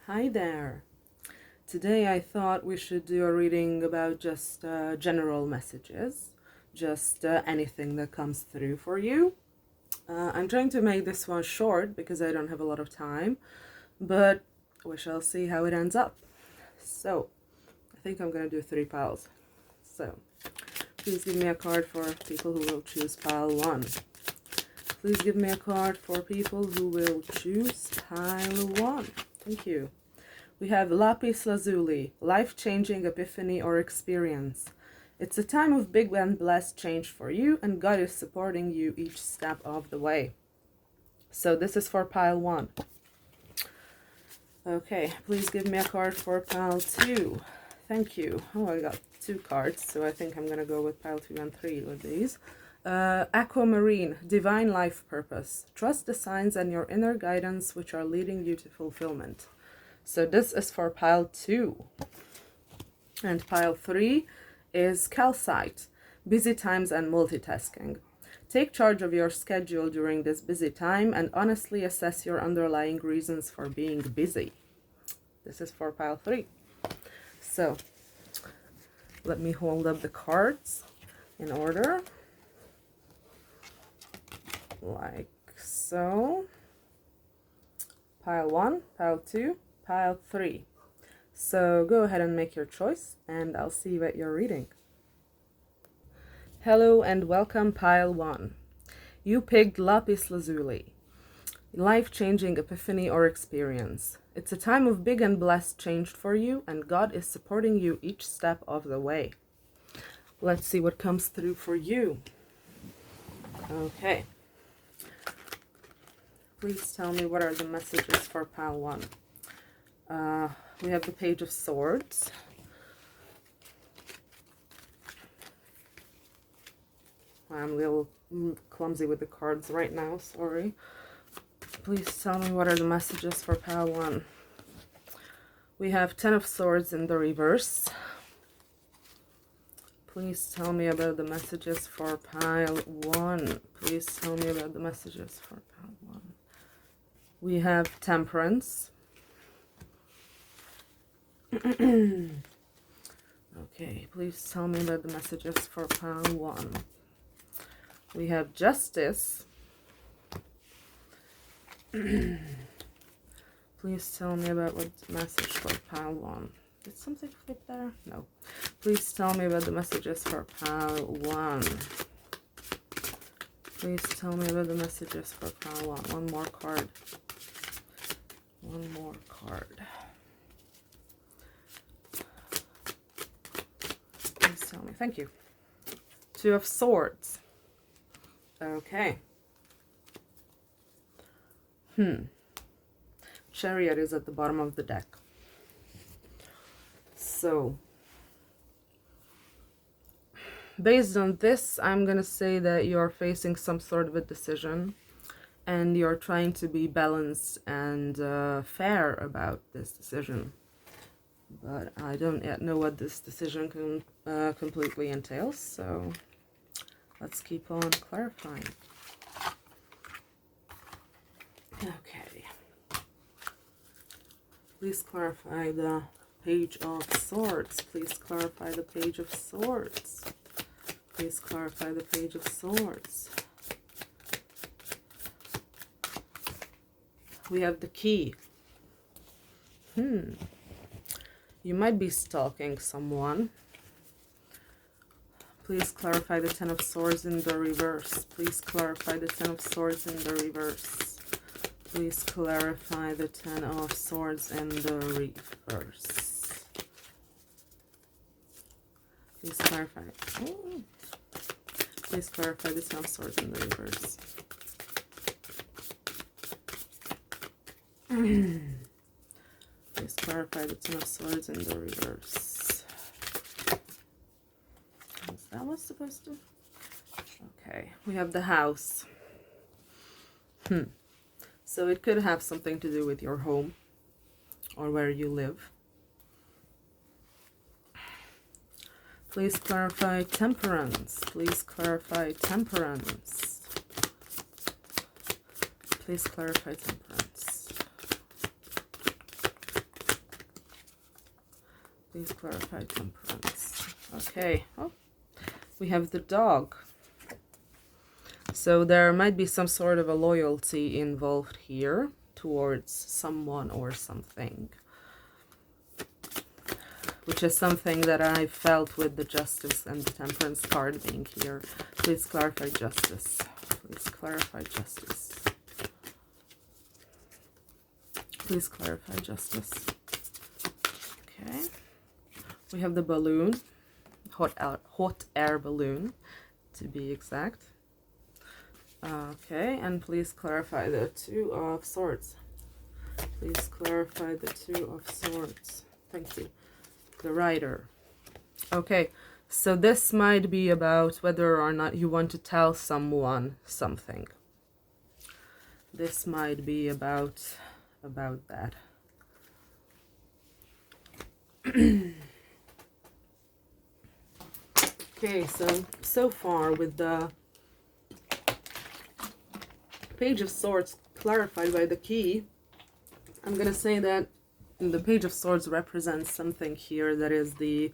Hi there. Today I thought we should do a reading about just general messages, just anything that comes through for you. I'm trying to make this one short because I don't have a lot of time, but we shall see how it ends up. So, I think I'm going to do 3 piles. So, please give me a card for people who will choose pile 1. Please give me a card for people who will choose pile 1. Thank you. We have Lapis Lazuli, life-changing epiphany or experience. It's a time of big and blessed change for you, and God is supporting you each step of the way. So this is for pile 1. Okay, please give me a card for pile 2. Thank you. Oh, I got 2 cards, so I think I'm going to go with pile 2 and 3 with these. Aquamarine, divine life purpose. Trust the signs and your inner guidance which are leading you to fulfillment. So this is for pile 2. And pile 3 is calcite, busy times and multitasking. Take charge of your schedule during this busy time and honestly assess your underlying reasons for being busy. This is for pile 3. So let me hold up the cards in order, like so. Pile 1, pile 2, pile 3. So go ahead and make your choice, and I'll see you at your reading. Hello and welcome, pile 1. You picked Lapis Lazuli, life-changing epiphany or experience. It's a time of big and blessed change for you, and God is supporting you each step of the way. Let's see what comes through for you. Okay. Please tell me what are the messages for pile 1. We have the Page of Swords. I'm a little clumsy with the cards right now, sorry. Please tell me what are the messages for pile 1. We have Ten of Swords in the reverse. Please tell me about the messages for pile 1. Please tell me about the messages for pile 1. We have Temperance. Okay, please tell me about the messages for pile 1. We have Justice. Please tell me about what the message for pile 1. Did something flip there? No. Please tell me about the messages for pile 1. Please tell me about the messages for pile 1. One more card. One more card. Please tell me. Thank you. Two of Swords. Okay. Chariot is at the bottom of the deck. So, based on this, I'm going to say that you're facing some sort of a decision, and you're trying to be balanced and fair about this decision. But I don't yet know what this decision completely entails, so let's keep on clarifying. Okay. Please clarify the Page of Swords. Please clarify the Page of Swords. Please clarify the Page of Swords. We have the Key. You might be stalking someone. Please clarify the Ten of Swords in the reverse. Please clarify the Ten of Swords in the reverse. Please clarify the Ten of Swords in the reverse. Please clarify. Oh. Please clarify the Ten of Swords in the reverse. Please clarify the Ten of Swords in the reverse. Is that what's supposed to? Okay, we have the House. So it could have something to do with your home or where you live. Please clarify Temperance. Please clarify Temperance. Please clarify Temperance. Please clarify temperance. Okay. Oh, we have the dog. So there might be some sort of a loyalty involved here towards someone or something, which is something that I felt with the Justice and the Temperance card being here. Please clarify justice. Please clarify justice. Please clarify justice. Okay. We have the balloon, hot air balloon, to be exact. Okay, and please clarify the Two of Swords. Please clarify the Two of Swords. Thank you. The Rider. Okay, so this might be about whether or not you want to tell someone something. This might be about that. Okay, so far with the Page of Swords clarified by the key, I'm gonna say that the Page of Swords represents something here that is the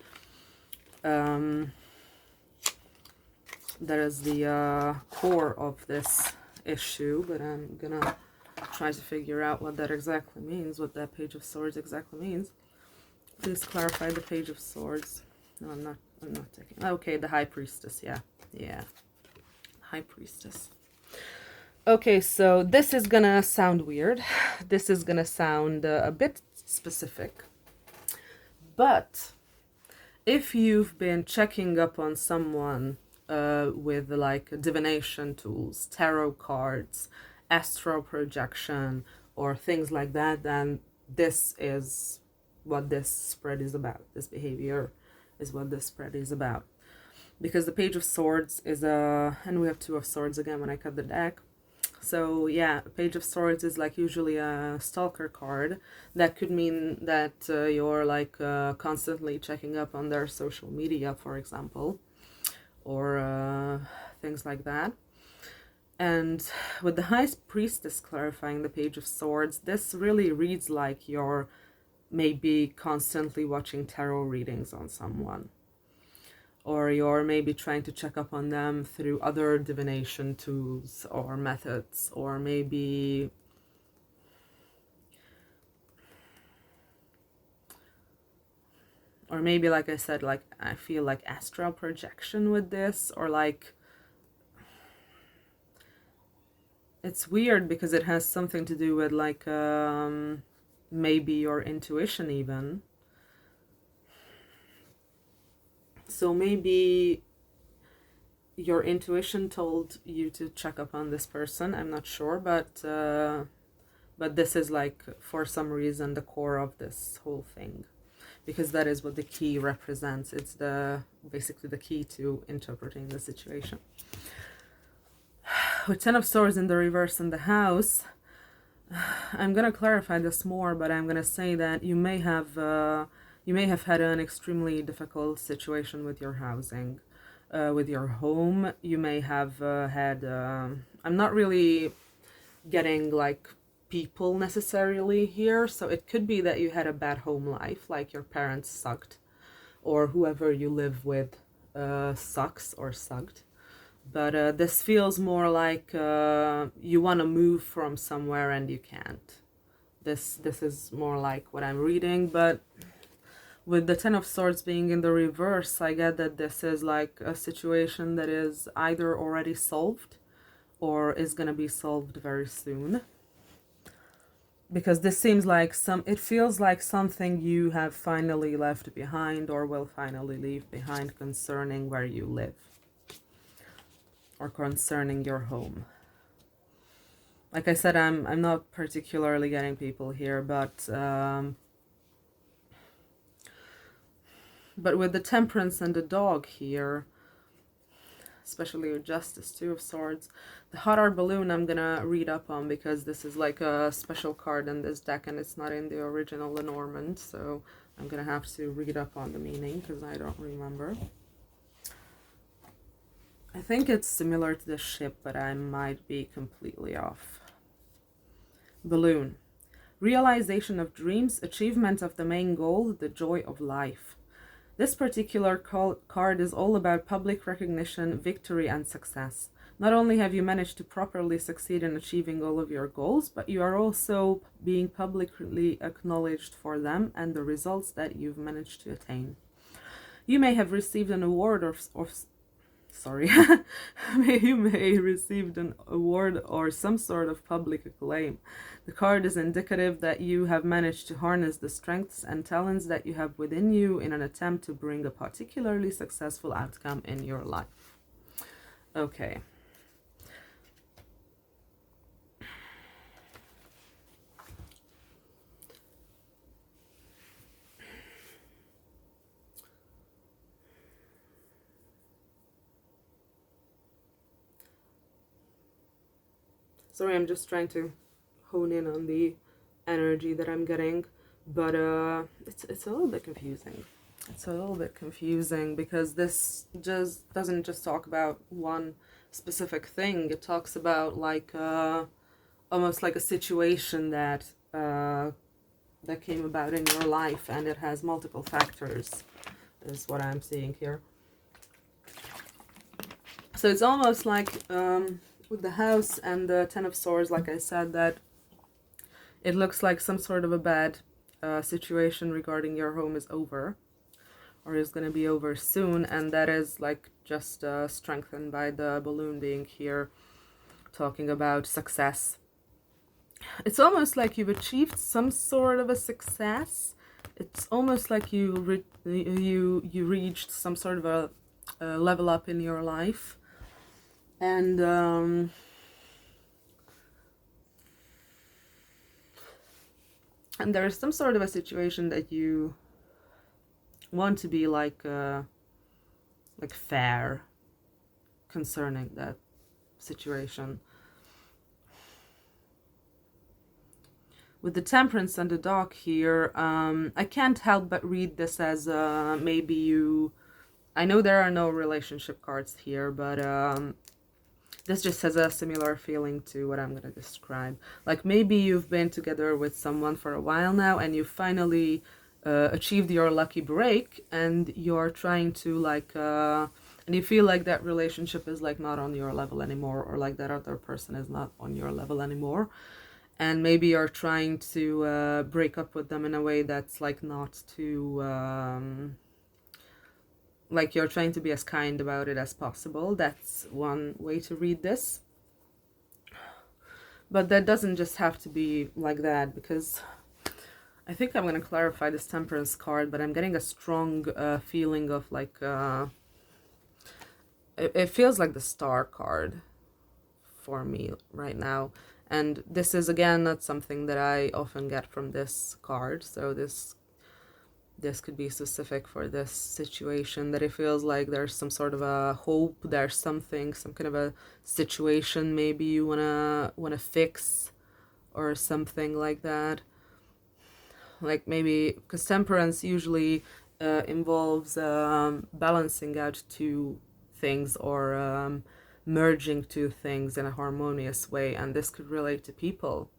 core of this issue, but I'm gonna try to figure out what that exactly means, what that Page of Swords exactly means. Please clarify the Page of Swords. No, I'm not taking. Okay, the High Priestess. Yeah, High Priestess. Okay, so this is gonna sound weird. This is gonna sound a bit specific. But if you've been checking up on someone with like divination tools, tarot cards, astral projection, or things like that, then this is what this spread is about. This behavior is what this spread is about. Because the Page of Swords is and we have Two of Swords again when I cut the deck. So yeah, Page of Swords is like usually a stalker card. That could mean that you're like constantly checking up on their social media, for example, or things like that. And with the High Priestess clarifying the Page of Swords, this really reads like you're maybe constantly watching tarot readings on someone, or you're maybe trying to check up on them through other divination tools or methods, or maybe like I said, like I feel like astral projection with this, or like it's weird because it has something to do with like maybe your intuition even. So maybe your intuition told you to check up on this person. I'm not sure, but this is like for some reason the core of this whole thing, because that is what the key represents. It's basically the key to interpreting the situation. With Ten of Swords in the reverse in the house, I'm gonna clarify this more, but I'm gonna say that you may have had an extremely difficult situation with your housing, with your home. You may have had, I'm not really getting like people necessarily here, so it could be that you had a bad home life, like your parents sucked, or whoever you live with sucks or sucked. But this feels more like you want to move from somewhere and you can't. This is more like what I'm reading, but with the Ten of Swords being in the reverse, I get that this is like a situation that is either already solved or is going to be solved very soon. Because this seems like it feels like something you have finally left behind or will finally leave behind concerning where you live, or concerning your home. Like I said, I'm not particularly getting people here, but with the Temperance and the dog here, especially with Justice, Two of Swords, the hot air balloon I'm gonna read up on, because this is like a special card in this deck and it's not in the original Lenormand, so I'm gonna have to read up on the meaning because I don't remember. I think it's similar to the ship, but I might be completely off. Balloon. realization of dreams, achievement of the main goal, the joy of life. This particular card is all about public recognition, victory, and success. Not only have you managed to properly succeed in achieving all of your goals, but you are also being publicly acknowledged for them and the results that you've managed to attain. You may have received an award you may received an award or some sort of public acclaim. The card is indicative that you have managed to harness the strengths and talents that you have within you in an attempt to bring a particularly successful outcome in your life. Okay. Sorry, I'm just trying to hone in on the energy that I'm getting, but it's a little bit confusing. It's a little bit confusing because this just doesn't just talk about one specific thing. It talks about like almost like a situation that that came about in your life, and it has multiple factors, is what I'm seeing here. So it's almost like with the house and the Ten of Swords, like I said, that it looks like some sort of a bad situation regarding your home is over, or is going to be over soon, and that is like just strengthened by the balloon being here, talking about success. It's almost like you've achieved some sort of a success. It's almost like you reached some sort of a level up in your life. And there is some sort of a situation that you want to be like fair concerning that situation. With the Temperance and the Dog here, I can't help but read this as maybe you... I know there are no relationship cards here, but this just has a similar feeling to what I'm going to describe. Like maybe you've been together with someone for a while now, and you finally achieved your lucky break, and you're trying to like... and you feel like that relationship is like not on your level anymore, or like that other person is not on your level anymore. And maybe you're trying to break up with them in a way that's like not too... like you're trying to be as kind about it as possible. That's one way to read this. But that doesn't just have to be like that, because I think I'm going to clarify this Temperance card, but I'm getting a strong feeling of like... it feels like the Star card for me right now. And this is, again, not something that I often get from this card. So this could be specific for this situation, that it feels like there's some sort of a hope, there's something, some kind of a situation maybe you wanna fix, or something like that. Like maybe, because Temperance usually involves balancing out two things, or merging two things in a harmonious way, and this could relate to people.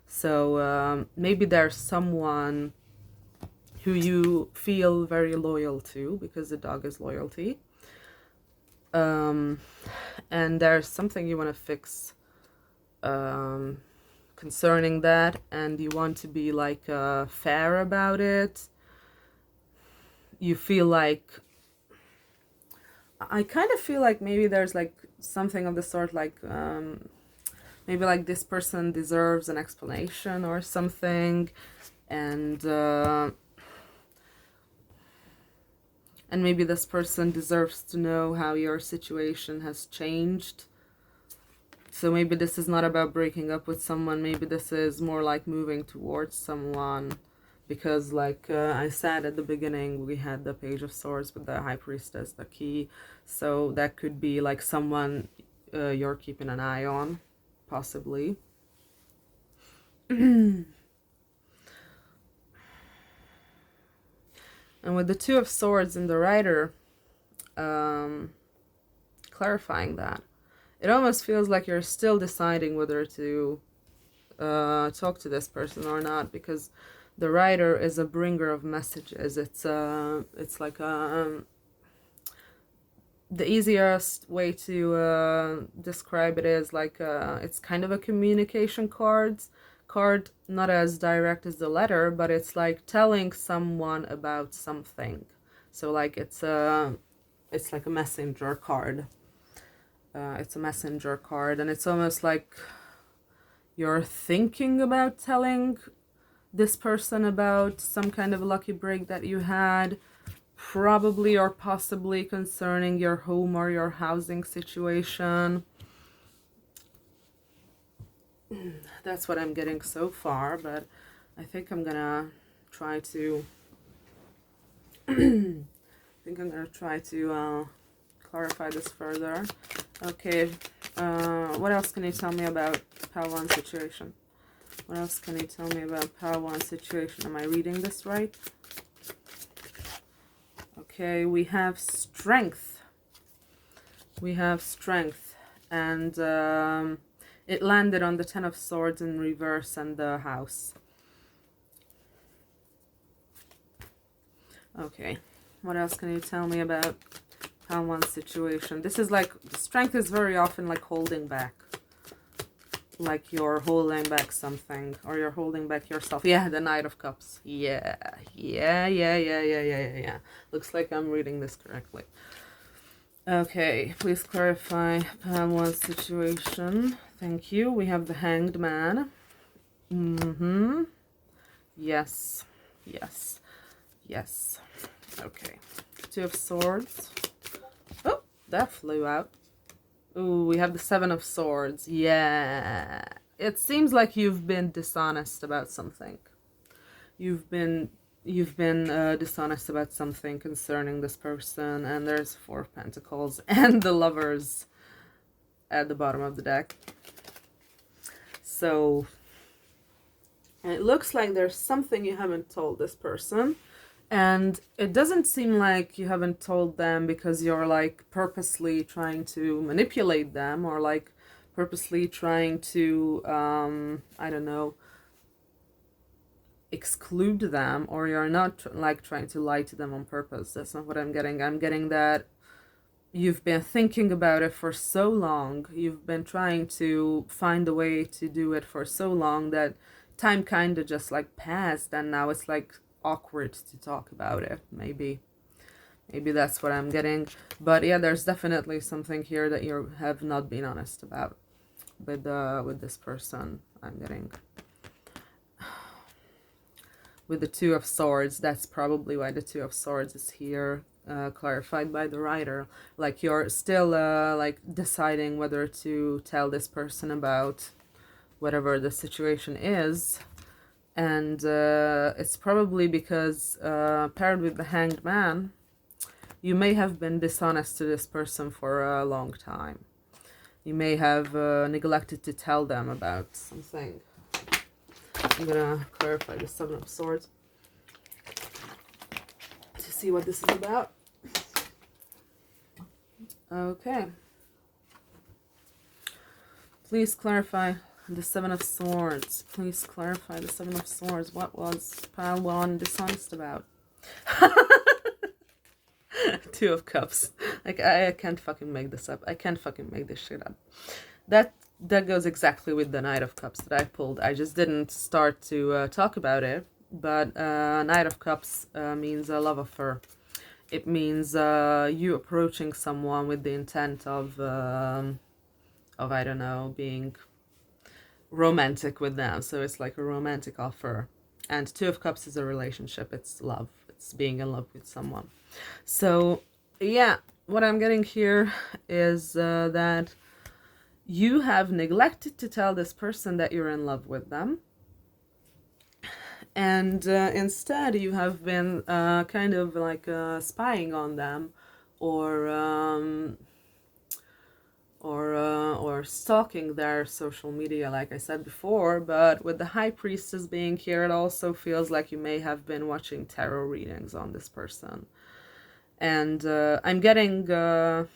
So maybe there's someone who you feel very loyal to, because the dog is loyalty, and there's something you want to fix concerning that, and you want to be like fair about it. You feel like... I kind of feel like maybe there's like something of the sort, like maybe like this person deserves an explanation or something, and maybe this person deserves to know how your situation has changed. So maybe this is not about breaking up with someone, maybe this is more like moving towards someone. Because like I said at the beginning, we had the Page of Swords with the High Priestess, the key. So that could be like someone you're keeping an eye on, possibly. And with the Two of Swords in the Rider, clarifying that, it almost feels like you're still deciding whether to talk to this person or not, because the writer is a bringer of messages. It's like the easiest way to describe it is like it's kind of a communication card, not as direct as the letter, but it's like telling someone about something. So like it's like a messenger card. It's a messenger card, and it's almost like you're thinking about telling this person about some kind of lucky break that you had, probably or possibly concerning your home or your housing situation. That's what I'm getting so far, but I think I'm gonna try to clarify this further. Okay, what else can you tell me about Pal 1 situation? What else can you tell me about Pal 1 situation? Am I reading this right? Okay, we have strength. We have strength, and it landed on the Ten of Swords in reverse and the house. Okay, what else can you tell me about Pal 1 situation? This is like, strength is very often like holding back. Like you're holding back something, or you're holding back yourself. Yeah, the Knight of Cups. Yeah. Looks like I'm reading this correctly. Okay, please clarify Pal 1 situation. Thank you. We have the Hanged Man. Yes. Okay. Two of Swords. Oh, that flew out. Ooh, we have the Seven of Swords. Yeah. It seems like you've been dishonest about something. You've been dishonest about something concerning this person, and there's Four of Pentacles and the Lovers at the bottom of the deck. So it looks like there's something you haven't told this person. And it doesn't seem like you haven't told them because you're like purposely trying to manipulate them, or like purposely trying to, I don't know, exclude them, or you're not like trying to lie to them on purpose. That's not what I'm getting. I'm getting that you've been thinking about it for so long. You've been trying to find a way to do it for so long that time kind of just like passed, and now it's like awkward to talk about it. Maybe that's what I'm getting. But yeah, there's definitely something here that you have not been honest about with this person. I'm getting with the Two of Swords. That's probably why the Two of Swords is here, clarified by the writer. Like you're still like deciding whether to tell this person about whatever the situation is. And it's probably because paired with the Hanged Man, you may have been dishonest to this person for a long time. You may have neglected to tell them about something. I'm gonna clarify the Seven of Swords to see what this is about. Okay. Please clarify the Seven of Swords. Please clarify the Seven of Swords. What was Pile 1 dishonest about? Two of Cups. Like, I can't fucking make this up. I can't fucking make this shit up. That goes exactly with the Knight of Cups that I pulled. I just didn't start to talk about it. But Knight of Cups means a love affair. It means you approaching someone with the intent of I don't know, being romantic with them. So it's like a romantic offer. And Two of Cups is a relationship. It's love. It's being in love with someone. So yeah, what I'm getting here is that you have neglected to tell this person that you're in love with them. And instead you have been kind of like spying on them, or stalking their social media, like I said before. But with the High Priestess being here, it also feels like you may have been watching tarot readings on this person. And I'm getting a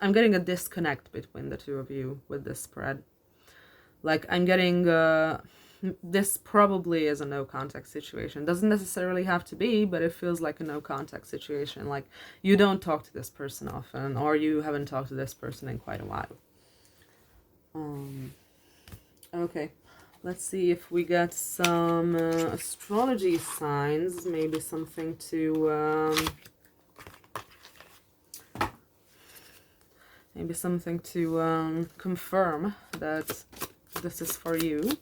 disconnect between the two of you with this spread. Like I'm getting this probably is a no contact situation. Doesn't necessarily have to be, but it feels like a no contact situation. Like you don't talk to this person often, or you haven't talked to this person in quite a while. Okay, let's see if we get some astrology signs, maybe something to confirm that this is for you.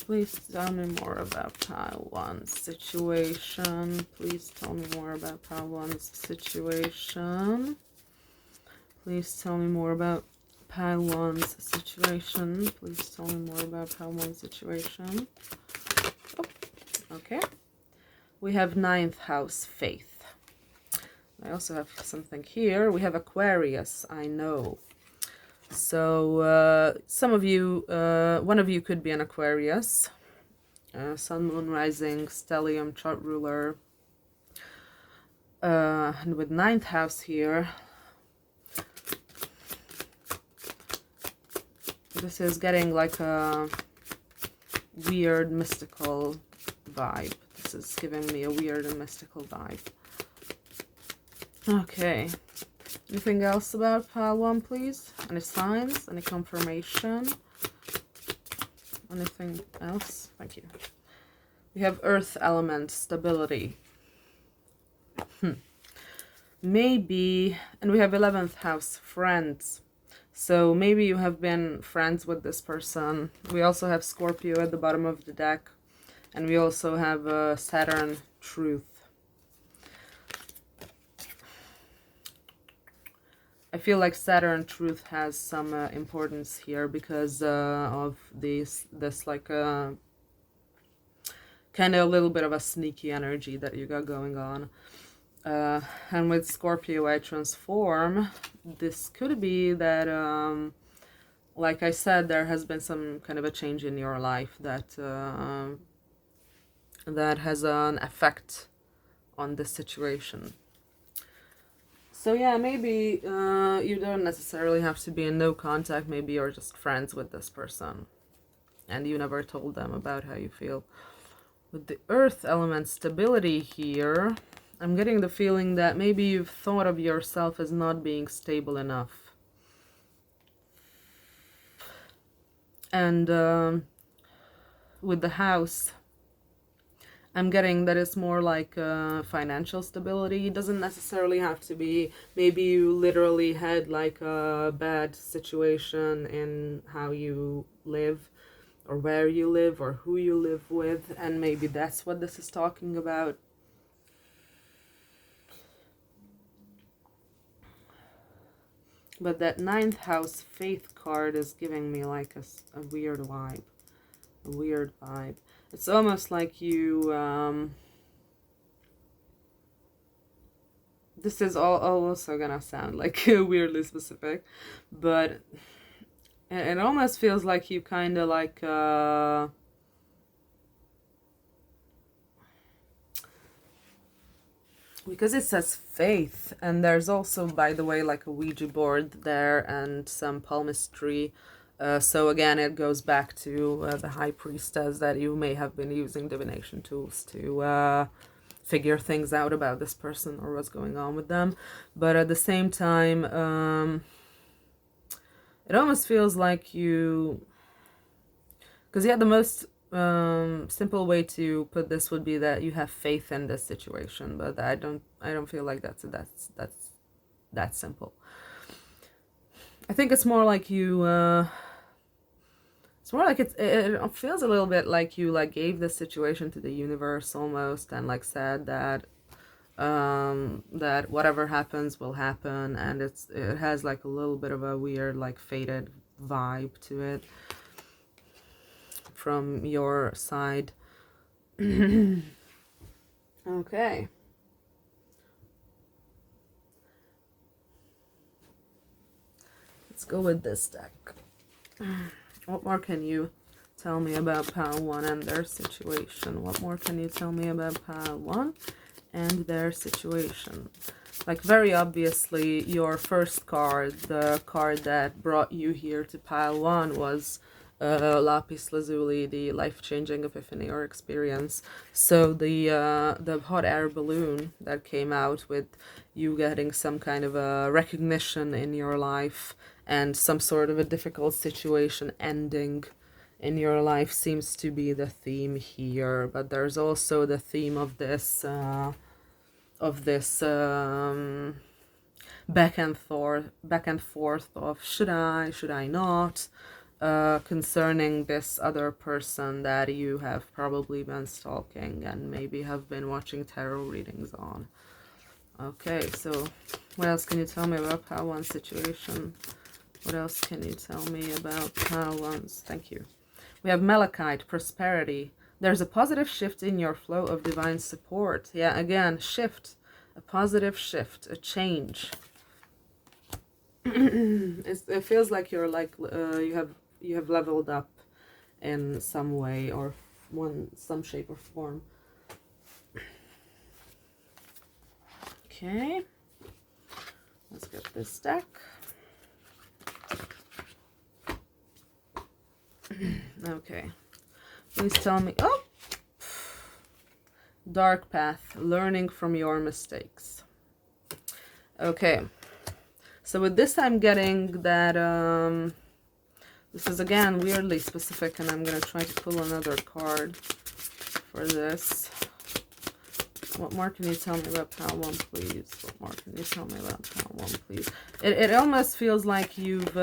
Please tell me more about pile one's situation. Please tell me more about pile one's situation. Please tell me more about pile one's situation. Please tell me more about pile one's situation. Oh, okay. We have ninth house, faith. I also have something here. We have Aquarius, I know. So some of you, one of you could be an Aquarius. Sun, moon, rising, stellium, chart ruler. And with ninth house here, this is getting like a weird mystical vibe. This is giving me a weird and mystical vibe. Okay. Anything else about pile one, please? Any signs? Any confirmation? Anything else? Thank you. We have earth element, stability. Maybe, and we have 11th house, friends. So maybe you have been friends with this person. We also have Scorpio at the bottom of the deck. And we also have Saturn, truth. I feel like Saturn truth has some importance here because of this like kind of a little bit of a sneaky energy that you got going on. And with Scorpio, I transform. This could be that, like I said, there has been some kind of a change in your life that that has an effect on this situation. So yeah, maybe you don't necessarily have to be in no contact. Maybe you're just friends with this person and you never told them about how you feel. With the earth element stability here, I'm getting the feeling that maybe you've thought of yourself as not being stable enough. And with the house, I'm getting that it's more like financial stability. It doesn't necessarily have to be. Maybe you literally had like a bad situation in how you live or where you live or who you live with. And maybe that's what this is talking about. But that ninth house faith card is giving me like a weird vibe. A weird vibe. It's almost like you, this is also gonna sound like weirdly specific, but it almost feels like you kind of like, because it says faith, and there's also, by the way, like a Ouija board there and some palmistry. So again, it goes back to the High Priestess, that you may have been using divination tools to figure things out about this person or what's going on with them. But at the same time, it almost feels like you... Because yeah, the most simple way to put this would be that you have faith in this situation, but I don't feel like that's that simple. I think it's more like you... It's more like it feels a little bit like you like gave this situation to the universe almost, and like said that that whatever happens will happen, and it has like a little bit of a weird like fated vibe to it from your side. Okay. Let's go with this deck. What more can you tell me about pile one and their situation? What more can you tell me about pile one and their situation? Like, very obviously, your first card, the card that brought you here to pile one, was Lapis Lazuli, the life-changing epiphany or experience. So the hot air balloon that came out with you getting some kind of a recognition in your life and some sort of a difficult situation ending in your life seems to be the theme here. But there's also the theme of this back and forth of should I not, concerning this other person that you have probably been stalking and maybe have been watching tarot readings on. Okay, so what else can you tell me about pile one situation? What else can you tell me about pile ones? Thank you. We have Malachite, prosperity. There's a positive shift in your flow of divine support. Yeah, again, shift. A positive shift, a change. It feels like you're like you have leveled up in some way or some shape or form. Okay, let's get this deck. Okay, please tell me. Oh, dark path, learning from your mistakes. Okay, so with this I'm getting that this is again weirdly specific, and I'm gonna try to pull another card for this. What more can you tell me about pile one, please? What more can you tell me about pile one, please? It almost feels like you've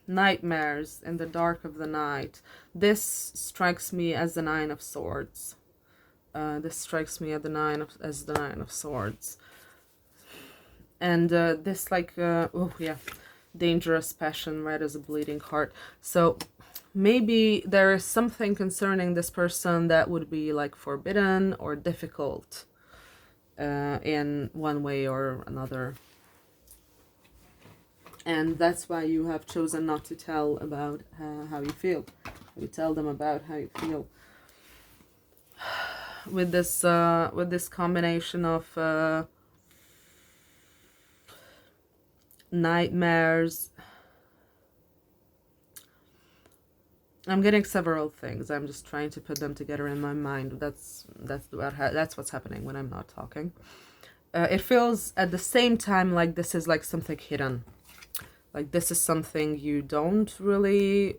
nightmares in the dark of the night. This strikes me as the Nine of Swords. This strikes me as the Nine of Swords. And this like oh yeah, dangerous passion, red as a bleeding heart. So maybe there is something concerning this person that would be like forbidden or difficult in one way or another. And that's why you have chosen not to tell about how you feel. You tell them about how you feel. With this combination of nightmares, I'm getting several things. I'm just trying to put them together in my mind. That's what's happening when I'm not talking. It feels at the same time like this is like something hidden. Like this is something you don't really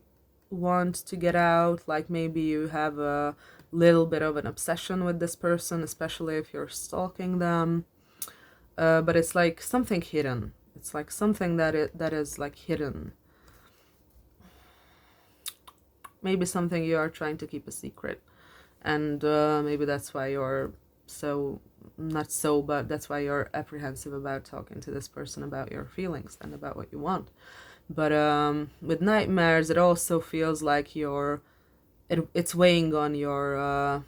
want to get out. Like maybe you have a little bit of an obsession with this person, especially if you're stalking them. But it's like something hidden. It's like something that is like hidden. Maybe something you are trying to keep a secret. And maybe that's why you're but that's why you're apprehensive about talking to this person about your feelings and about what you want. But with nightmares, it also feels like it's weighing on your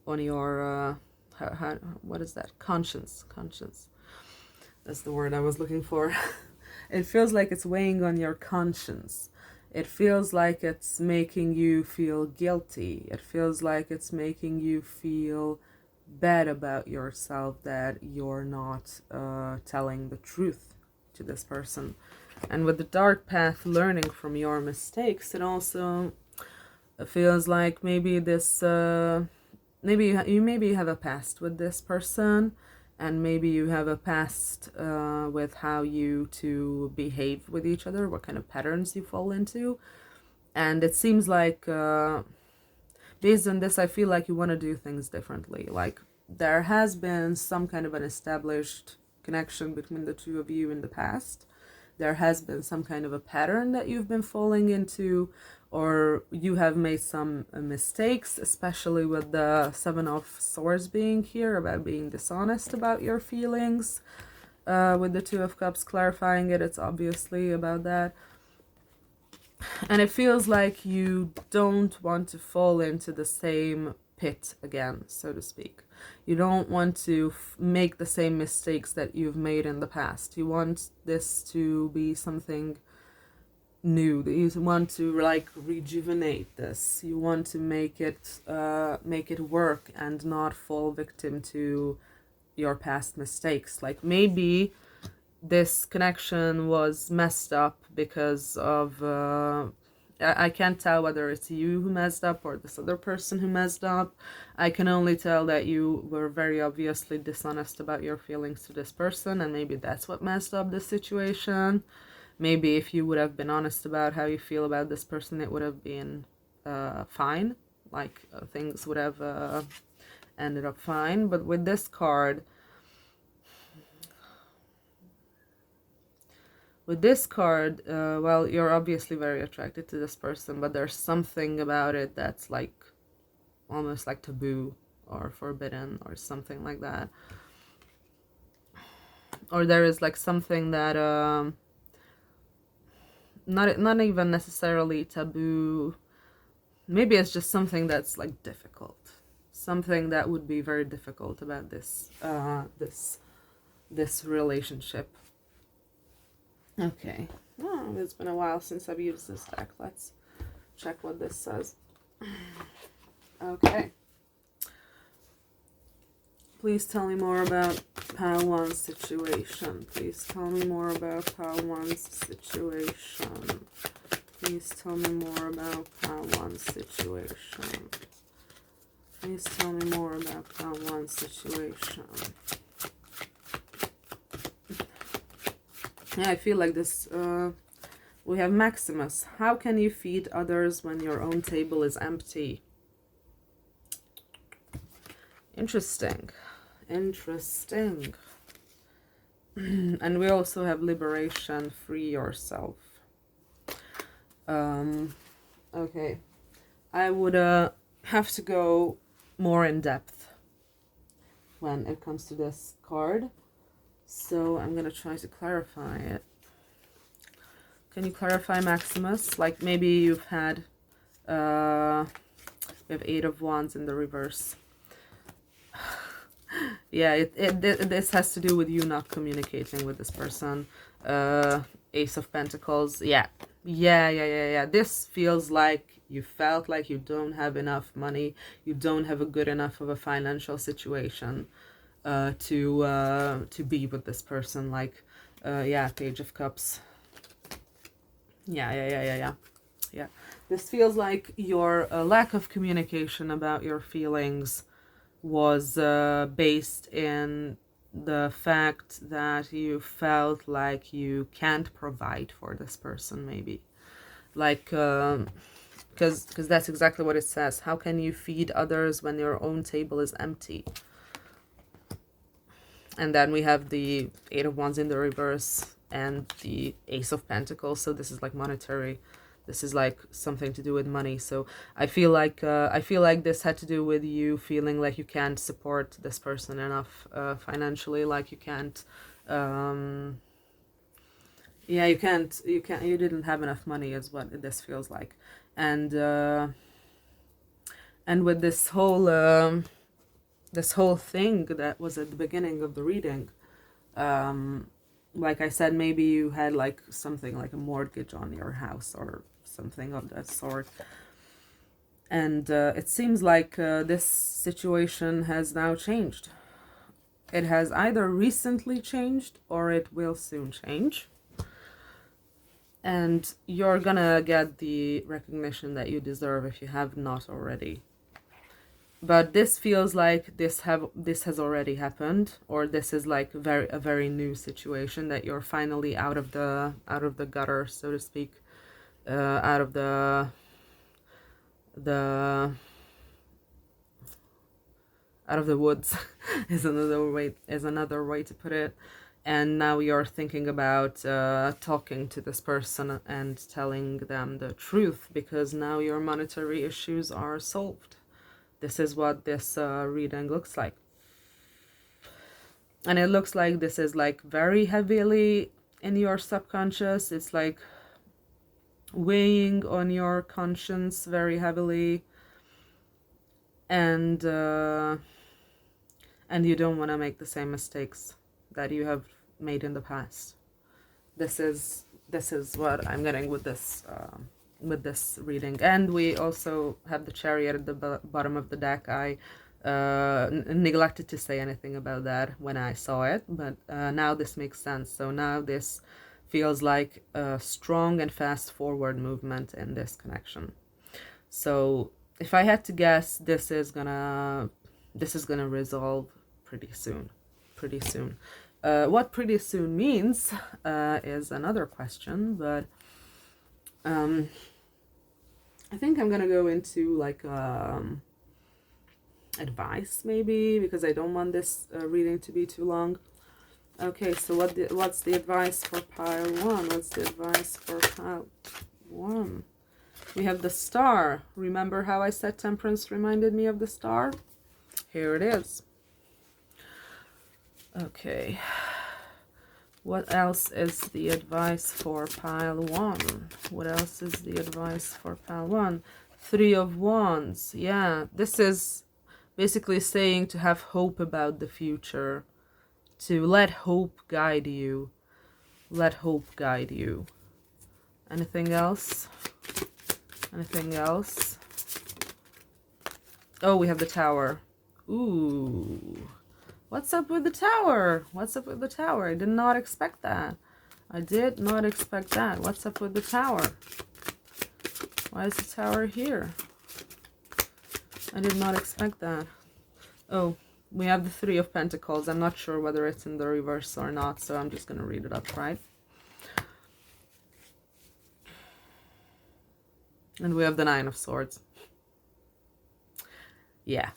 what is that? Conscience. That's the word I was looking for. It feels like it's weighing on your conscience. It feels like it's making you feel guilty. It feels like it's making you feel bad about yourself that you're not telling the truth to this person. And with the dark path, learning from your mistakes, it also feels like maybe this maybe you have a past with this person, and maybe you have a past with how you two behave with each other, what kind of patterns you fall into. And it seems like based on this, I feel like you want to do things differently. Like there has been some kind of an established connection between the two of you in the past. There has been some kind of a pattern that you've been falling into, or you have made some mistakes, especially with the Seven of Swords being here, about being dishonest about your feelings. With the Two of Cups clarifying it, it's obviously about that. And it feels like you don't want to fall into the same pit again, so to speak. You don't want to make the same mistakes that you've made in the past. You want this to be something new. You want to like rejuvenate this. You want to make it work and not fall victim to your past mistakes. Like maybe this connection was messed up because of I can't tell whether it's you who messed up or this other person who messed up. I can only tell that you were very obviously dishonest about your feelings to this person, and maybe that's what messed up the situation. Maybe if you would have been honest about how you feel about this person, it would have been fine. Like things would have ended up fine. But with this card, well, you're obviously very attracted to this person, but there's something about it that's like almost like taboo or forbidden or something like that. Or there is like something that not even necessarily taboo. Maybe it's just something that's like difficult. Something that would be very difficult about this this relationship. Okay. Oh, it's been a while since I've used this deck. Let's check what this says. Okay. Please tell me more about pile one's situation. Please tell me more about pile one's situation. Please tell me more about pile one's situation. Please tell me more about pile one's situation. Yeah, I feel like this, we have Maximus. How can you feed others when your own table is empty? Interesting. Interesting. And we also have liberation, free yourself. Okay. I would have to go more in depth when it comes to this card. So I'm going to try to clarify it. Can you clarify, Maximus? Like maybe you've had, we have 8 of Wands in the reverse. Yeah, this has to do with you not communicating with this person. Ace of Pentacles. Yeah. This feels like you felt like you don't have enough money. You don't have a good enough of a financial situation to be with this person. Like, yeah, Page of Cups. Yeah. This feels like your lack of communication about your feelings was based in the fact that you felt like you can't provide for this person, maybe. Like, because that's exactly what it says. How can you feed others when your own table is empty? And then we have the 8 of Wands in the reverse and the Ace of Pentacles. So this is like monetary. This is like something to do with money. So I feel like this had to do with you feeling like you can't support this person enough financially. Like you can't. Yeah, you can't. You didn't have enough money, is what this feels like. And with this whole thing that was at the beginning of the reading, like I said, maybe you had like something like a mortgage on your house or something of that sort. And it seems like this situation has now changed. It has either recently changed or it will soon change. And you're gonna get the recognition that you deserve if you have not already. But this feels like this has already happened, or this is like a very new situation that you're finally out of the gutter, so to speak, out of the woods is another way to put it. And now you're thinking about talking to this person and telling them the truth, because now your monetary issues are solved. This is what this reading looks like. And it looks like this is like very heavily in your subconscious. It's like weighing on your conscience very heavily. And you don't want to make the same mistakes that you have made in the past. This is what I'm getting with this reading. And we also have the Chariot at the bottom of the deck. I neglected to say anything about that when I saw it, but now this makes sense. So now this feels like a strong and fast forward movement in this connection. So if I had to guess, this is gonna resolve pretty soon. What pretty soon means is another question, but I think I'm gonna go into like advice maybe, because I don't want this reading to be too long. Okay, so what's the advice for pile 1? What's the advice for pile 1? We have the star. Remember how I said temperance reminded me of the star? Here it is. Okay. What else is the advice for pile 1? What else is the advice for pile 1? 3 of Wands. Yeah, this is basically saying to have hope about the future. To let hope guide you. Let hope guide you. Anything else? Anything else? Oh, we have the Tower. Ooh. What's up with the Tower? What's up with the Tower? I did not expect that. I did not expect that. What's up with the Tower? Why is the Tower here? I did not expect that. Oh, we have the 3 of Pentacles. I'm not sure whether it's in the reverse or not, so I'm just going to read it upright. And we have the 9 of Swords. Yeah.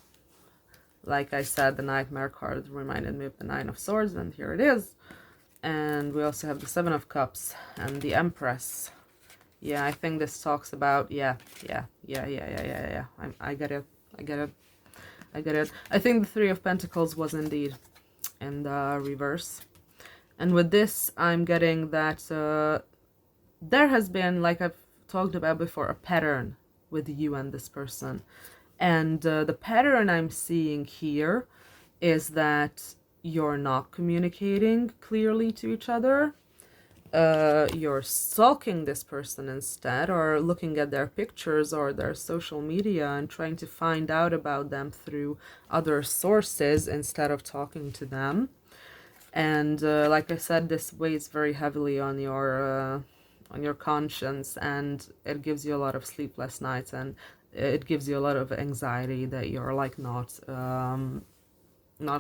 Like I said, the Nightmare card reminded me of the 9 of Swords, and here it is. And we also have the 7 of Cups and the Empress. Yeah, I think this talks about, I get it. I think the 3 of Pentacles was indeed in the reverse. And with this, I'm getting that there has been, like I've talked about before, a pattern with you and this person. And the pattern I'm seeing here is that you're not communicating clearly to each other. You're stalking this person instead, or looking at their pictures or their social media and trying to find out about them through other sources instead of talking to them. And like I said, this weighs very heavily on your conscience, and it gives you a lot of sleepless nights, and it gives you a lot of anxiety that you're like not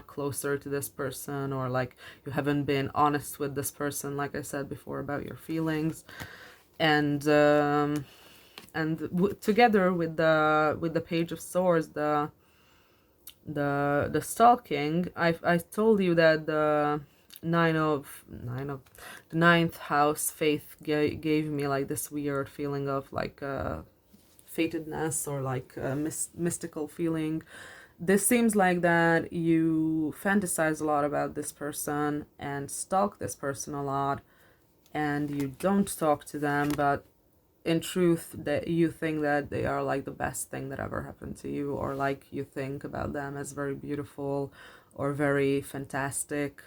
closer to this person, or like you haven't been honest with this person, like I said before, about your feelings. And together with the Page of Swords, the stalking, I told you that the the ninth house faith gave me like this weird feeling of like fatedness, or like a mystical feeling. This seems like that you fantasize a lot about this person and stalk this person a lot, and you don't talk to them, but in truth that you think that they are like the best thing that ever happened to you, or like you think about them as very beautiful or very fantastic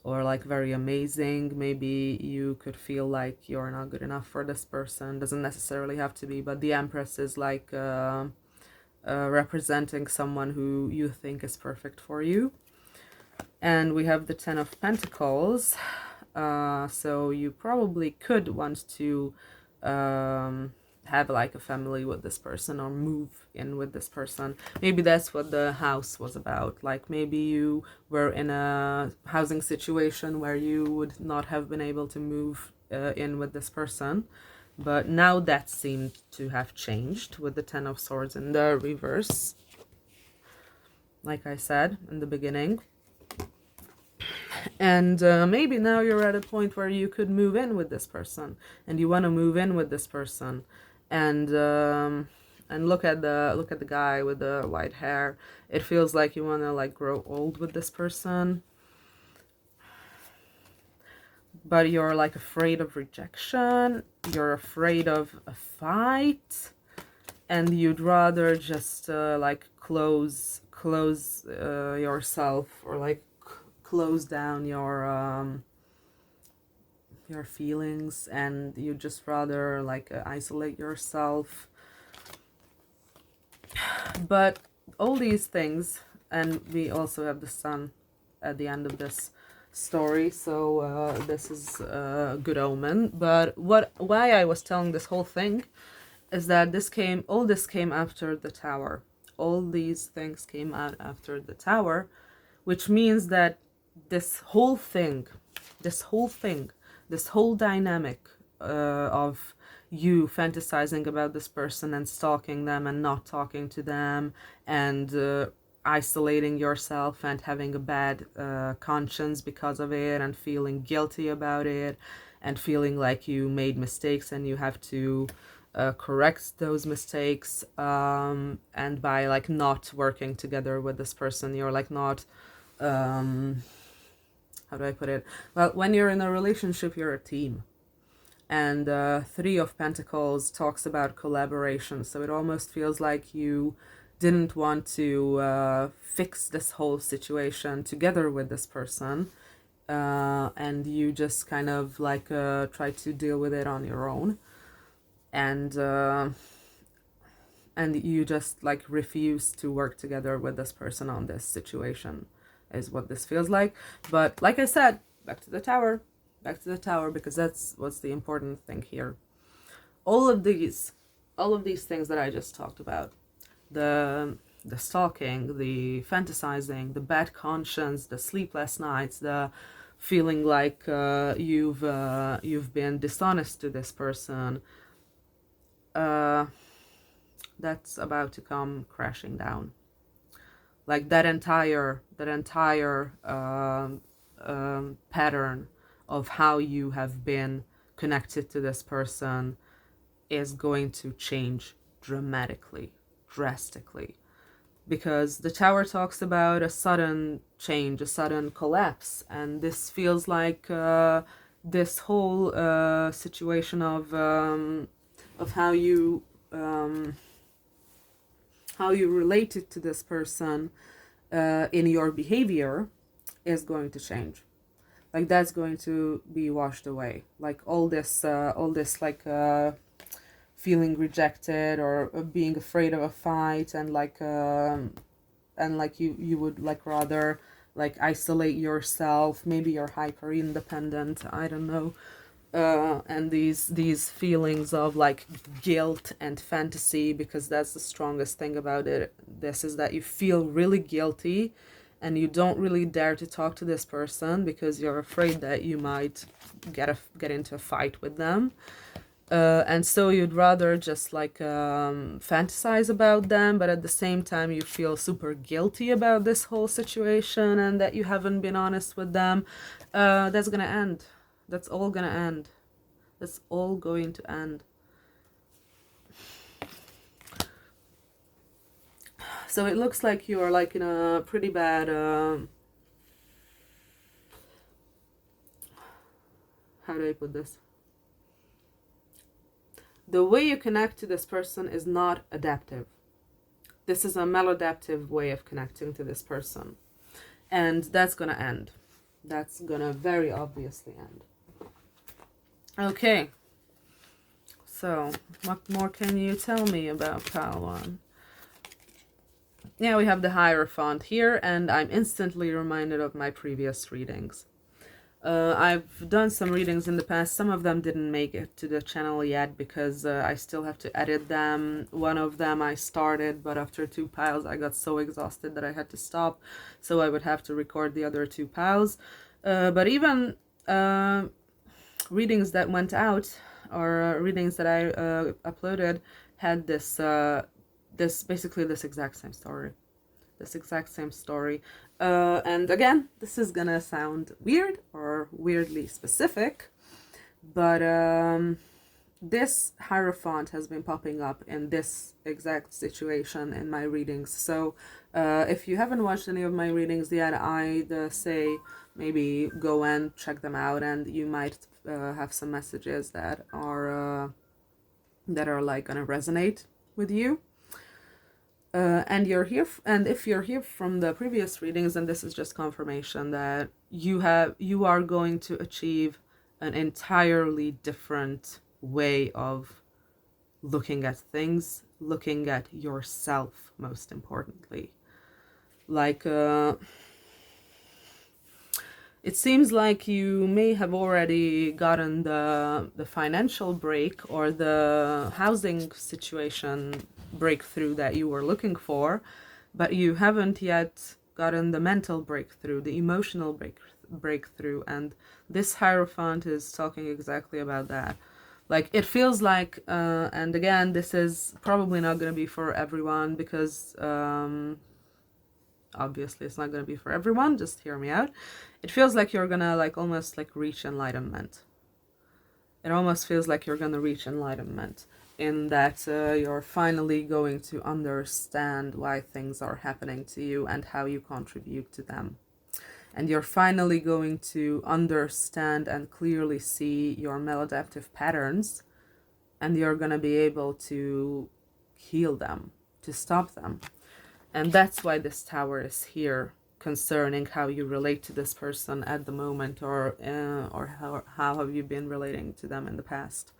or like very amazing. Maybe you could feel like you're not good enough for this person. Doesn't necessarily have to be, but the Empress is like representing someone who you think is perfect for you. And we have the 10 of Pentacles. So you probably could want to have like a family with this person, or move in with this person. Maybe that's what the house was about. Like maybe you were in a housing situation where you would not have been able to move in with this person, but now that seemed to have changed with the 10 of Swords in the reverse, like I said in the beginning. And maybe now you're at a point where you could move in with this person, and you want to move in with this person, and look at the guy with the white hair. It feels like you want to like grow old with this person, but you're like afraid of rejection, you're afraid of a fight, and you'd rather just like close yourself, or like close down your feelings, and you just rather like isolate yourself. But all these things and we also have the sun at the end of this story, so this is a good omen. But why I was telling this whole thing is that all this came after the tower. All these things came out after the tower, which means that this whole thing, this whole dynamic of you fantasizing about this person and stalking them and not talking to them and isolating yourself and having a bad conscience because of it and feeling guilty about it and feeling like you made mistakes and you have to correct those mistakes, and by like not working together with this person, you're like not how do I put it? Well, when you're in a relationship, you're a team. And Three of Pentacles talks about collaboration. So it almost feels like you didn't want to fix this whole situation together with this person. And you just kind of like try to deal with it on your own. And you just like refuse to work together with this person on this situation is what this feels like. But like I said, back to the tower, because that's what's the important thing here. All of these things that I just talked about, the stalking, the fantasizing, the bad conscience, the sleepless nights, the feeling like you've been dishonest to this person, that's about to come crashing down. Like that entire pattern of how you have been connected to this person is going to change drastically, because the tower talks about a sudden change, a sudden collapse, and this feels like this whole situation of how you related to this person in your behavior is going to change. Like that's going to be washed away. Like all this like feeling rejected or being afraid of a fight, and like you would like rather like isolate yourself. Maybe you're hyper independent, I don't know. And these feelings of like guilt and fantasy, because that's the strongest thing about it. This is that you feel really guilty and you don't really dare to talk to this person because you're afraid that you might get into a fight with them. And so you'd rather just like fantasize about them, but at the same time you feel super guilty about this whole situation and that you haven't been honest with them. That's gonna end. That's all gonna end. That's all going to end. So it looks like you are like in a pretty bad how do I put this? The way you connect to this person is not adaptive. This is a maladaptive way of connecting to this person. And that's gonna end. That's gonna very obviously end. Okay. So, what more can you tell me about pile 1? Yeah, we have the Hierophant here, and I'm instantly reminded of my previous readings. I've done some readings in the past. Some of them didn't make it to the channel yet because I still have to edit them. One of them I started, but after 2 piles I got so exhausted that I had to stop, so I would have to record the other 2 piles. But even readings that went out, or readings that I uploaded, had this basically this exact same story. And again, this is gonna sound weird or weirdly specific, but this Hierophant has been popping up in this exact situation in my readings. So if you haven't watched any of my readings yet, I'd say maybe go and check them out, and you might have some messages that are like gonna resonate with you. And you're here, and if you're here from the previous readings, then this is just confirmation that you are going to achieve an entirely different way of looking at things, looking at yourself, most importantly. like it seems like you may have already gotten the financial break or the housing situation breakthrough that you were looking for, but you haven't yet gotten the mental breakthrough, the emotional breakthrough. And this Hierophant is talking exactly about that. Like, it feels like, and again, this is probably not going to be for everyone, because obviously it's not going to be for everyone, just hear me out. It feels like you're gonna like almost like reach enlightenment. It almost feels like you're gonna reach enlightenment, in that you're finally going to understand why things are happening to you and how you contribute to them. And you're finally going to understand and clearly see your maladaptive patterns, and you're gonna be able to heal them, to stop them. And that's why this tower is here, concerning how you relate to this person at the moment, or how have you been relating to them in the past,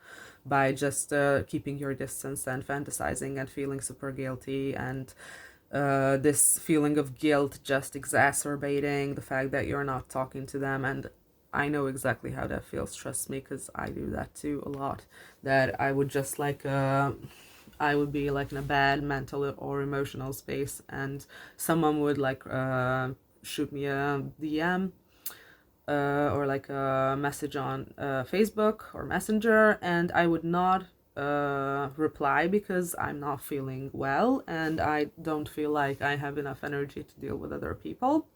by just keeping your distance and fantasizing and feeling super guilty, and this feeling of guilt just exacerbating the fact that you're not talking to them. And I know exactly how that feels, trust me, because I do that too a lot. That I would just like I would be like in a bad mental or emotional space, and someone would like shoot me a DM or like a message on Facebook or Messenger, and I would not reply because I'm not feeling well and I don't feel like I have enough energy to deal with other people.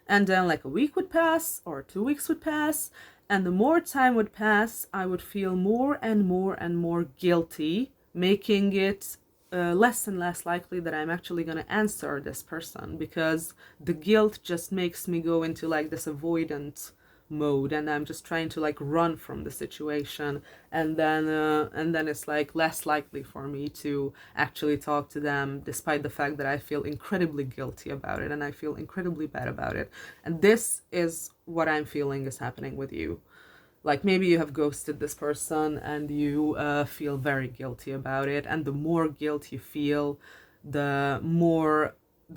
And then like a week would pass or 2 weeks would pass, and the more time would pass, I would feel more and more and more guilty, making it less and less likely that I'm actually going to answer this person, because the guilt just makes me go into like this avoidant mode, and I'm just trying to like run from the situation, and then it's like less likely for me to actually talk to them, despite the fact that I feel incredibly guilty about it and I feel incredibly bad about it. And this is what I'm feeling is happening with you. Like, maybe you have ghosted this person and you feel very guilty about it, and the more guilt you feel, the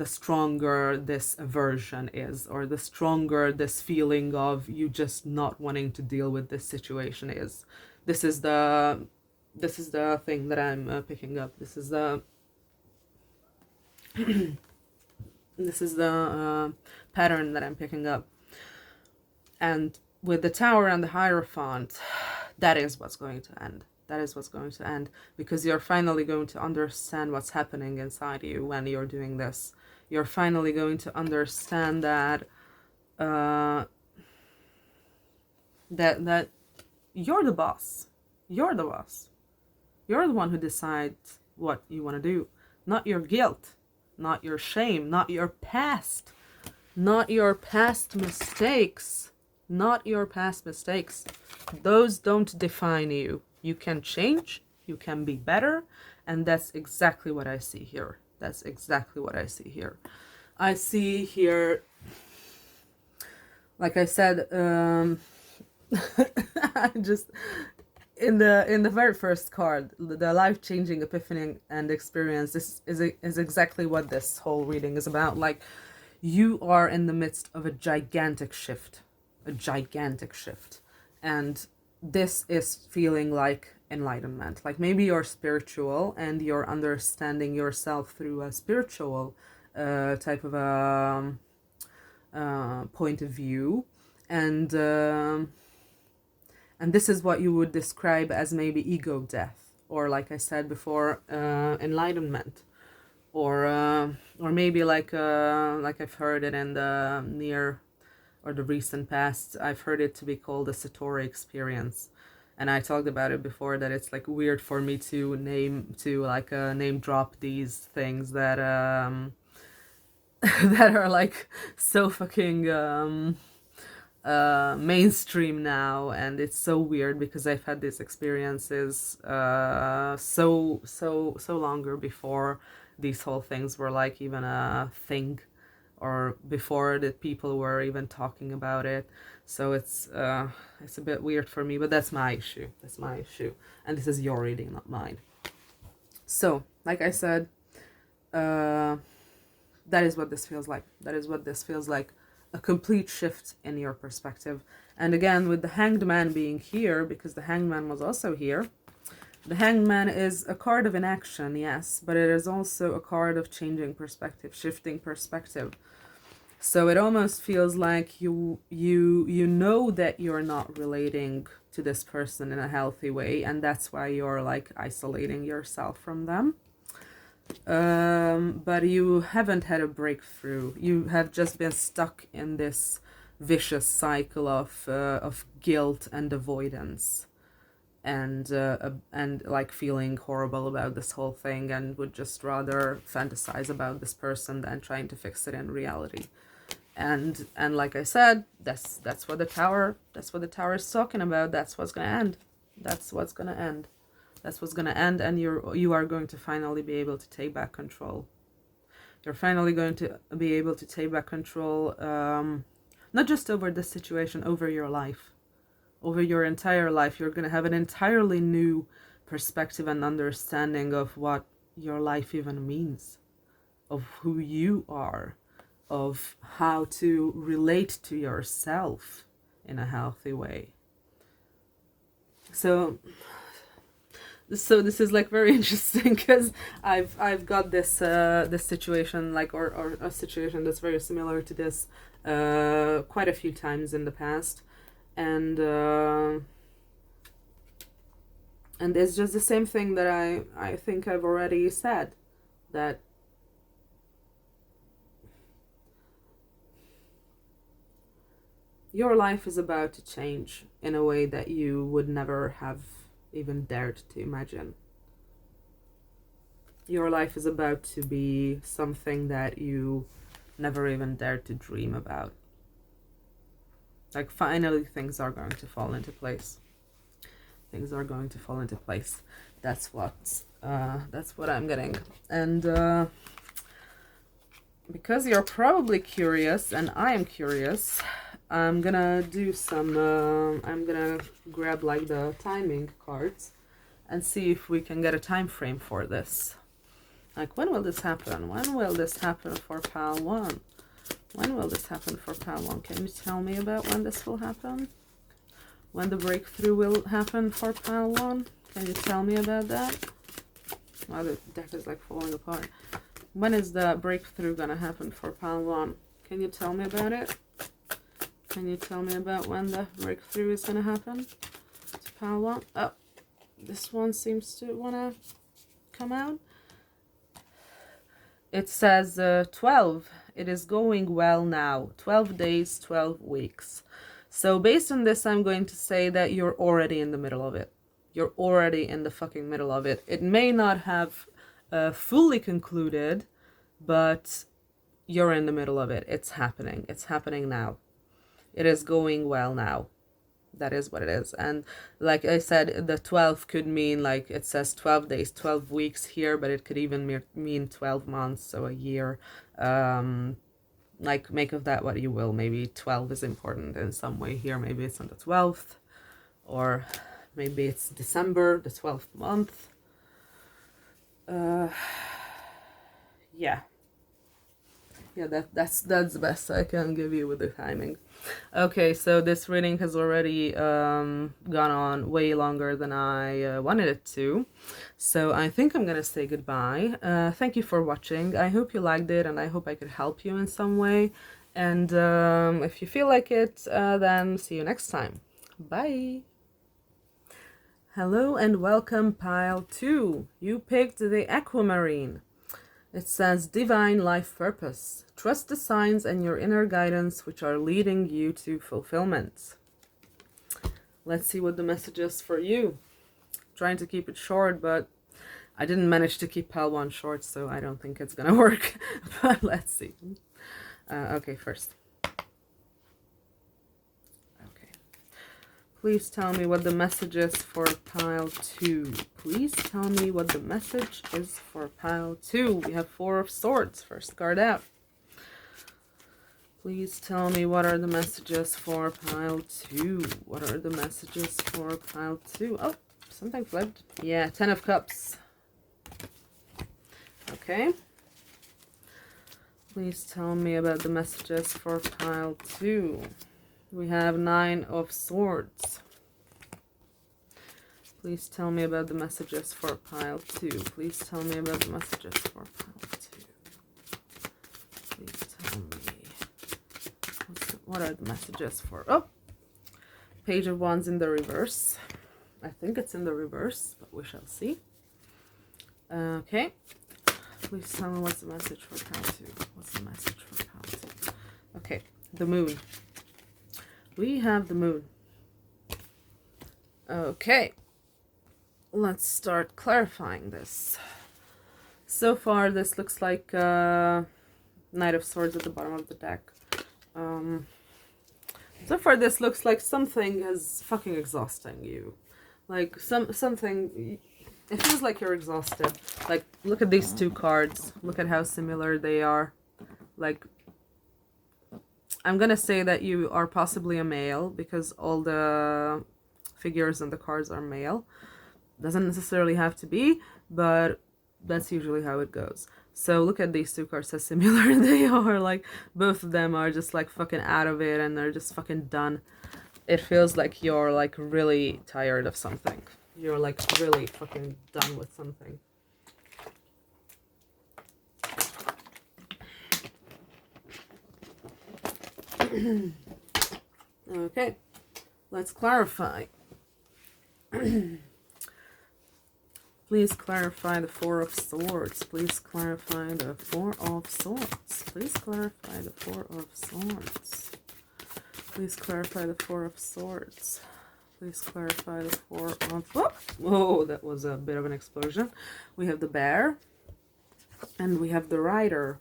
stronger this aversion is, or the stronger this feeling of you just not wanting to deal with this situation is. This is the thing that I'm picking up. This is the pattern that I'm picking up. And with the Tower and the Hierophant, that is what's going to end. That is what's going to end, because you're finally going to understand what's happening inside you when you're doing this. You're finally going to understand that that you're the boss. You're the boss. You're the one who decides what you want to do, not your guilt, not your shame, not your past, not your past mistakes. Not your past mistakes. Those don't define you. You can change, you can be better, and that's exactly what I see here. That's exactly what I see here. I see here, like I said, I just in the very first card, the life-changing epiphany and experience. This is exactly what this whole reading is about. Like, you are in the midst of a gigantic shift. And this is feeling like enlightenment. Like, maybe you're spiritual and you're understanding yourself through a spiritual type of a point of view, and this is what you would describe as maybe ego death, or like I said before, enlightenment, or maybe like I've heard it in the near or the recent past, I've heard it to be called a Satori experience. And I talked about it before, that it's like weird for me to name drop these things that that are like so fucking mainstream now. And it's so weird because I've had these experiences so longer before these whole things were like even a thing, or before that people were even talking about it. So it's a bit weird for me, but that's my issue. And this is your reading, not mine. So like I said, the that is what this feels like. That is what this feels like. A complete shift in your perspective. And again, with the Hanged Man being here, because the Hanged Man was also here, the Hanged Man is a card of inaction, yes, but it is also a card of changing perspective, shifting perspective. So it almost feels like you know that you're not relating to this person in a healthy way, and that's why you're like isolating yourself from them. But you haven't had a breakthrough. You have just been stuck in this vicious cycle of guilt and avoidance, and like feeling horrible about this whole thing, and would just rather fantasize about this person than trying to fix it in reality. And like I said, that's what the tower is talking about. That's what's gonna end. That's what's gonna end. That's what's gonna end, and you are going to finally be able to take back control. You're finally going to be able to take back control, not just over this situation, over your life, over your entire life. You're gonna have an entirely new perspective and understanding of what your life even means, of who you are, of how to relate to yourself in a healthy way. So this is like very interesting, because I've got this this situation, like or a situation that's very similar to this quite a few times in the past, and it's just the same thing that I think I've already said, that your life is about to change in a way that you would never have even dared to imagine. Your life is about to be something that you never even dared to dream about. Like, finally things are going to fall into place. Things are going to fall into place. That's what I'm getting. And because you're probably curious, and I am curious, I'm gonna do some, I'm gonna grab like the timing cards and see if we can get a time frame for this. Like, when will this happen? When will this happen for Pile 1? When will this happen for Pile 1? Can you tell me about when this will happen? When the breakthrough will happen for Pile 1? Can you tell me about that? Wow, the deck is like falling apart. When is the breakthrough gonna happen for Pile 1? Can you tell me about it? Can you tell me about when the breakthrough is going to happen to Pile 1? Oh, this one seems to want to come out. It says 12. It is going well now. 12 days, 12 weeks. So based on this, I'm going to say that you're already in the middle of it. You're already in the fucking middle of it. It may not have fully concluded, but you're in the middle of it. It's happening. It's happening now. It is going well now. That is what it is. And like I said, the 12 could mean, like it says 12 days, 12 weeks here, but it could even mean 12 months, so a year. Like, make of that what you will. Maybe 12 is important in some way here. Maybe it's on the 12th, or maybe it's December, the 12th month. Yeah. Yeah, that's the best I can give you with the timing. Okay, so this reading has already gone on way longer than I wanted it to. So I think I'm gonna say goodbye. Thank you for watching. I hope you liked it, and I hope I could help you in some way. And if you feel like it, then see you next time. Bye! Hello and welcome, Pile 2. You picked the Aquamarine. It says divine life purpose. Trust the signs and your inner guidance which are leading you to fulfillment. Let's see what the message is for you. Trying to keep it short, but I didn't manage to keep Pile 1 short, so I don't think it's gonna work. But let's see. Okay, first. Please tell me what the message is for Pile 2. Please tell me what the message is for Pile 2. We have 4 of Swords. First card out. Please tell me what are the messages for Pile 2. What are the messages for Pile 2? Oh, something flipped. Yeah, 10 of Cups. Okay. Please tell me about the messages for pile 2. We have 9 of Swords. Please tell me about the messages for pile 2. Please tell me about the messages for pile 2. Please tell me. What are the messages for? Oh! Page of Wands in the reverse. I think it's in the reverse, but we shall see. Okay. Please tell me what's the message for pile 2. What's the message for pile 2? Okay. The moon. We have the moon. Okay. Let's start clarifying this. So far, this looks like Knight of Swords at the bottom of the deck. So far, this looks like something is fucking exhausting you. Like, something... It feels like you're exhausted. Like, look at these two cards. Look at how similar they are. Like, I'm gonna say that you are possibly a male because all the figures and the cards are male. Doesn't necessarily have to be, but that's usually how it goes. So look at these two cards, how similar they are. Like, both of them are just like fucking out of it and they're just fucking done. It feels like you're like really tired of something. You're like really fucking done with something. Okay, let's clarify. Please clarify the Four of Swords. Please clarify the Four of Swords. Please clarify the Four of Swords. Please clarify the Four of Swords. Please clarify the Four of... Whoa, that was a bit of an explosion. We have the Bear. And we have the Rider.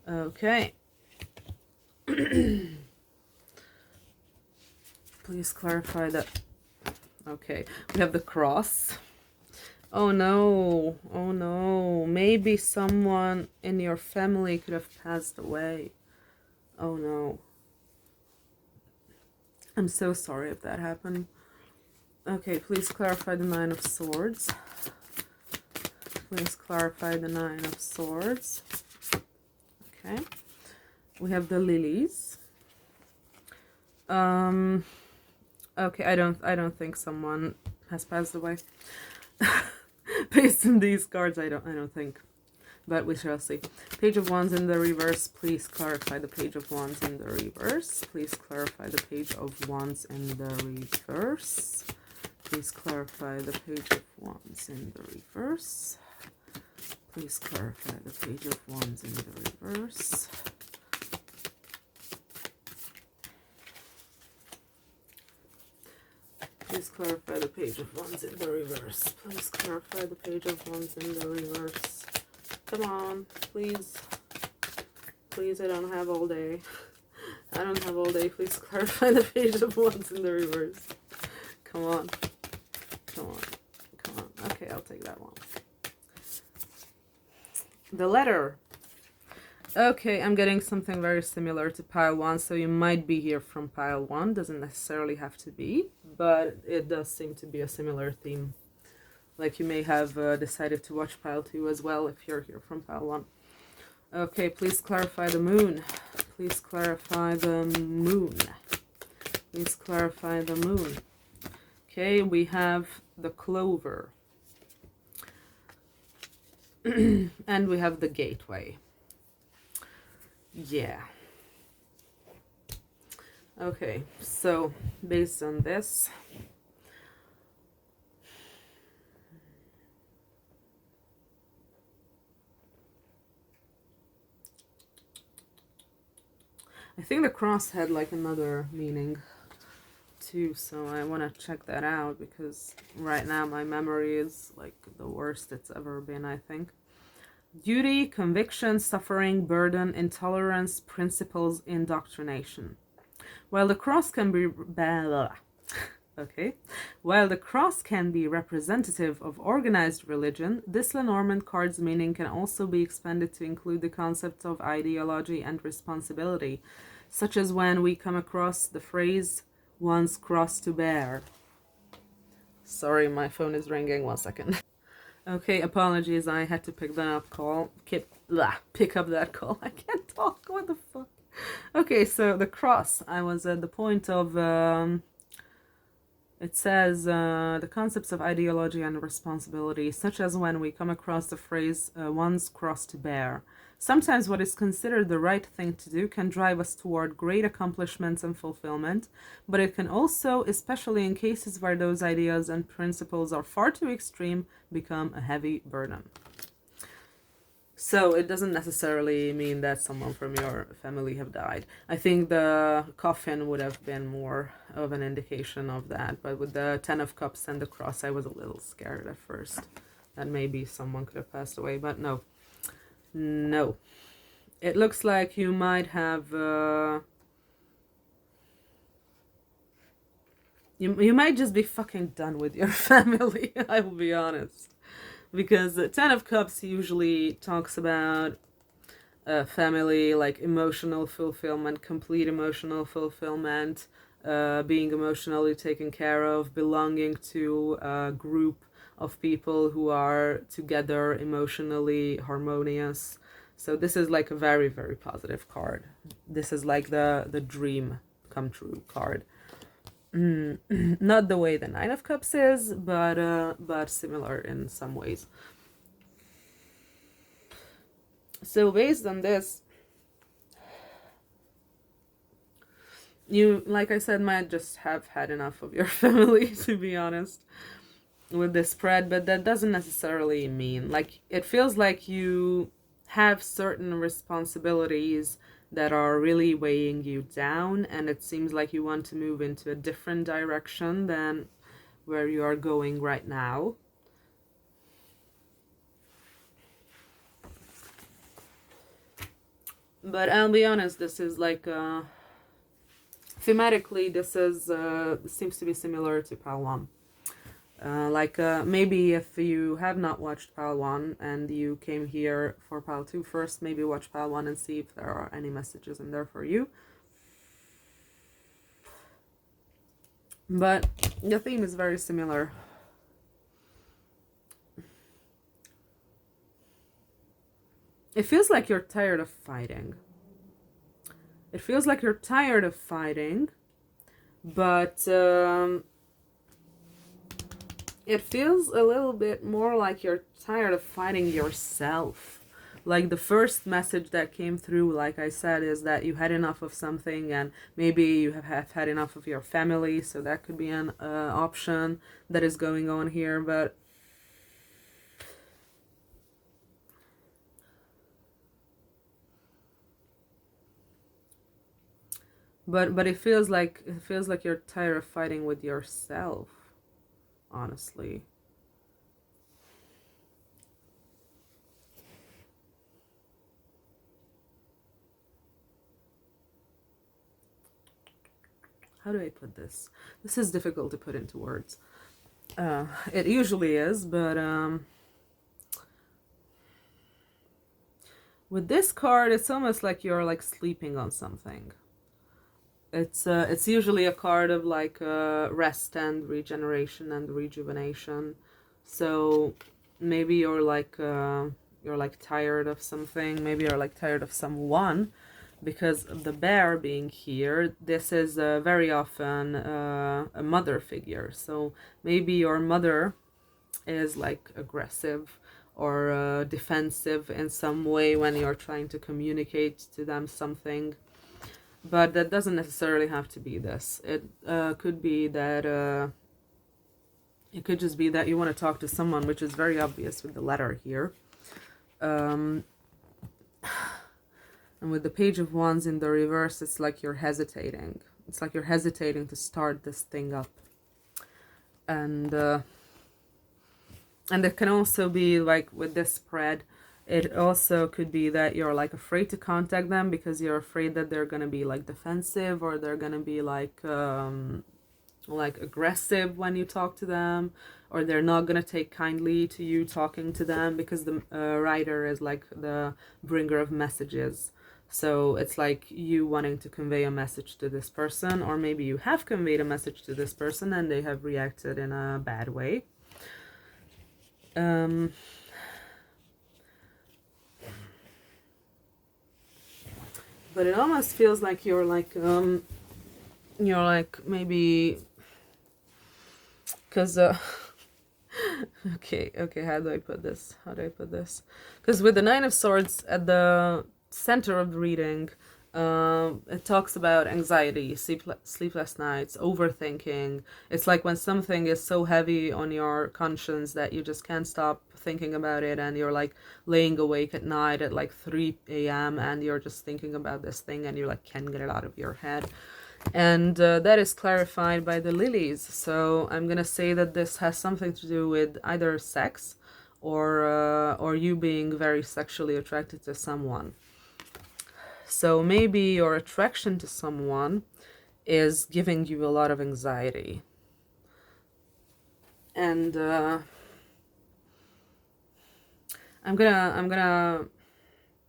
Okay. Please clarify that. Okay, we have the Cross. Oh no, oh no. Maybe someone in your family could have passed away. Oh no. I'm so sorry if that happened. Okay, please clarify the Nine of Swords. Please clarify the Nine of Swords. Okay. We have the Lilies. Okay, I don't think someone has passed away. Based on these cards, I don't think. But we shall see. Page of Wands in the reverse. Please clarify the Page of Wands in the reverse. Please clarify the Page of Wands in the reverse. Please clarify the Page of Wands in the reverse. Please clarify the Page of Wands in the reverse. Please clarify the Page of Wands in the reverse. Please clarify the Page of Wands in the reverse. Come on, please. Please, I don't have all day. I don't have all day. Please clarify the Page of Wands in the reverse. Come on. Come on. Come on. Okay, I'll take that one. The Letter. Okay, I'm getting something very similar to pile 1, so you might be here from pile 1. Doesn't necessarily have to be, but it does seem to be a similar theme. Like you may have decided to watch pile 2 as well if you're here from pile 1. Okay, please clarify the Moon. Please clarify the Moon. Please clarify the Moon. Okay, we have the Clover. And we have the Gateway. Yeah. Okay, so based on this, I think the cross had like another meaning too, so I want to check that out because right now my memory is like the worst it's ever been, I think. Duty, conviction, suffering, burden, intolerance, principles, indoctrination. While the cross can be While the cross can be representative of organized religion, this Lenormand card's meaning can also be expanded to include the concepts of ideology and responsibility, such as when we come across the phrase, one's cross to bear. Sorry, my phone is ringing. 1 second. Okay, apologies, I had to pick that up call. pick up that call. I can't talk. What the fuck? Okay, so the cross. I was at the point of it says the concepts of ideology and responsibility, such as when we come across the phrase one's cross to bear. Sometimes what is considered the right thing to do can drive us toward great accomplishments and fulfillment, but it can also, especially in cases where those ideas and principles are far too extreme, become a heavy burden. So it doesn't necessarily mean that someone from your family have died. I think the coffin would have been more of an indication of that, but with the 10 of Cups and the cross, I was a little scared at first that maybe someone could have passed away, but no. No. It looks like you might have... You might just be fucking done with your family, I will be honest. Because the 10 of Cups usually talks about family, like emotional fulfillment, complete emotional fulfillment, being emotionally taken care of, belonging to a group of people who are together, emotionally harmonious. So this is like a very, very positive card. This is like the dream come true card. Not the way the 9 of Cups is, but similar in some ways. So based on this, you, like I said, might just have had enough of your family, to be honest, with this spread, but that doesn't necessarily mean, like, it feels like you have certain responsibilities that are really weighing you down, and it seems like you want to move into a different direction than where you are going right now. But I'll be honest, this is like thematically, this is seems to be similar to Pile 1. Maybe if you have not watched Pile 1 and you came here for Pile 2 first, maybe watch Pile 1 and see if there are any messages in there for you. But the theme is very similar. It feels like you're tired of fighting. It feels like you're tired of fighting, but it feels a little bit more like you're tired of fighting yourself. Like the first message that came through, like I said, is that you had enough of something, and maybe you have had enough of your family, so that could be an option that is going on here, but it feels like you're tired of fighting with yourself, honestly. How do I put this? This is difficult to put into words. It usually is, but with this card, it's almost like you're like sleeping on something. It's usually a card of like rest and regeneration and rejuvenation. So maybe you're like tired of something. Maybe you're like tired of someone, because of the bear being here. This is very often a mother figure. So maybe your mother is like aggressive or defensive in some way when you're trying to communicate to them something. But that doesn't necessarily have to be this. It could be that it could just be that you want to talk to someone, which is very obvious with the letter here. And with the Page of Wands in the reverse, it's like you're hesitating. It's like you're hesitating to start this thing up. And it can also be like with this spread, it also could be that you're like afraid to contact them because you're afraid that they're gonna be like defensive, or they're gonna be like aggressive when you talk to them, or they're not gonna take kindly to you talking to them, because the writer is like the bringer of messages. So it's like you wanting to convey a message to this person, or maybe you have conveyed a message to this person and they have reacted in a bad way. but it almost feels like you're like maybe because okay, how do I put this? Because with the Nine of Swords at the center of the reading, it talks about anxiety, sleepless nights, overthinking. It's like when something is so heavy on your conscience that you just can't stop thinking about it, and you're like laying awake at night at like 3 a.m. and you're just thinking about this thing and you like can't get it out of your head. And that is clarified by the lilies. So I'm gonna say that this has something to do with either sex or you being very sexually attracted to someone. So maybe your attraction to someone is giving you a lot of anxiety. And I'm gonna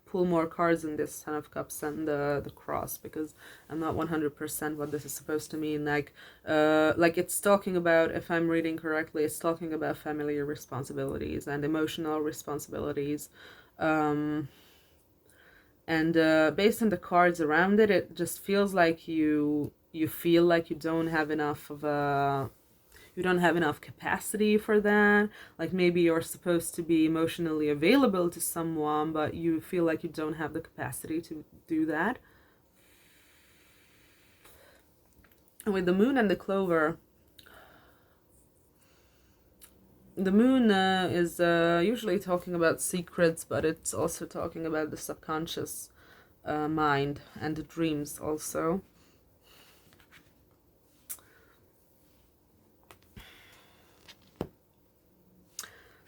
pull more cards in this Ten of Cups and the Cross, because I'm not 100% what this is supposed to mean. Like it's talking about, if I'm reading correctly, it's talking about family responsibilities and emotional responsibilities. And based on the cards around it, it just feels like you feel like you don't have enough capacity for that. Like maybe you're supposed to be emotionally available to someone, but you feel like you don't have the capacity to do that. And with the Moon and the Clover, the Moon is usually talking about secrets, but it's also talking about the subconscious mind and the dreams also.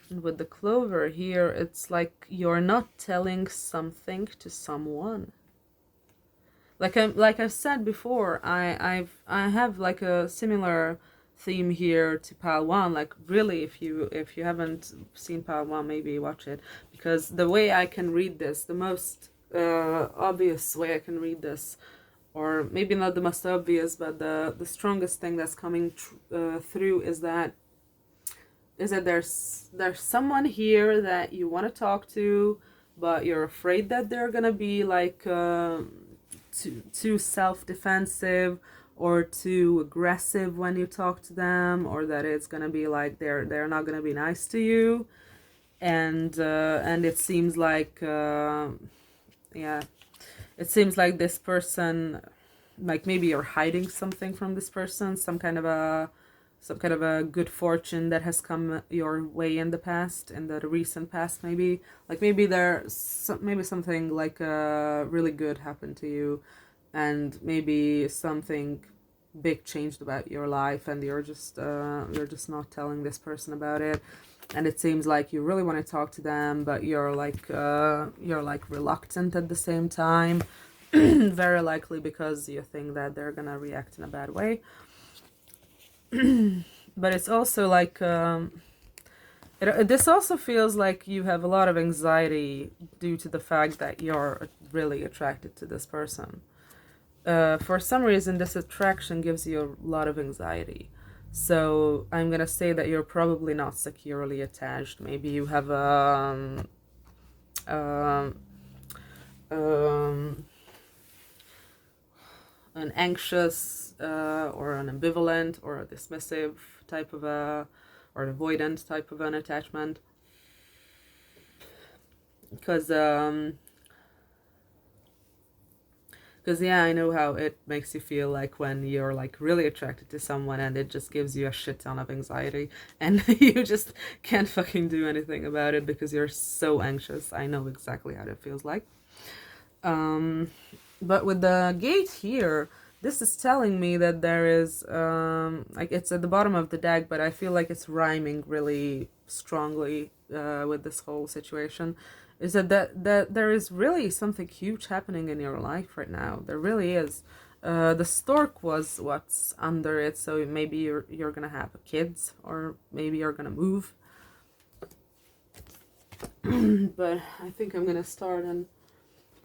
And with the Clover here, it's like you're not telling something to someone. Like I've said before, I have like a similar theme here to Pile 1. Like really, if you haven't seen Pile 1, maybe watch it, because the way I can read this, the most obvious way I can read this, or maybe not the most obvious, but the strongest thing that's coming through is that there's someone here that you want to talk to, but you're afraid that they're gonna be like too self-defensive or too aggressive when you talk to them, or that it's gonna be like they're not gonna be nice to you, and it seems like it seems like this person, like maybe you're hiding something from this person, some kind of a good fortune that has come your way in the past, in the recent past, maybe. Like maybe maybe something like really good happened to you, and maybe something big changed about your life, and you're just not telling this person about it. And it seems like you really want to talk to them, but you're like reluctant at the same time. Very likely because you think that they're gonna react in a bad way. But it's also like this also feels like you have a lot of anxiety due to the fact that you're really attracted to this person. For some reason, this attraction gives you a lot of anxiety. So I'm gonna say that you're probably not securely attached. Maybe you have an anxious or an ambivalent or a dismissive type of or an avoidant type of an attachment, because yeah, I know how it makes you feel like when you're like really attracted to someone and it just gives you a shit ton of anxiety and you just can't fucking do anything about it because you're so anxious. I know exactly how that feels like. But with the gate here, this is telling me that there is like it's at the bottom of the deck, but I feel like it's rhyming really strongly with this whole situation. Is that there is really something huge happening in your life right now. There really is. The stork was what's under it, so maybe you're gonna have kids, or maybe you're gonna move. But I think I'm gonna start and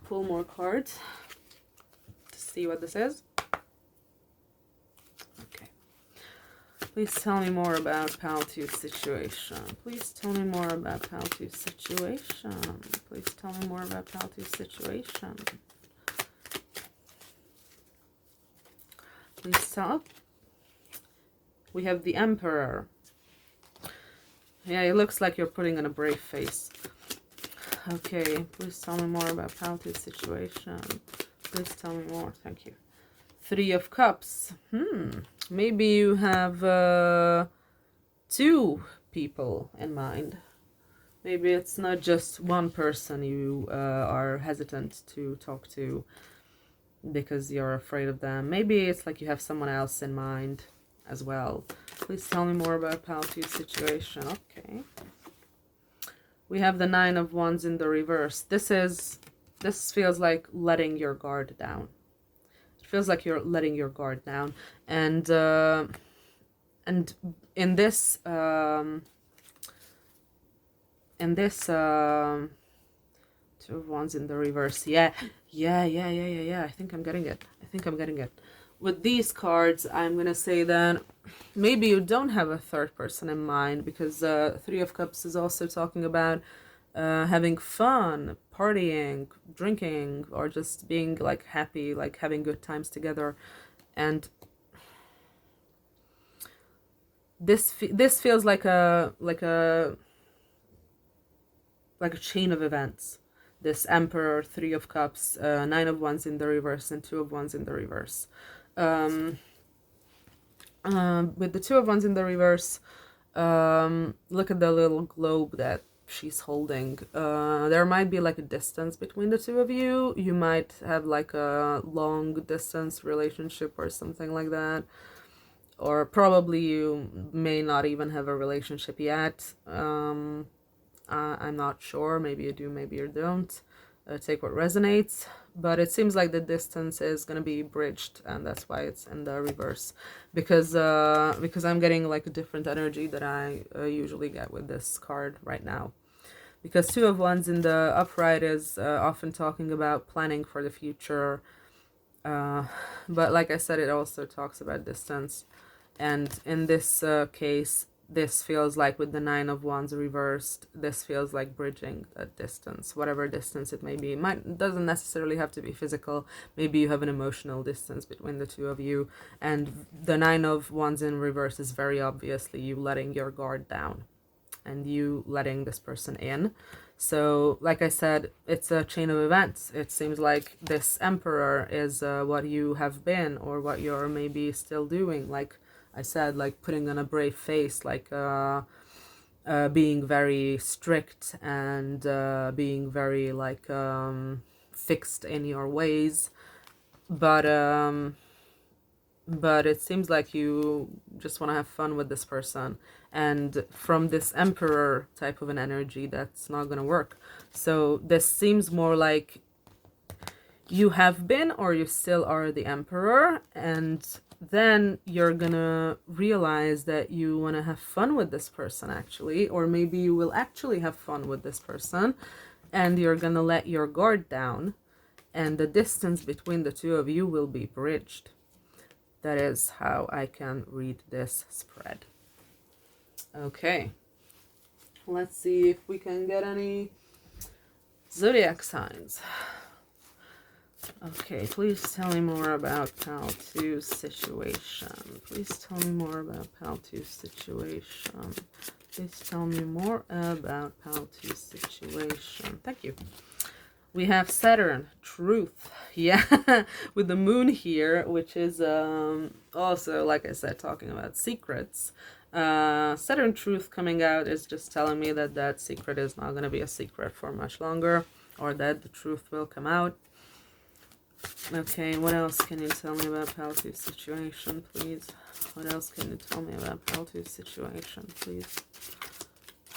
pull more cards to see what this is. Okay. Please tell me more about Pal 2's situation. Please tell me more about Pal 2's situation. Please tell me more about Pal 2's situation. Please tell. We have the Emperor. Yeah, it looks like you're putting on a brave face. Okay, please tell me more about Paltu's situation. Please tell me more. Thank you. Three of Cups. Maybe you have two people in mind. Maybe it's not just one person you are hesitant to talk to because you're afraid of them. Maybe it's like you have someone else in mind as well. Please tell me more about Paltu's situation. Okay. We have the Nine of Wands in the reverse. This feels like letting your guard down. It feels like you're letting your guard down. And in this Two of Wands in the reverse. Yeah. I think I'm getting it. With these cards, I'm gonna say that maybe you don't have a third person in mind, because Three of Cups is also talking about having fun, partying, drinking, or just being like happy, like having good times together. And this feels like a chain of events. This Emperor, Three of Cups, Nine of Wands in the reverse, and Two of Wands in the reverse. With the Two of Wands in the reverse, look at the little globe that she's holding. There might be like a distance between the two of you. You might have like a long distance relationship or something like that. Or probably you may not even have a relationship yet. I'm not sure. Maybe you do, maybe you don't. Take what resonates. But it seems like the distance is going to be bridged, and that's why it's in the reverse. Because I'm getting like a different energy that I usually get with this card right now. Because Two of Wands in the upright is often talking about planning for the future. But like I said, it also talks about distance. And in this case, this feels like with the Nine of Wands reversed, this feels like bridging a distance, whatever distance it may be. It doesn't necessarily have to be physical. Maybe you have an emotional distance between the two of you. And the Nine of Wands in reverse is very obviously you letting your guard down and you letting this person in. So, like I said, it's a chain of events. It seems like this Emperor is what you have been, or what you're maybe still doing. Like I said, like putting on a brave face, like being very strict and being very like fixed in your ways. But it seems like you just want to have fun with this person. And from this Emperor type of an energy, that's not going to work. So this seems more like you have been, or you still are the Emperor, and then you're gonna realize that you want to have fun with this person actually, or maybe you will actually have fun with this person, and you're gonna let your guard down, and the distance between the two of you will be bridged. That is how I can read this spread. Okay, let's see if we can get any zodiac signs. Okay, please tell me more about Paltu's situation. Please tell me more about Paltu's situation. Please tell me more about Paltu's situation. Thank you. We have Saturn, truth. Yeah, with the moon here, which is also, like I said, talking about secrets. Saturn truth coming out is just telling me that that secret is not going to be a secret for much longer, or that the truth will come out. Okay, what else can you tell me about Paltu's situation, please? What else can you tell me about Paltu's situation, please?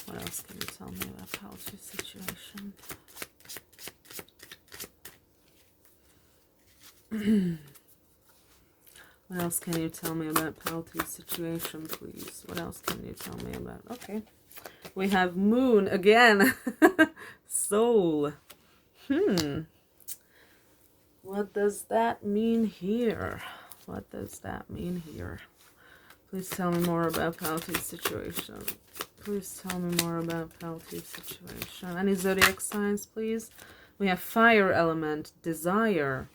What else can you tell me about Paltu's situation? What else can you tell me about Paltu's situation, please? What else can you tell me about? Okay. We have moon again. Soul. What does that mean here? What does that mean here? Please tell me more about Paltu's situation. Please tell me more about Paltu's situation. Any zodiac signs, please? We have fire element, desire.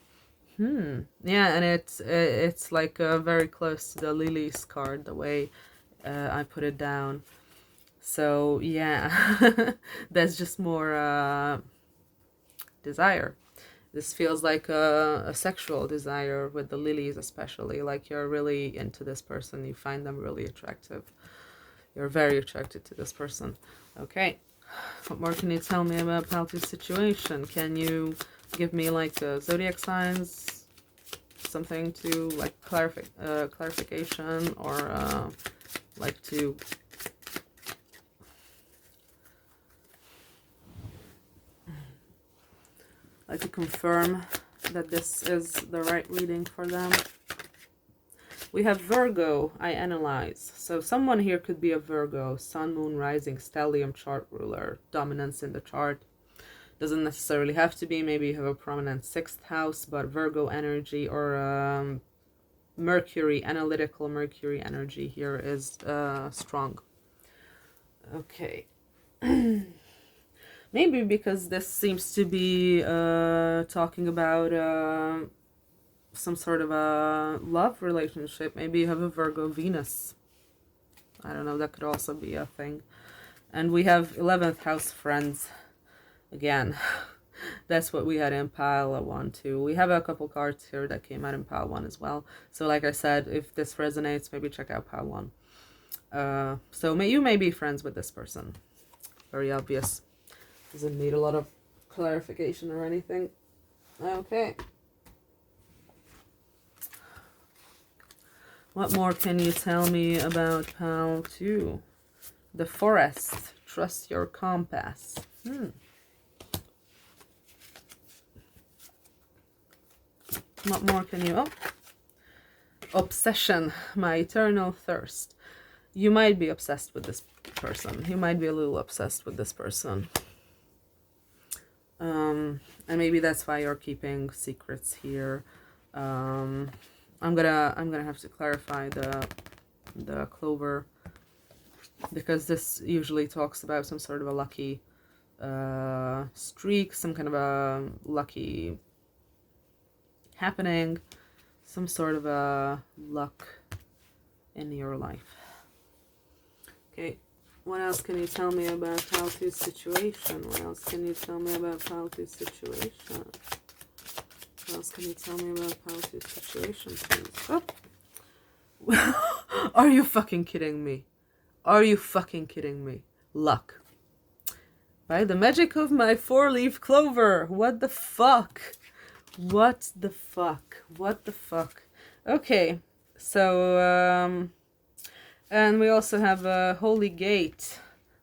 Yeah, and it's like very close to the lilies card, the way I put it down. So yeah, that's just more desire. This feels like a sexual desire with the lilies, especially. Like you're really into this person, you find them really attractive. You're very attracted to this person. Okay, what more can you tell me about Paltu's situation? Can you give me like zodiac signs, something to like clarification, or like to confirm that this is the right reading for them? We have Virgo, I analyze. So someone here could be a Virgo, Sun, Moon, Rising, Stellium chart ruler, dominance in the chart. Doesn't necessarily have to be. Maybe you have a prominent 6th house, but Virgo energy or Mercury, analytical Mercury energy here is strong. Okay. Maybe because this seems to be talking about some sort of a love relationship. Maybe you have a Virgo Venus. I don't know, that could also be a thing. And we have 11th house friends. Again, that's what we had in pile 1 too. We have a couple cards here that came out in pile 1 as well. So like I said, if this resonates, maybe check out pile 1. So you may be friends with this person. Very obvious. Doesn't need a lot of clarification or anything. Okay. What more can you tell me about pal 2? The forest. Trust your compass. What more can you... Oh. Obsession. My eternal thirst. You might be obsessed with this person. You might be a little obsessed with this person. And maybe that's why you're keeping secrets here. I'm gonna have to clarify the clover, because this usually talks about some sort of a lucky streak, some kind of a lucky happening, some sort of a luck in your life. Okay. What else can you tell me about Paltu's situation? What else can you tell me about Paltu's situation? What else can you tell me about Paltu's situation, please? Oh. Are you fucking kidding me? Are you fucking kidding me? Luck. By the magic of my 4-leaf clover. What the fuck? What the fuck? What the fuck? Okay. So, and we also have a holy gate.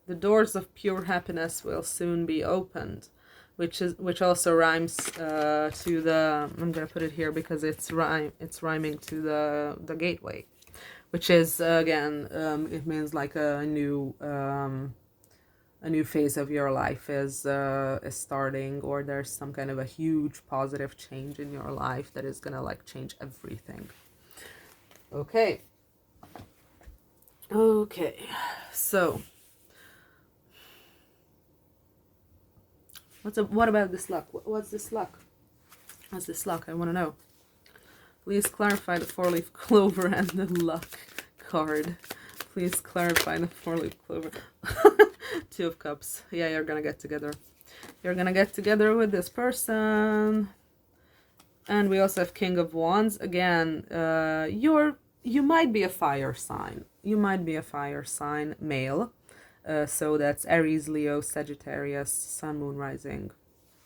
The doors of pure happiness will soon be opened, which also rhymes to the... I'm gonna put it here because it's rhyming to the gateway, which is again it means like a new phase of your life is starting, or there's some kind of a huge positive change in your life that is gonna like change everything. Okay. Okay, so what about this luck? What's this luck? What's this luck? I want to know. Please clarify the 4-leaf clover and the luck card. Please clarify the 4-leaf clover. 2 of Cups. Yeah, you're gonna get together. You're gonna get together with this person. And we also have King of Wands. Again, you might be a fire sign. You might be a fire sign, male. So that's Aries, Leo, Sagittarius, Sun, Moon, Rising,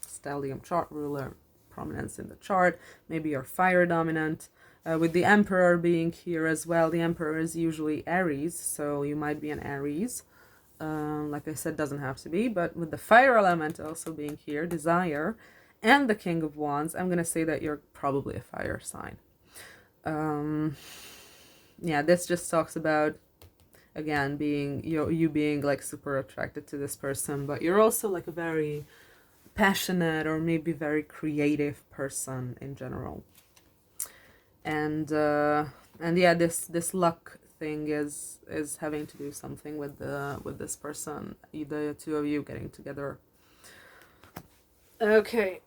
Stellium chart ruler, prominence in the chart. Maybe you're fire dominant. With the Emperor being here as well, the Emperor is usually Aries, so you might be an Aries. Like I said, doesn't have to be, but with the fire element also being here, desire, and the King of Wands, I'm going to say that you're probably a fire sign. Yeah, this just talks about, again, being you being like super attracted to this person, but you're also like a very passionate or maybe very creative person in general. And yeah, this luck thing is having to do something with this person, the 2 of you getting together. Okay.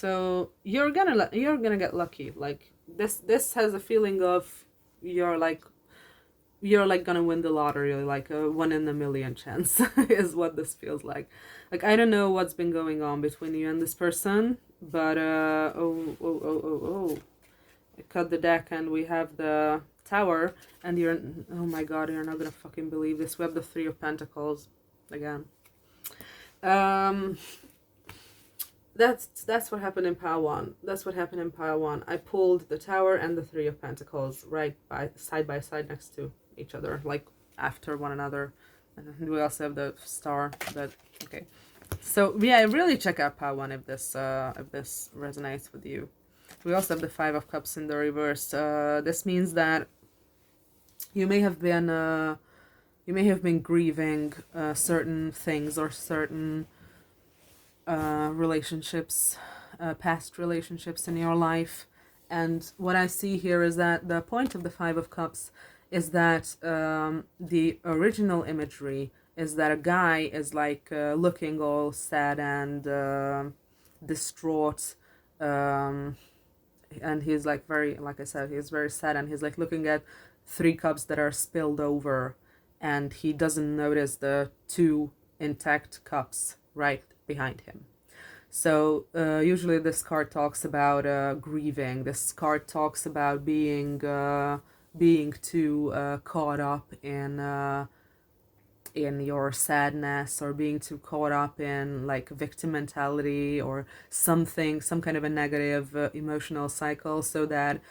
So you're gonna get lucky. Like this has a feeling of you're like gonna win the lottery, like a 1 in a million chance is what this feels like. Like I don't know what's been going on between you and this person, but oh, I cut the deck and we have the Tower, and oh my god, you're not gonna fucking believe this. We have the Three of Pentacles again. That's what happened in pile one. That's what happened in pile one. I pulled the Tower and the Three of Pentacles right by side next to each other, like after one another. And we also have the Star, but okay. So yeah, really check out pile one if this resonates with you. We also have the Five of Cups in the reverse. This means that you may have been grieving certain things or certain relationships, past relationships in your life. And what I see here is that the point of the Five of Cups is that the original imagery is that a guy is like looking all sad and distraught, and he's like like I said, he's very sad, and he's like looking at 3 cups that are spilled over, and he doesn't notice the 2 intact cups right behind him. So usually this card talks about grieving. This card talks about being too caught up in your sadness, or being too caught up in like victim mentality or some kind of a negative emotional cycle, so that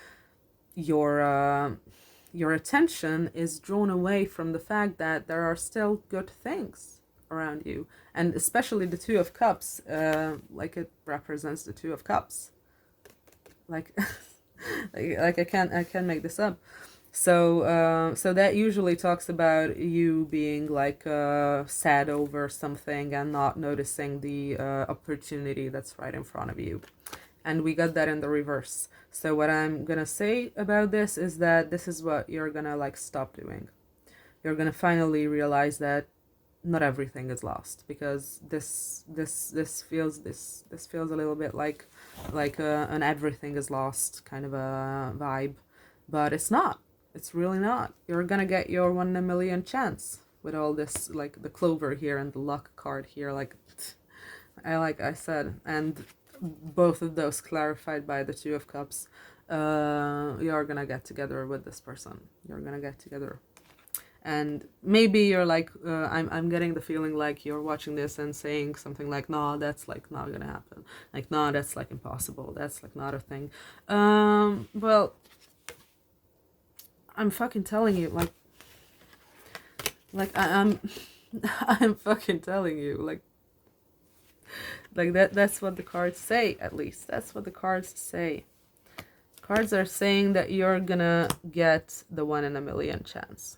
your attention is drawn away from the fact that there are still good things around you. And especially the Two of Cups, like it represents the Two of Cups, like like I can't make this up. So so that usually talks about you being like sad over something and not noticing the opportunity that's right in front of you. And we got that in the reverse. So what I'm gonna say about this is that this is what you're gonna like stop doing. You're gonna finally realize that not everything is lost, because this feels a little bit like an everything is lost kind of a vibe, but it's not. It's really not. You're gonna get your 1 in a million chance with all this, like the clover here and the luck card here, like I said, and both of those clarified by the Two of Cups. You're gonna get together with this person. You're gonna get together. And maybe you're like, I'm getting the feeling like you're watching this and saying something like, no, that's like not gonna happen. Like, no, that's like impossible. That's like not a thing. Well, I'm fucking telling you, I'm I'm fucking telling you, like that's what the cards say. At least that's what the cards say. Cards are saying that you're gonna get the 1 in a million chance.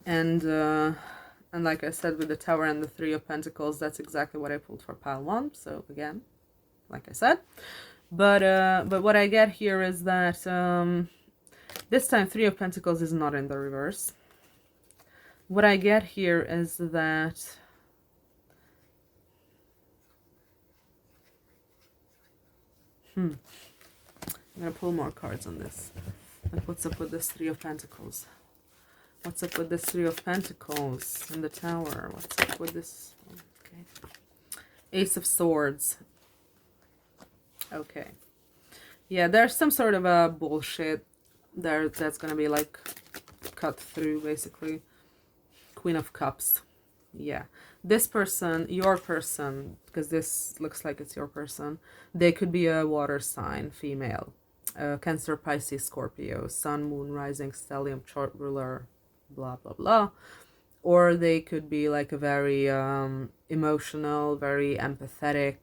And like I said, with the Tower and the Three of Pentacles, that's exactly what I pulled for pile 1. So again, like I said, but what I get here is that this time Three of Pentacles is not in the reverse. What I get here is that I'm gonna pull more cards on this. Like, what's up with this Three of Pentacles? What's up with this Three of Pentacles and the Tower? What's up with this? Okay. Ace of Swords. Okay. Yeah, there's some sort of a bullshit there that's gonna be like cut through, basically. Queen of Cups. Yeah. This person, your person, because this looks like it's your person, they could be a water sign, female. Cancer, Pisces, Scorpio, Sun, Moon, Rising, Stellium, Chart Ruler, blah, blah, blah. Or they could be like a very emotional, very empathetic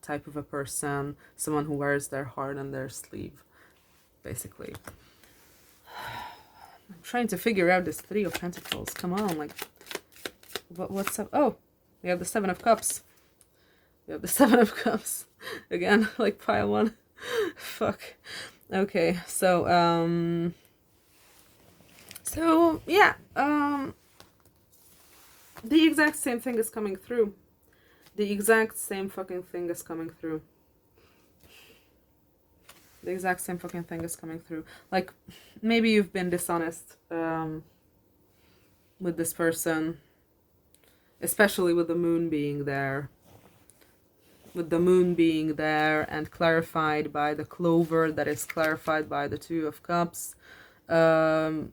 type of a person, someone who wears their heart on their sleeve, basically. I'm trying to figure out this Three of Pentacles. Come on, like, what's up? Oh, we have the Seven of Cups. We have the Seven of Cups. Again, like pile 1. Fuck. Okay, so, yeah, the exact same thing is coming through. The exact same fucking thing is coming through. The exact same fucking thing is coming through. Like, maybe you've been dishonest with this person, especially with the moon being there. With the moon being there and clarified by the clover that is clarified by the Two of Cups. It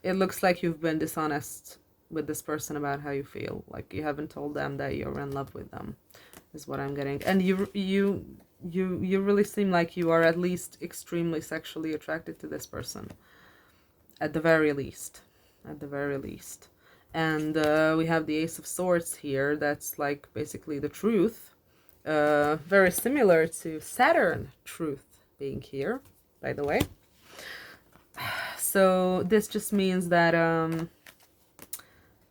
looks like you've been dishonest with this person about how you feel. Like, you haven't told them that you're in love with them, is what I'm getting. And you really seem like you are at least extremely sexually attracted to this person. At the very least. At the very least. And we have the Ace of Swords here. That's like basically the truth. Very similar to Saturn truth being here, by the way. So this just means that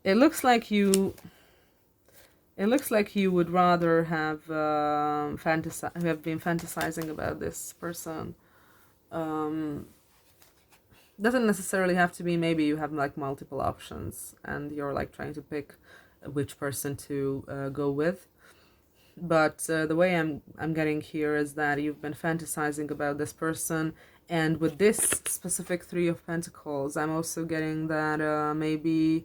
it looks like you would rather have have been fantasizing about this person. Doesn't necessarily have to be. Maybe you have like multiple options and you're like trying to pick which person to go with. But the way I'm getting here is that you've been fantasizing about this person, and with this specific Three of Pentacles, I'm also getting that maybe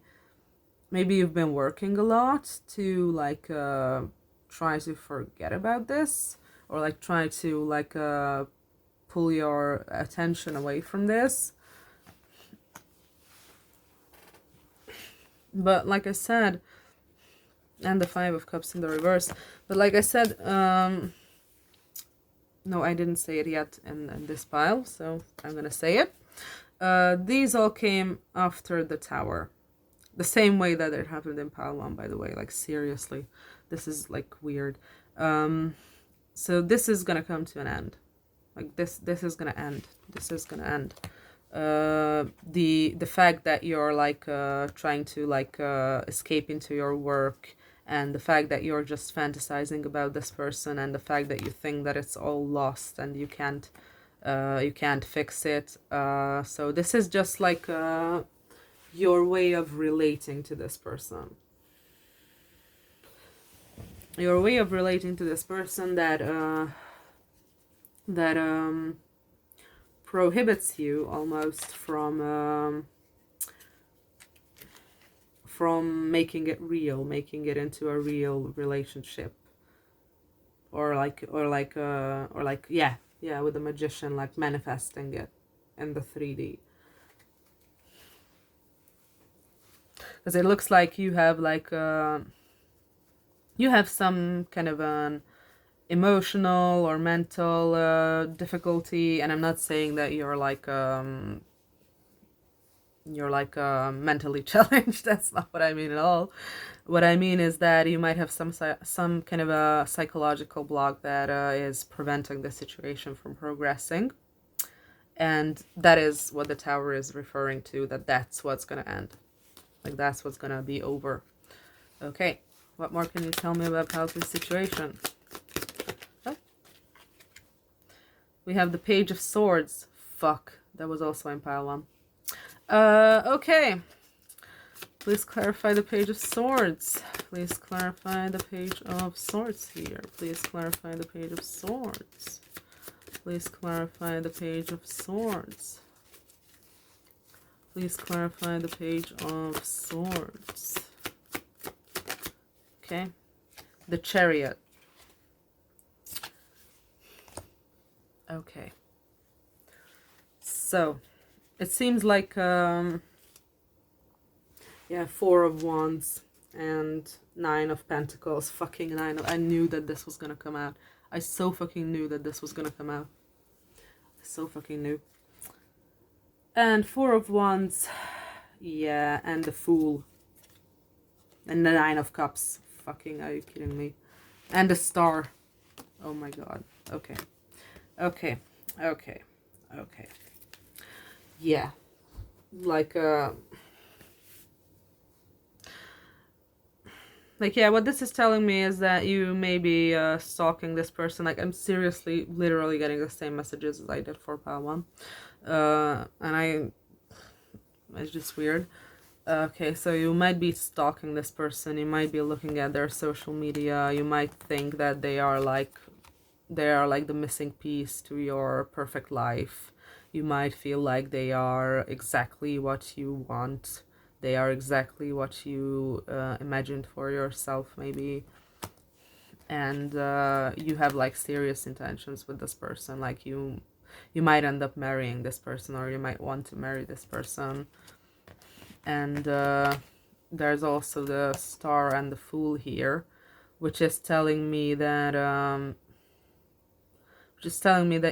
you've been working a lot to like try to forget about this, or like try to like pull your attention away from this. But like I said, and the Five of Cups in the reverse, but like I said, no, I didn't say it yet in this pile, so I'm gonna say it. These all came after the Tower. The same way that it happened in pile 1, by the way. Like, seriously. This is, like, weird. So this is gonna come to an end. Like, this is gonna end. This is gonna end. The fact that you're, like, trying to, like, escape into your work, and the fact that you're just fantasizing about this person, and the fact that you think that it's all lost and you can't fix it. So this is just like your way of relating to this person. Your way of relating to this person that prohibits you almost from making it real, making it into a real relationship, or like yeah, with the Magician, like manifesting it in the 3D. Because it looks like you have like you have some kind of an emotional or mental difficulty, and I'm not saying that you're like mentally challenged. That's not what I mean at all. What I mean is that you might have some kind of a psychological block that is preventing the situation from progressing, and that is what the Tower is referring to. That's what's gonna end. Like, that's what's gonna be over. Okay, what more can you tell me about Palpy's situation? Oh. We have the Page of Swords. Fuck, that was also in pile 1. Okay. Please clarify the Page of Swords. Please clarify the Page of Swords here. Please clarify the Page of Swords. Please clarify the Page of Swords. Please clarify the Page of Swords. Okay. The Chariot. Okay. So, it seems like, yeah, 4 of Wands and 9 of Pentacles. Fucking 9 of... I knew that this was gonna come out. I so fucking knew that this was gonna come out. I so fucking knew. And 4 of Wands. Yeah, and the Fool. And the 9 of Cups. Fucking, are you kidding me? And the Star. Oh my god. Okay. Okay. Okay. Okay. Yeah. Like, yeah, what this is telling me is that you may be stalking this person. Like, I'm seriously, literally getting the same messages as I did for pile 1. And it's just weird. Okay, so you might be stalking this person, you might be looking at their social media, you might think that they are like the missing piece to your perfect life. You might feel like they are exactly what you want. They are exactly what you imagined for yourself, maybe. And you have like serious intentions with this person. Like you might end up marrying this person, or you might want to marry this person. And there's also the star and the fool here, which is telling me that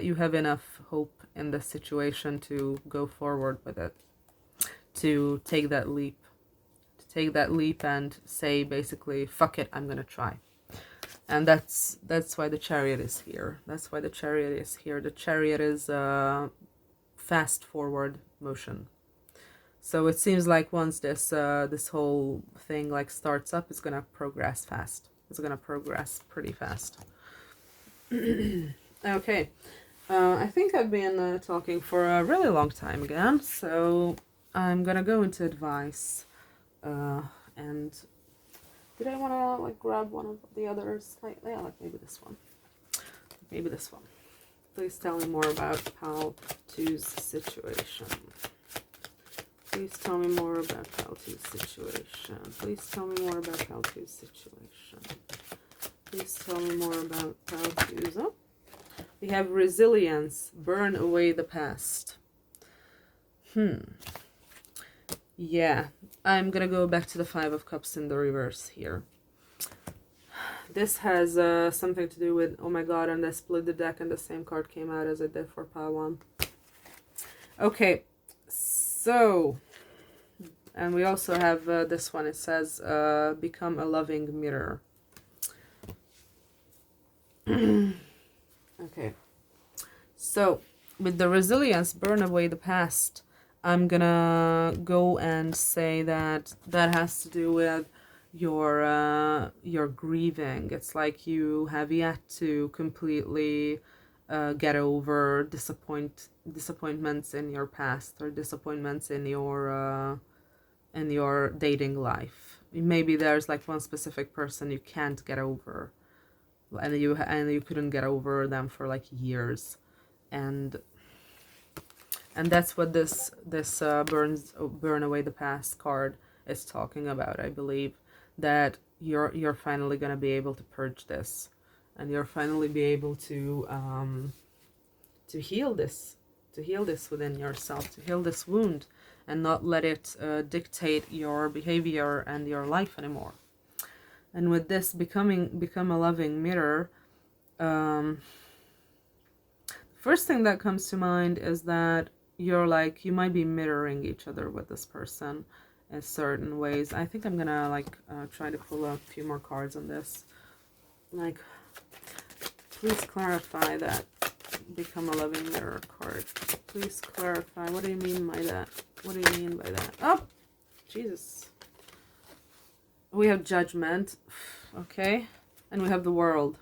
you have enough hope in this situation to go forward with it, to take that leap and say basically, fuck it, I'm gonna try. And that's why the Chariot is here. The Chariot is fast forward motion. So it seems like once this whole thing like starts up, it's gonna progress fast. It's gonna progress pretty fast. Okay. I think I've been talking for a really long time again, so I'm gonna go into advice. And did I want to like grab one of the others? Yeah, like maybe this one. Please tell me more about Pal 2's situation. Please tell me more about Pal 2's situation. Please tell me more about Pal 2's situation. Please tell me more about Pal 2's. Oh, we have resilience. Burn away the past. Yeah, I'm gonna go back to the Five of Cups in the reverse here. This has something to do with, oh my god, and I split the deck and the same card came out as it did for Pile 1. Okay, so, and we also have this one. It says, become a loving mirror. Okay, so with the resilience, burn away the past, I'm gonna go and say that has to do with your grieving. It's like you have yet to completely get over disappointments in your past, or disappointments in your dating life. Maybe there's like one specific person you can't get over, and you couldn't get over them for like years, and that's what this burn away the past card is talking about. I believe that you're finally gonna be able to purge this, and you're finally be able to heal this within yourself, to heal this wound, and not let it dictate your behavior and your life anymore. And with this become a loving mirror, first thing that comes to mind is that you might be mirroring each other with this person in certain ways. I think I'm gonna try to pull a few more cards on this. Like, please clarify that become a loving mirror card. Please clarify. What do you mean by that? What do you mean by that? Oh, Jesus. We have Judgment. Okay. And we have the World.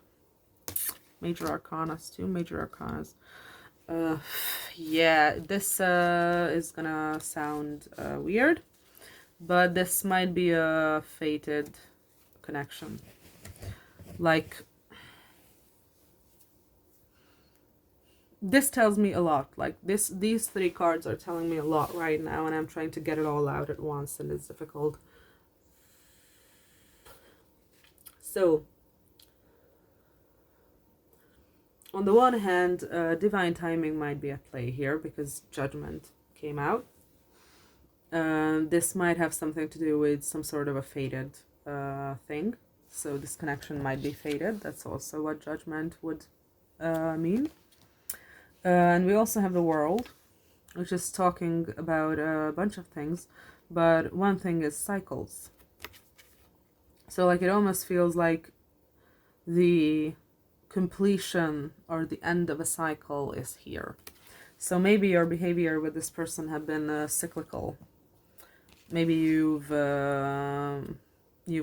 Major Arcanas, 2 major Arcanas. Yeah, this is gonna sound weird, but this might be a fated connection. Like, this tells me a lot. Like, these 3 cards are telling me a lot right now, and I'm trying to get it all out at once, and it's difficult. So, on the one hand, divine timing might be at play here because Judgment came out. This might have something to do with some sort of a fated thing. So this connection might be fated. That's also what Judgment would mean. And we also have the World, which is talking about a bunch of things. But one thing is cycles. So like it almost feels like the completion or the end of a cycle is here. So maybe your behavior with this person have been cyclical. Maybe you've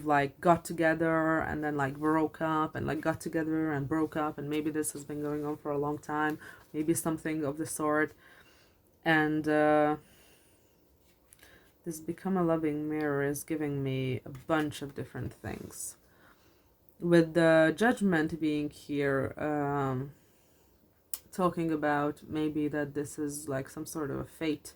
like got together and then like broke up, and like got together and broke up, and maybe this has been going on for a long time, maybe something of the sort. And this become a loving mirror is giving me a bunch of different things. With the judgment being here, talking about maybe that this is like some sort of a fate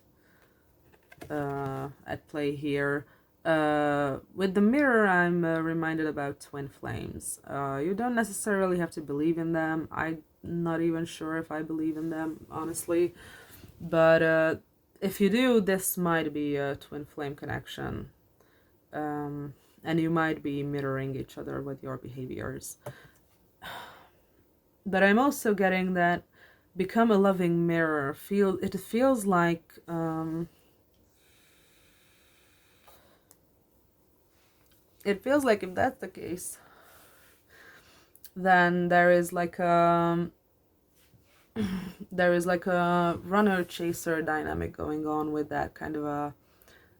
at play here. With the mirror, I'm reminded about twin flames. You don't necessarily have to believe in them. I'm not even sure if I believe in them, honestly. But if you do, this might be a twin flame connection. And you might be mirroring each other with your behaviors. But I'm also getting that become a loving mirror. It feels like it feels like if that's the case, then there is like a runner chaser dynamic going on with that kind of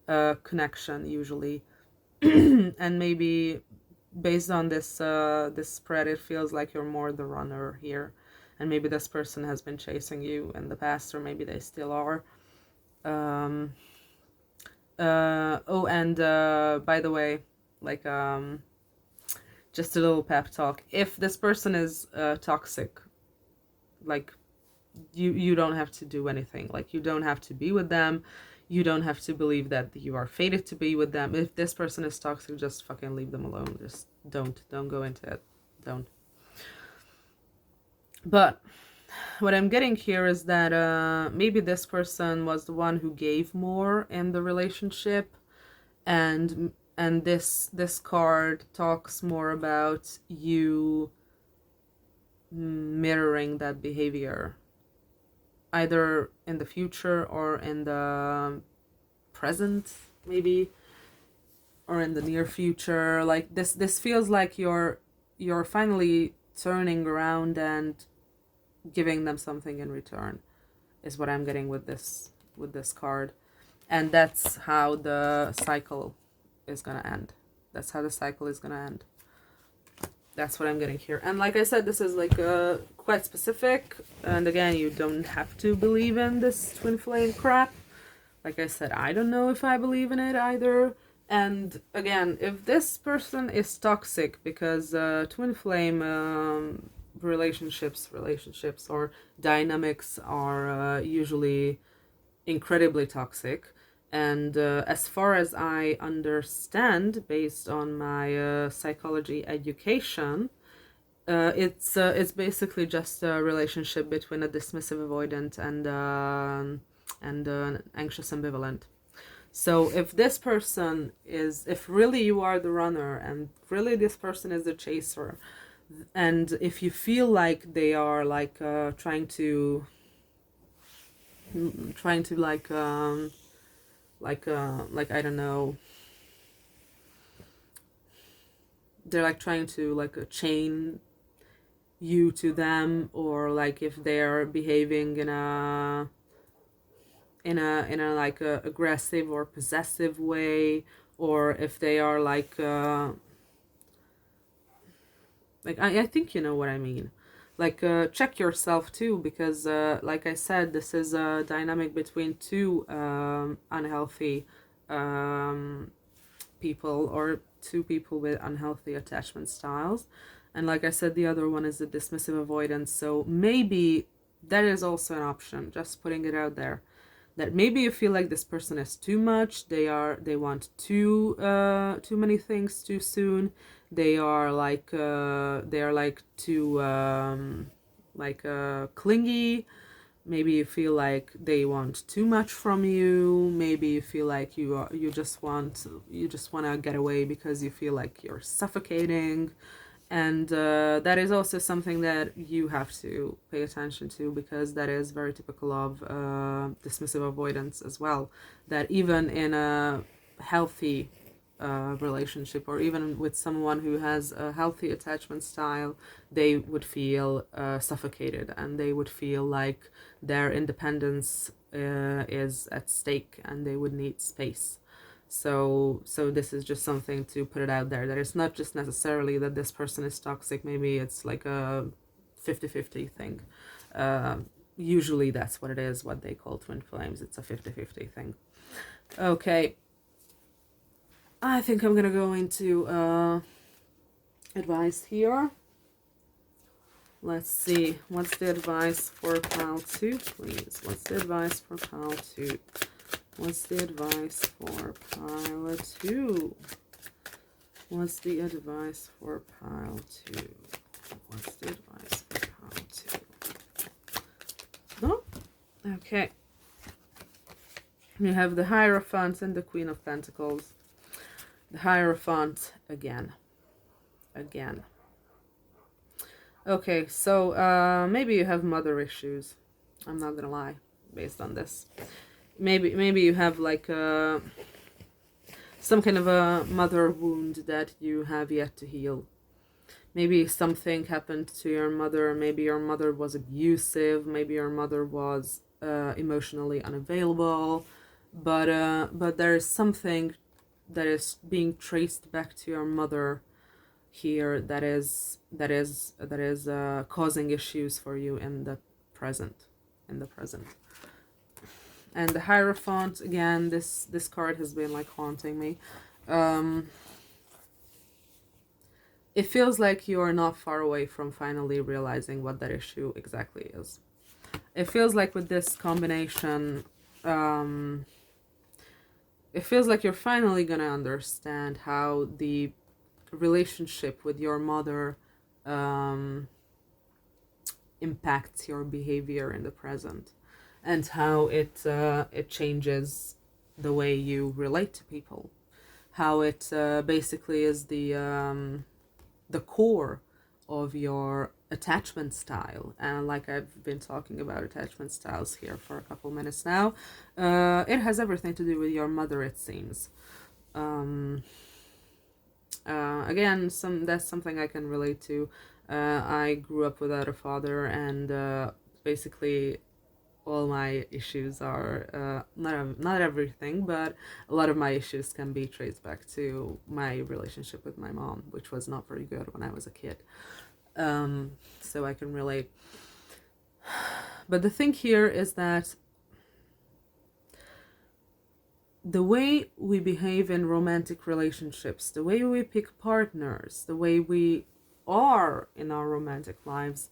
a connection usually. And maybe based on this this spread, it feels like you're more the runner here, and maybe this person has been chasing you in the past, or maybe they still are. Oh, and by the way, like just a little pep talk. If this person is toxic, like you don't have to do anything. Like you don't have to be with them. You don't have to believe that you are fated to be with them. If this person is toxic, just fucking leave them alone. Just don't go into it. Don't. But what I'm getting here is that maybe this person was the one who gave more in the relationship, and this card talks more about you mirroring that behavior, either in the future or in the present, maybe, or in the near future. Like this feels like you're finally turning around and giving them something in return, is what I'm getting with this card. And that's how the cycle is gonna end. That's how the cycle is gonna end. That's what I'm getting here. And like I said, this is like quite specific. And again, you don't have to believe in this twin flame crap. Like I said, I don't know if I believe in it either. And again, if this person is toxic, because twin flame relationships or dynamics are usually incredibly toxic. And as far as I understand, based on my psychology education, it's basically just a relationship between a dismissive avoidant and an anxious ambivalent. So if this person is, if really you are the runner and really this person is the chaser, and if you feel like they are like trying to like I don't know, they're like trying to like chain you to them, or like if they're behaving in a like a aggressive or possessive way, or if they are like I think you know what I mean. Like check yourself too, because like I said, this is a dynamic between two unhealthy people, or two people with unhealthy attachment styles. And like I said, the other one is the dismissive avoidance. So maybe that is also an option, just putting it out there, that maybe you feel like this person is too much, they want too many things too soon, they are like too clingy. Maybe you feel like they want too much from you. Maybe you feel like you just want to get away because you feel like you're suffocating. And that is also something that you have to pay attention to, because that is very typical of dismissive avoidance as well. That even in a healthy relationship, or even with someone who has a healthy attachment style, they would feel suffocated, and they would feel like their independence is at stake, and they would need space. So this is just something to put it out there, that it's not just necessarily that this person is toxic. Maybe it's like a 50-50 thing. Usually that's what it is, what they call twin flames. It's a 50-50 thing. Okay. I think I'm gonna go into advice here. Let's see, what's the advice for pile 2, please? What's the advice for pile 2? What's the advice for pile 2? What's the advice for pile 2? What's the advice for pile 2? No? Okay. You have the Hierophant and the Queen of Pentacles. The Hierophant again. Again. Okay, so maybe you have mother issues. I'm not gonna lie, based on this. Maybe you have like some kind of a mother wound that you have yet to heal. Maybe something happened to your mother. Maybe your mother was abusive. Maybe your mother was emotionally unavailable. But there is something that is being traced back to your mother here that is causing issues for you in the present. And the Hierophant, again, this card has been like haunting me. It feels like you are not far away from finally realizing what that issue exactly is. It feels like with this combination, it feels like you're finally gonna understand how the relationship with your mother impacts your behavior in the present, and how it changes the way you relate to people, how it basically is the core of your attachment style. And like I've been talking about attachment styles here for a couple minutes now, it has everything to do with your mother, it seems. Again, that's something I can relate to. I grew up without a father, and basically all my issues are not everything, but a lot of my issues can be traced back to my relationship with my mom, which was not very good when I was a kid. So I can relate. But the thing here is that the way we behave in romantic relationships, the way we pick partners, the way we are in our romantic lives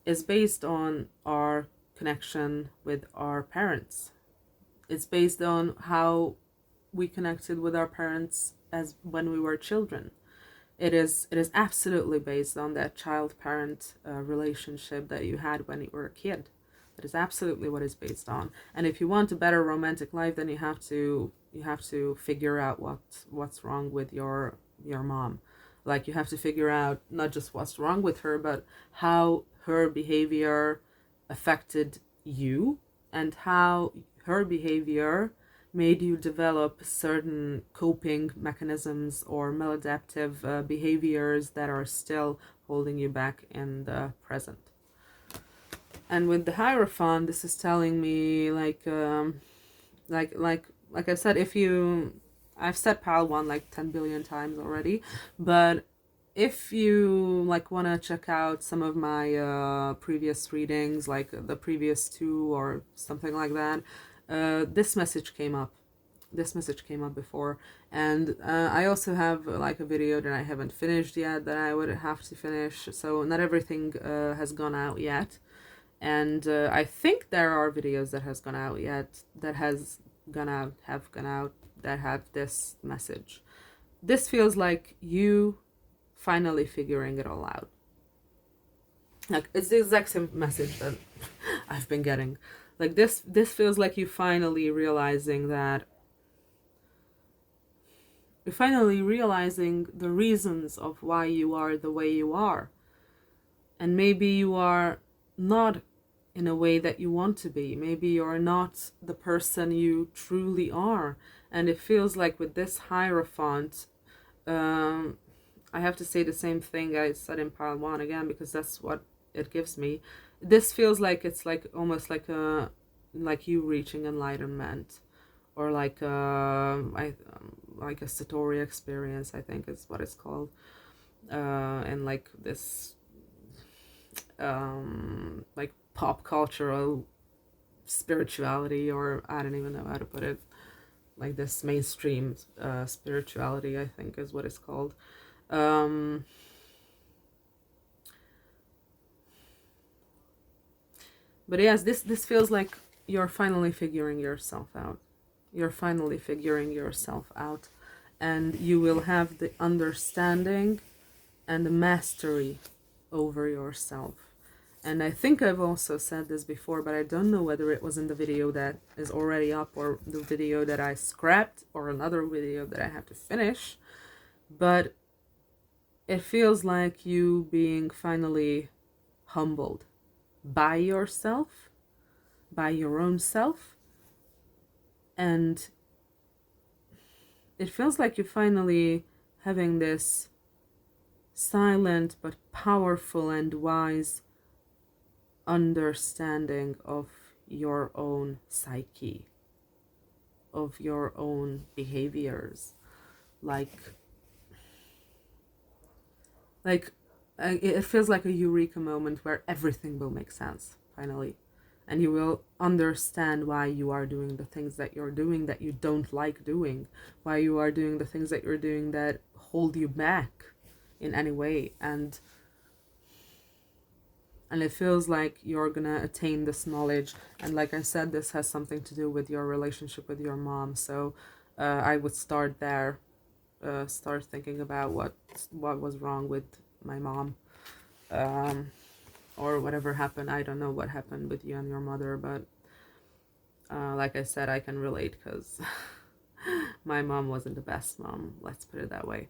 is based on our connection with our parents. It's based on how we connected with our parents as when we were children. It is absolutely based on that child-parent relationship that you had when you were a kid. That is absolutely what it's based on. And if you want a better romantic life, then you have to figure out what's wrong with your mom. Like, you have to figure out not just what's wrong with her, but how her behavior affected you, and how her behavior made you develop certain coping mechanisms or maladaptive behaviors that are still holding you back in the present. And with the Hierophant, this is telling me like I said, I've said pile 1 like 10 billion times already, but if you like want to check out some of my previous readings, like the previous 2 or something like that, this message came up. This message came up before, and I also have like a video that I haven't finished yet that I would have to finish, so not everything has gone out yet. And I think there are videos that has gone out yet, that have gone out that have this message. This feels like you finally figuring it all out. Like, it's the exact same message that I've been getting. Like, this feels like you finally realizing that you're finally realizing the reasons of why you are the way you are. And maybe you are not in a way that you want to be. Maybe you're not the person you truly are. And it feels like with this Hierophant, I have to say the same thing I said in pile 1 again, because that's what it gives me. This feels like it's like almost like you reaching enlightenment, or like like a Satori experience, I think is what it's called, and like this like pop cultural spirituality, or I don't even know how to put it. like this mainstream spirituality, I think is what it's called. But yes, this feels like you're finally figuring yourself out. You're finally figuring yourself out, and you will have the understanding and the mastery over yourself. And I think I've also said this before, but I don't know whether it was in the video that is already up or the video that I scrapped or another video that I have to finish. But it feels like you being finally humbled by yourself, by your own self. And it feels like you're finally having this silent but powerful and wise understanding of your own psyche, of your own behaviors. It feels like a eureka moment where everything will make sense finally, and you will understand why you are doing the things that you're doing that you don't like doing, why you are doing the things that you're doing that hold you back in any way. And it feels like you're gonna attain this knowledge. And like I said, this has something to do with your relationship with your mom. So I would start there, start thinking about what was wrong with my mom, or whatever happened. I don't know what happened with you and your mother, but like I said, I can relate because my mom wasn't the best mom. Let's put it that way.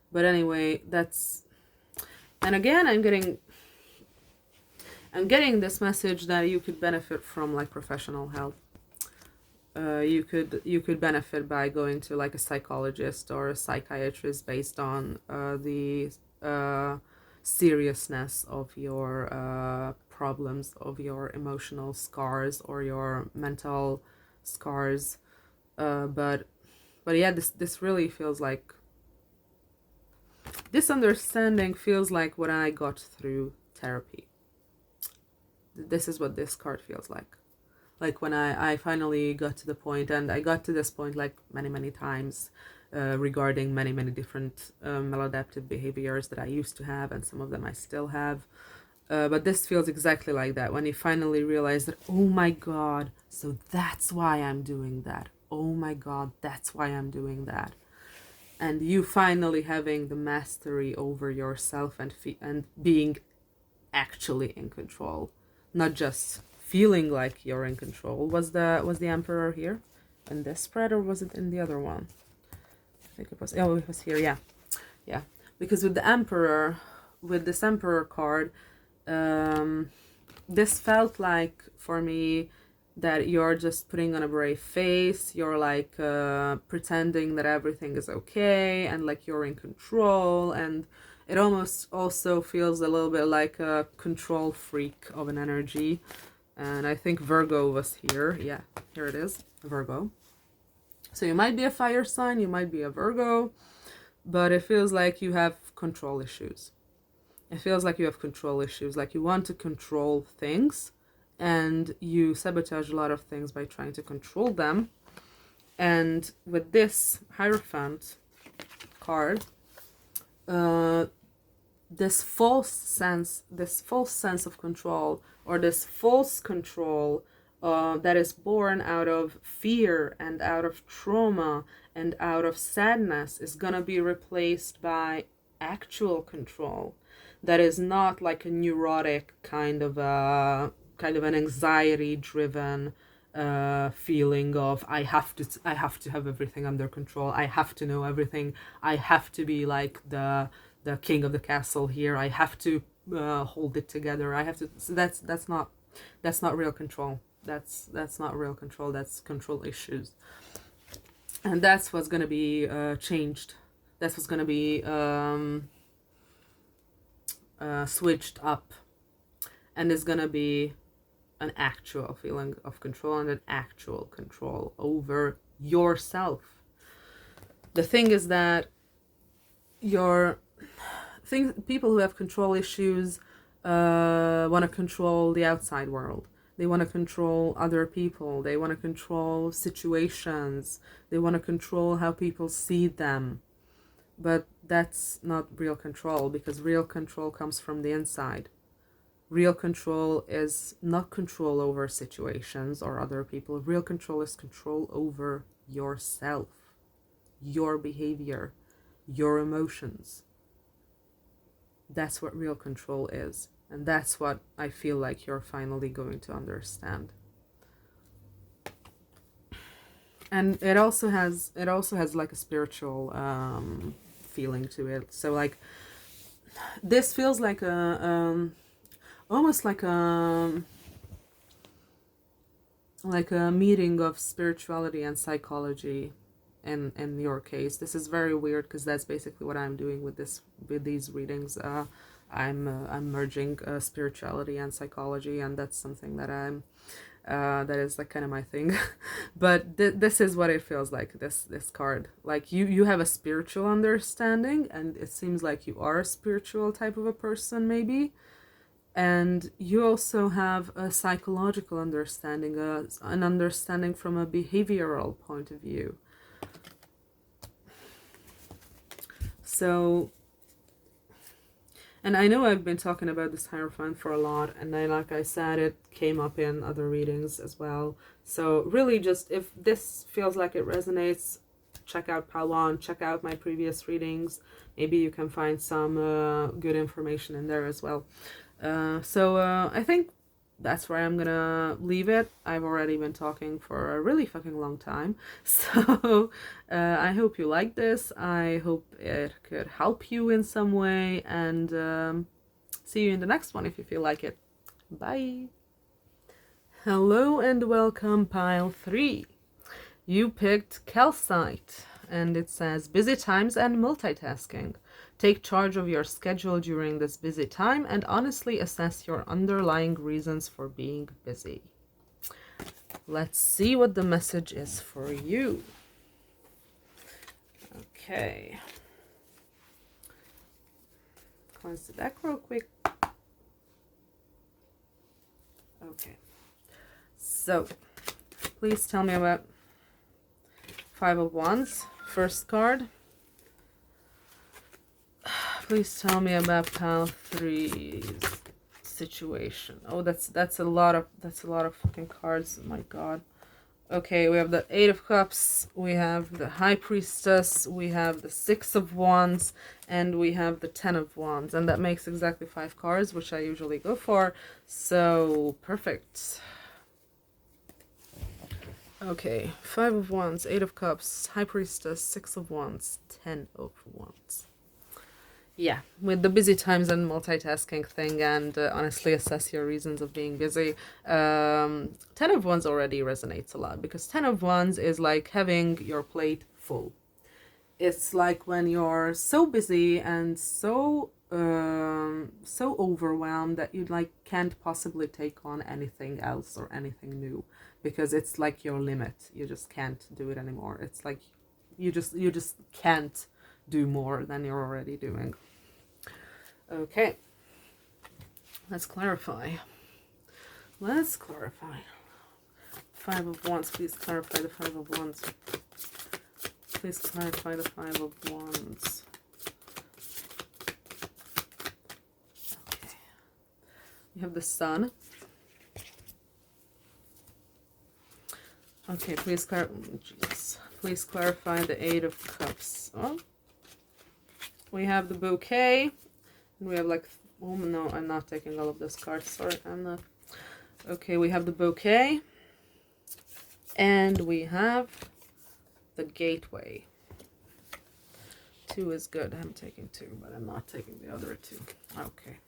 But anyway, and again, I'm getting this message that you could benefit from like professional help. You could benefit by going to like a psychologist or a psychiatrist based on the seriousness of your problems, of your emotional scars or your mental scars. But yeah, this really feels like, this understanding feels like what I got through therapy. This is what this card feels like. Like when I finally got to the point, and I got to this point like many times, regarding many different maladaptive behaviors that I used to have, and some of them I still have. But this feels exactly like that, when you finally realize that, oh my God, so that's why I'm doing that. Oh my God, that's why I'm doing that. And you finally having the mastery over yourself and being actually in control, not just feeling like you're in control. Was the Emperor here in this spread, or was it in the other one? I think it was. Oh, it was here. Yeah. Because with this Emperor card, this felt like for me that you're just putting on a brave face. You're like pretending that everything is okay and like you're in control, and it almost also feels a little bit like a control freak of an energy. And I think Virgo was here. Yeah, here it is, Virgo. So you might be a fire sign, you might be a Virgo, but it feels like you have control issues. It feels like you have control issues, like you want to control things, and you sabotage a lot of things by trying to control them. And with this Hierophant card, this false sense of control, or this false control that is born out of fear and out of trauma and out of sadness, is gonna be replaced by actual control that is not like a neurotic kind of an anxiety driven feeling of I have to have everything under control, I have to know everything, I have to be like the king of the castle here, I have to hold it together, I have to. So that's not real control. That's not real control. That's control issues, and that's what's gonna be changed. That's what's gonna be switched up, and there's gonna be an actual feeling of control and an actual control over yourself. The thing is that people who have control issues want to control the outside world. They want to control other people. They want to control situations. They want to control how people see them. But that's not real control, because real control comes from the inside. Real control is not control over situations or other people. Real control is control over yourself, your behavior, your emotions. That's what real control is. And that's what I feel like you're finally going to understand. And it also has like a spiritual feeling to it. So like this feels like a almost like a meeting of spirituality and psychology. In your case, this is very weird, because that's basically what I'm doing with these readings. I'm merging spirituality and psychology, and that's something that that is like kind of my thing. But this is what it feels like, this card. Like you have a spiritual understanding, and it seems like you are a spiritual type of a person, maybe. And you also have a psychological understanding, an understanding from a behavioral point of view. So, and I know I've been talking about this Hierophant for a lot, and like I said, it came up in other readings as well. So really, just if this feels like it resonates, check out pile 1, check out my previous readings. Maybe you can find some good information in there as well. So I think that's where I'm gonna leave it. I've already been talking for a really fucking long time. So I hope you like this. I hope it could help you in some way. And see you in the next one if you feel like it. Bye. Hello and welcome, pile 3. You picked calcite, and it says busy times and multitasking. Take charge of your schedule during this busy time and honestly assess your underlying reasons for being busy. Let's see what the message is for you. Okay. Cleanse the deck real quick. Okay. So, please tell me about 5 of Wands, first card. Please tell me about pile 3's situation. Oh, that's a lot of fucking cards. Oh my god. Okay, we have the 8 of Cups, we have the High Priestess, we have the 6 of Wands, and we have the 10 of Wands. And that makes exactly 5 cards, which I usually go for. So, perfect. Okay, 5 of Wands, 8 of Cups, High Priestess, 6 of Wands, 10 of Wands. Yeah, with the busy times and multitasking thing, and honestly assess your reasons of being busy. 10 of Wands already resonates a lot, because 10 of Wands is like having your plate full. It's like when you're so busy and so overwhelmed that you like can't possibly take on anything else or anything new, because it's like your limit. You just can't do it anymore. It's like you just can't do more than you're already doing. Okay, let's clarify. 5 of Wands, please clarify the 5 of Wands. Please clarify the 5 of Wands. Okay. You have the Sun. Okay, please clarify the 8 of Cups. Oh. We have the Bouquet. And we have like, oh no, I'm not taking all of those cards. Sorry, I'm not. Okay, we have the Bouquet. And we have the Gateway. 2 is good. I'm taking 2, but I'm not taking the other 2. Okay.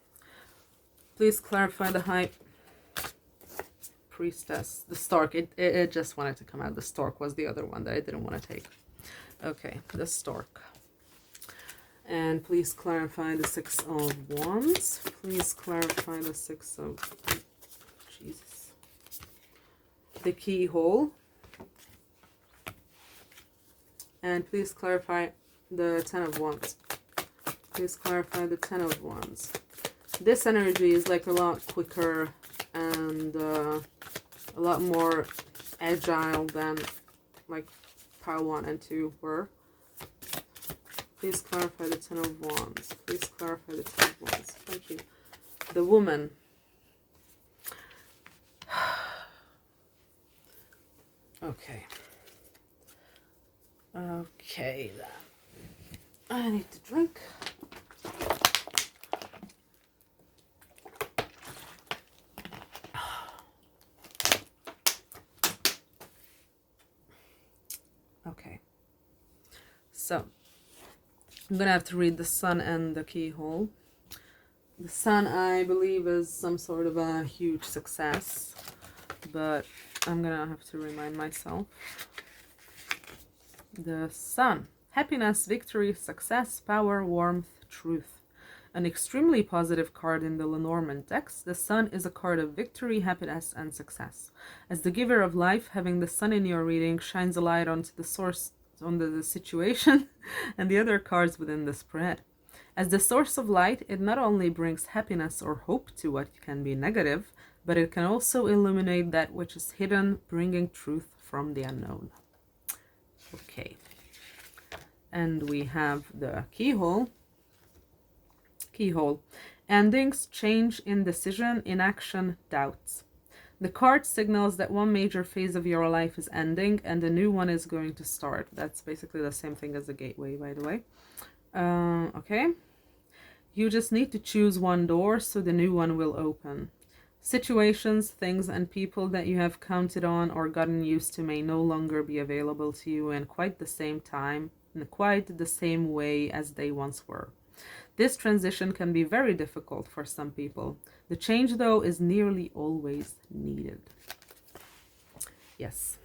Please clarify the High Priestess. The Stork. It just wanted to come out. The Stork was the other one that I didn't want to take. Okay, the Stork. And please clarify the 6 of Wands. Please clarify the 6 of... Jesus. The Keyhole. And please clarify the 10 of Wands. Please clarify the 10 of Wands. This energy is like a lot quicker and a lot more agile than like pile 1 and 2 were. Please clarify the Ten of Wands. Please clarify the Ten of Wands. Thank you. The woman. Okay. Okay, then. I need to drink. Okay. So, I'm gonna have to read the Sun and the Keyhole. The Sun, I believe, is some sort of a huge success, but I'm gonna have to remind myself. The Sun. Happiness, victory, success, power, warmth, truth. An extremely positive card in the Lenormand text, the Sun is a card of victory, happiness, and success. As the giver of life, having the Sun in your reading shines a light onto the source, onto the situation, and the other cards within the spread. As the source of light, it not only brings happiness or hope to what can be negative, but it can also illuminate that which is hidden, bringing truth from the unknown. Okay. And we have the Keyhole. Keyhole. Endings, change, indecision, inaction, doubts. The card signals that one major phase of your life is ending and a new one is going to start. That's basically the same thing as the gateway, by the way. Okay. You just need to choose one door so the new one will open. Situations, things, and people that you have counted on or gotten used to may no longer be available to you in quite the same time, in quite the same way as they once were. This transition can be very difficult for some people. The change, though, is nearly always needed. Yes.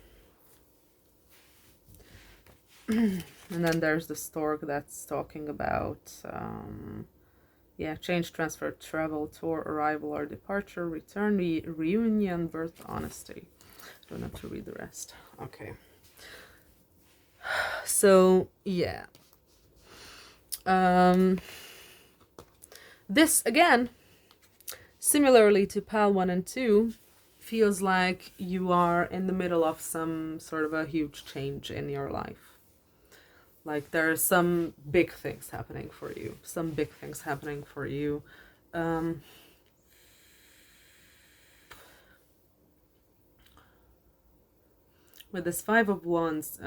And then there's the stork that's talking about, change, transfer, travel, tour, arrival or departure, return, reunion, birth, honesty. Don't have to read the rest. Okay. So, yeah. This, again, similarly to pile 1 and 2, feels like you are in the middle of some sort of a huge change in your life. Like there are some big things happening for you. Some big things happening for you. With this 5 of Wands,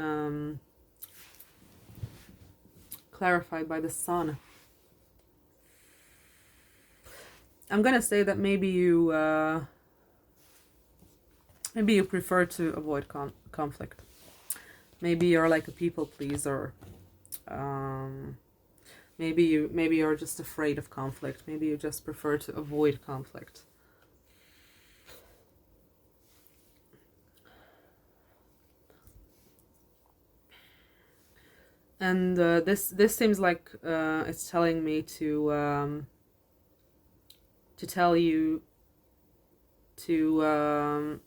clarified by the Sun. I'm gonna say that maybe you prefer to avoid conflict. Maybe you're like a people pleaser. Maybe you're just afraid of conflict. Maybe you just prefer to avoid conflict. And this seems like it's telling me to tell you to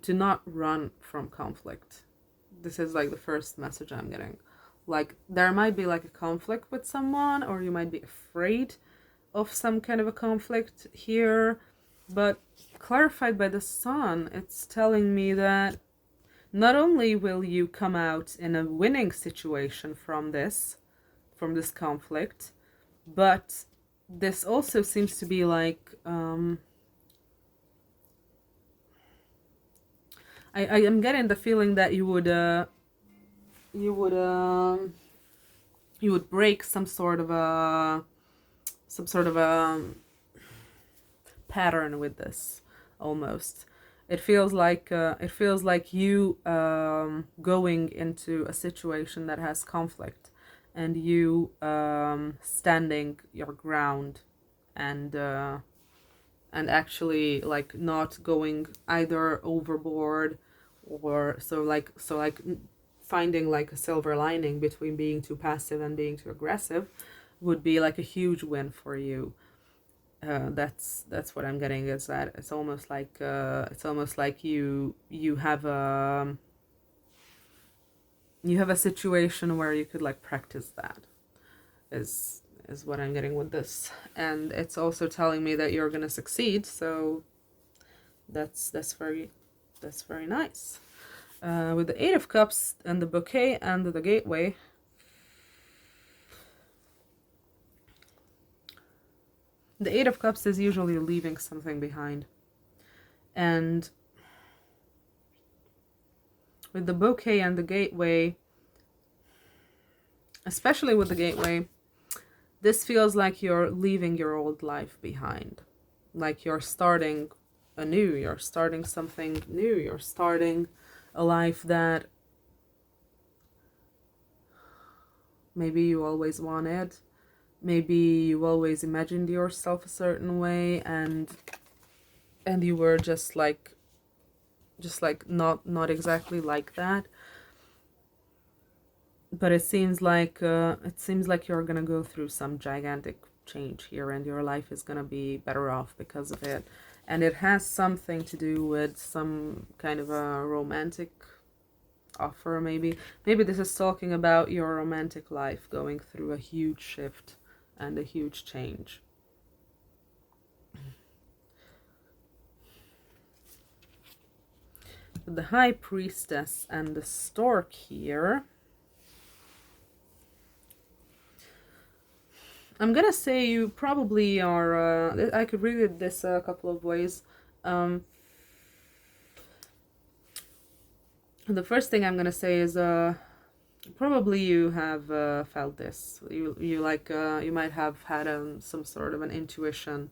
not run from conflict. This is like the first message I'm getting. Like there might be like a conflict with someone, or you might be afraid of some kind of a conflict here, but clarified by the Sun, it's telling me that not only will you come out in a winning situation from this conflict, but this also seems to be like I am getting the feeling that you would break some sort of a pattern with this. Almost it feels like you going into a situation that has conflict and you standing your ground and actually like not going either overboard or so like finding like a silver lining between being too passive and being too aggressive would be like a huge win for you. That's what I'm getting, is that it's almost like you have a situation where you could like practice that is is what I'm getting with this. And it's also telling me that you're gonna succeed, so that's very nice. With the Eight of Cups and the bouquet and the gateway, the Eight of Cups is usually leaving something behind. And with the bouquet and the gateway, especially with the gateway, this feels like you're leaving your old life behind. Like you're starting anew, you're starting something new, you're starting a life that maybe you always wanted. Maybe you always imagined yourself a certain way, and you were just like not exactly like that. But it seems like you're gonna go through some gigantic change here, and your life is gonna be better off because of it. And it has something to do with some kind of a romantic offer, maybe. Maybe this is talking about your romantic life going through a huge shift and a huge change. The High Priestess and the Stork here. I'm gonna say you probably are, I could read this a couple of ways. The first thing I'm gonna say is probably you have felt this. You like you might have had some sort of an intuition,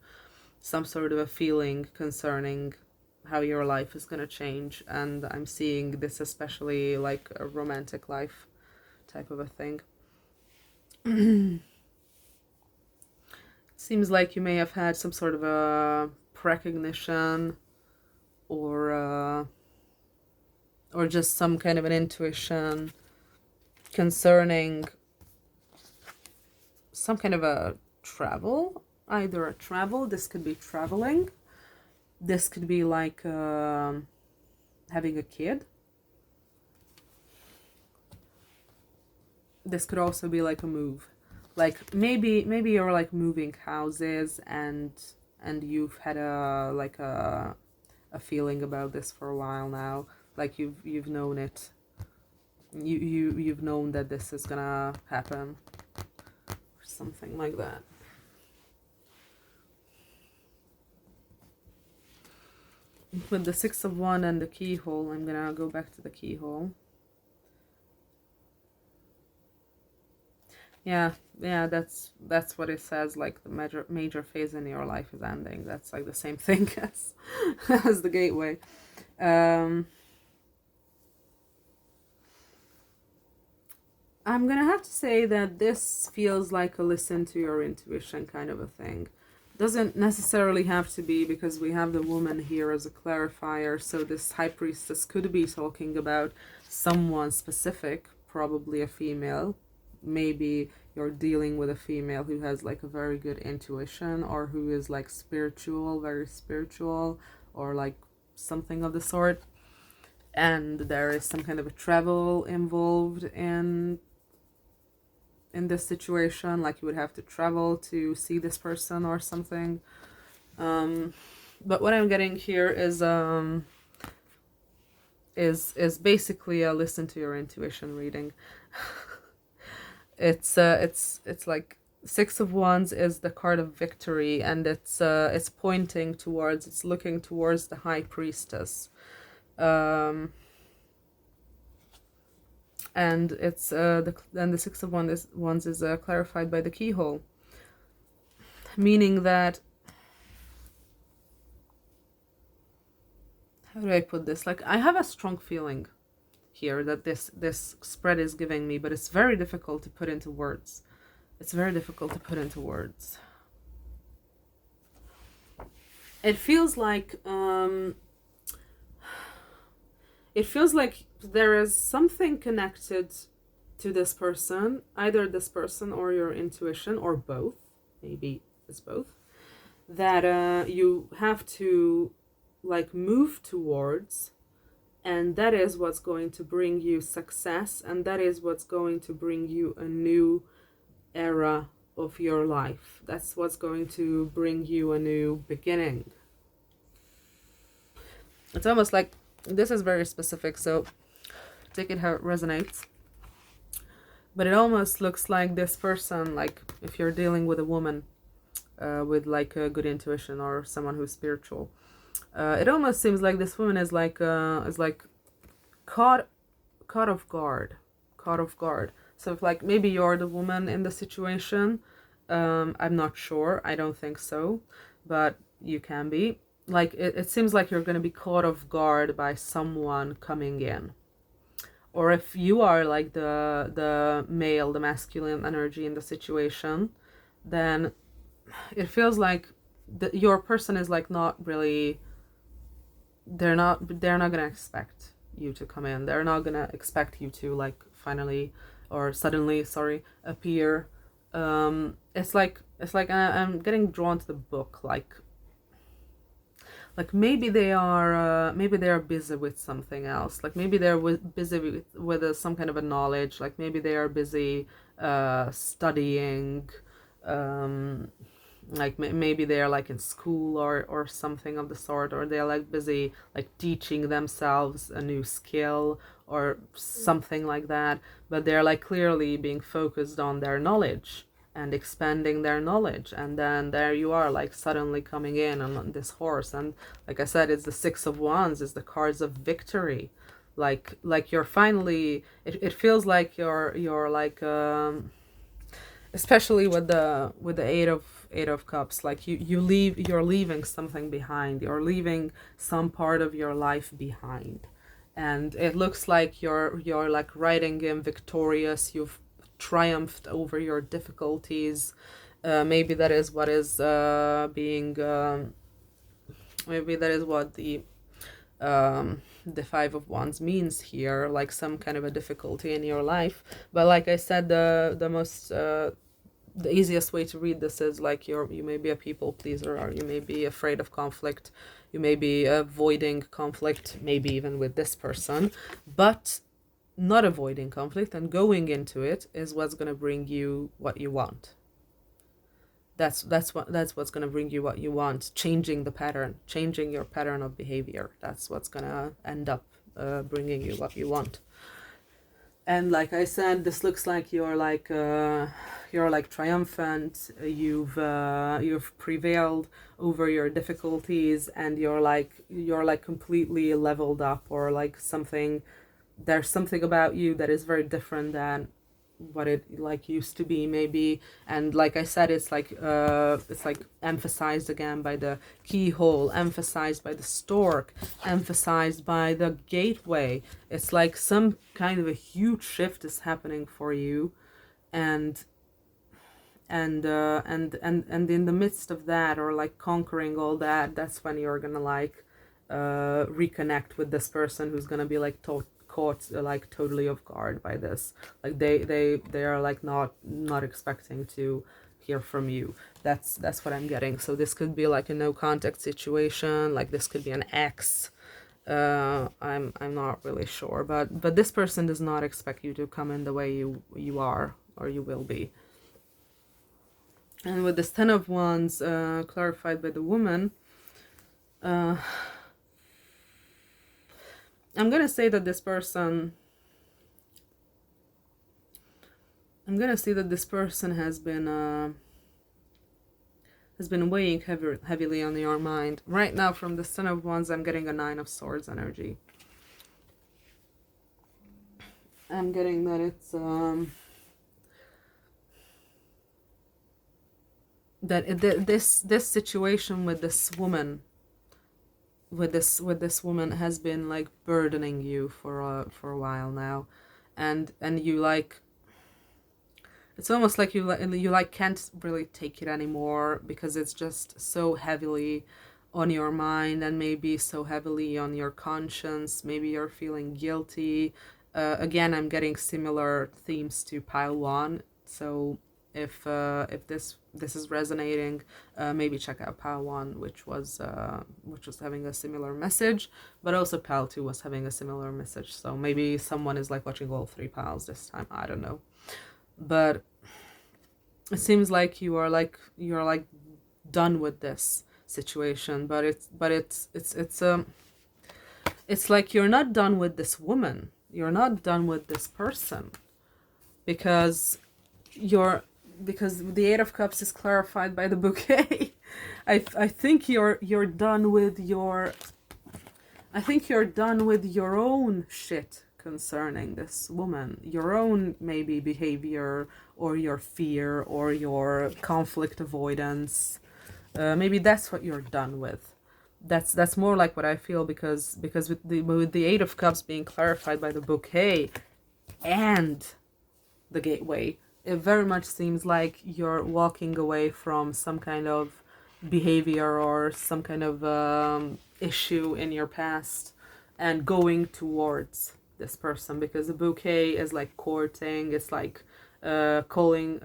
some sort of a feeling concerning how your life is gonna change, and I'm seeing this especially like a romantic life type of a thing. Seems like you may have had some sort of a precognition or just some kind of an intuition concerning some kind of a travel, either a travel, this could be traveling, this could be like having a kid, this could also be like a move. Like maybe you're like moving houses, and you've had a feeling about this for a while now. Like you've known it. You've known that this is gonna happen, or something like that. With the Six of Wands and the keyhole, I'm gonna go back to the keyhole. Yeah, that's what it says. Like the major phase in your life is ending. That's like the same thing as as the gateway. I'm gonna have to say that this feels like a listen to your intuition kind of a thing. Doesn't necessarily have to be, because we have the woman here as a clarifier, so this High Priestess could be talking about someone specific, probably a female. Maybe you're dealing with a female who has like a very good intuition, or who is like spiritual, very spiritual, or like something of the sort. And there is some kind of a travel involved in this situation, like you would have to travel to see this person or something. But what I'm getting here is basically a listen to your intuition reading. It's like Six of Wands is the card of victory, and it's pointing towards, it's looking towards the High Priestess. And it's the Six of Wands is clarified by the keyhole, meaning that, how do I put this? Like, I have a strong feeling here that this spread is giving me, but it's very difficult to put into words. It's very difficult to put into words. It feels like there is something connected to this person, either this person or your intuition, or both. Maybe it's both, that you have to like move towards, and that is what's going to bring you success, and that is what's going to bring you a new era of your life. That's what's going to bring you a new beginning. It's almost like, this is very specific, so take it how it resonates. But it almost looks like this person, like if you're dealing with a woman with like a good intuition or someone who's spiritual, it almost seems like this woman is like caught off guard, So if like maybe you're the woman in the situation, I'm not sure. I don't think so, but you can be. Like it seems like you're going to be caught off guard by someone coming in. Or if you are like the male, the masculine energy in the situation, then it feels like your person is like not really, they're not gonna expect you to come in. They're not gonna expect you to like finally or suddenly, appear. It's like I'm getting drawn to the book, like maybe they are busy with something else, like maybe they're busy with some kind of a knowledge, like maybe they are busy studying, like maybe they're like in school or something of the sort, or they're like busy like teaching themselves a new skill or something like that, but they're like clearly being focused on their knowledge and expanding their knowledge. And then there you are, like suddenly coming in on this horse, and like I said, it's the Six of Wands, it's the cards of victory. Like you're finally, it feels like you're like especially with the eight of cups, like you're leaving something behind, you're leaving some part of your life behind, and it looks like you're like riding in victorious. You've triumphed over your difficulties. Maybe that is what is being maybe that is what the Five of Wands means here, like some kind of a difficulty in your life. But like I said, the most the easiest way to read this is like you may be a people pleaser, or you may be afraid of conflict, you may be avoiding conflict, maybe even with this person, but not avoiding conflict and going into it is what's going to bring you what you want. That's what's going to bring you what you want. Changing the pattern, changing your pattern of behavior, that's what's going to end up bringing you what you want. And like I said, this looks like you're like triumphant. You've prevailed over your difficulties, and you're like completely leveled up, or like something, there's something about you that is very different than what it like used to be, maybe. And like I said, it's like emphasized again by the keyhole, emphasized by the stork, emphasized by the gateway. It's like some kind of a huge shift is happening for you, and in the midst of that, or like conquering all that, that's when you're gonna like reconnect with this person who's gonna be like caught like totally off guard by this. Like they are like not expecting to hear from you. That's what I'm getting. So this could be like a no contact situation, like this could be an ex. I'm not really sure, but this person does not expect you to come in the way you are, or you will be. And with this Ten of Wands clarified by the woman, I'm gonna say that this person, has been weighing heavily on your mind. Right now, from the Ten of Wands, I'm getting a Nine of Swords energy. I'm getting that it's this situation with this woman, with this woman has been like burdening you for a while now, and you like, it's almost like you like can't really take it anymore, because it's just so heavily on your mind, and maybe so heavily on your conscience. Maybe you're feeling guilty. Again, I'm getting similar themes to pile one, so if this is resonating, maybe check out pile one, which was having a similar message, but also pile two was having a similar message. So maybe someone is like watching all three piles this time, I don't know. But it seems like you're like done with this situation, but it's like you're not done with this woman, you're not done with this person, because you're because the Eight of Cups is clarified by the bouquet. I think you're done with your own shit concerning this woman, your own maybe behavior, or your fear, or your conflict avoidance. Maybe that's what you're done with. That's more like what I feel, because with the Eight of Cups being clarified by the bouquet and the gateway, it very much seems like you're walking away from some kind of behavior or some kind of issue in your past and going towards this person, because the bouquet is like courting. It's like calling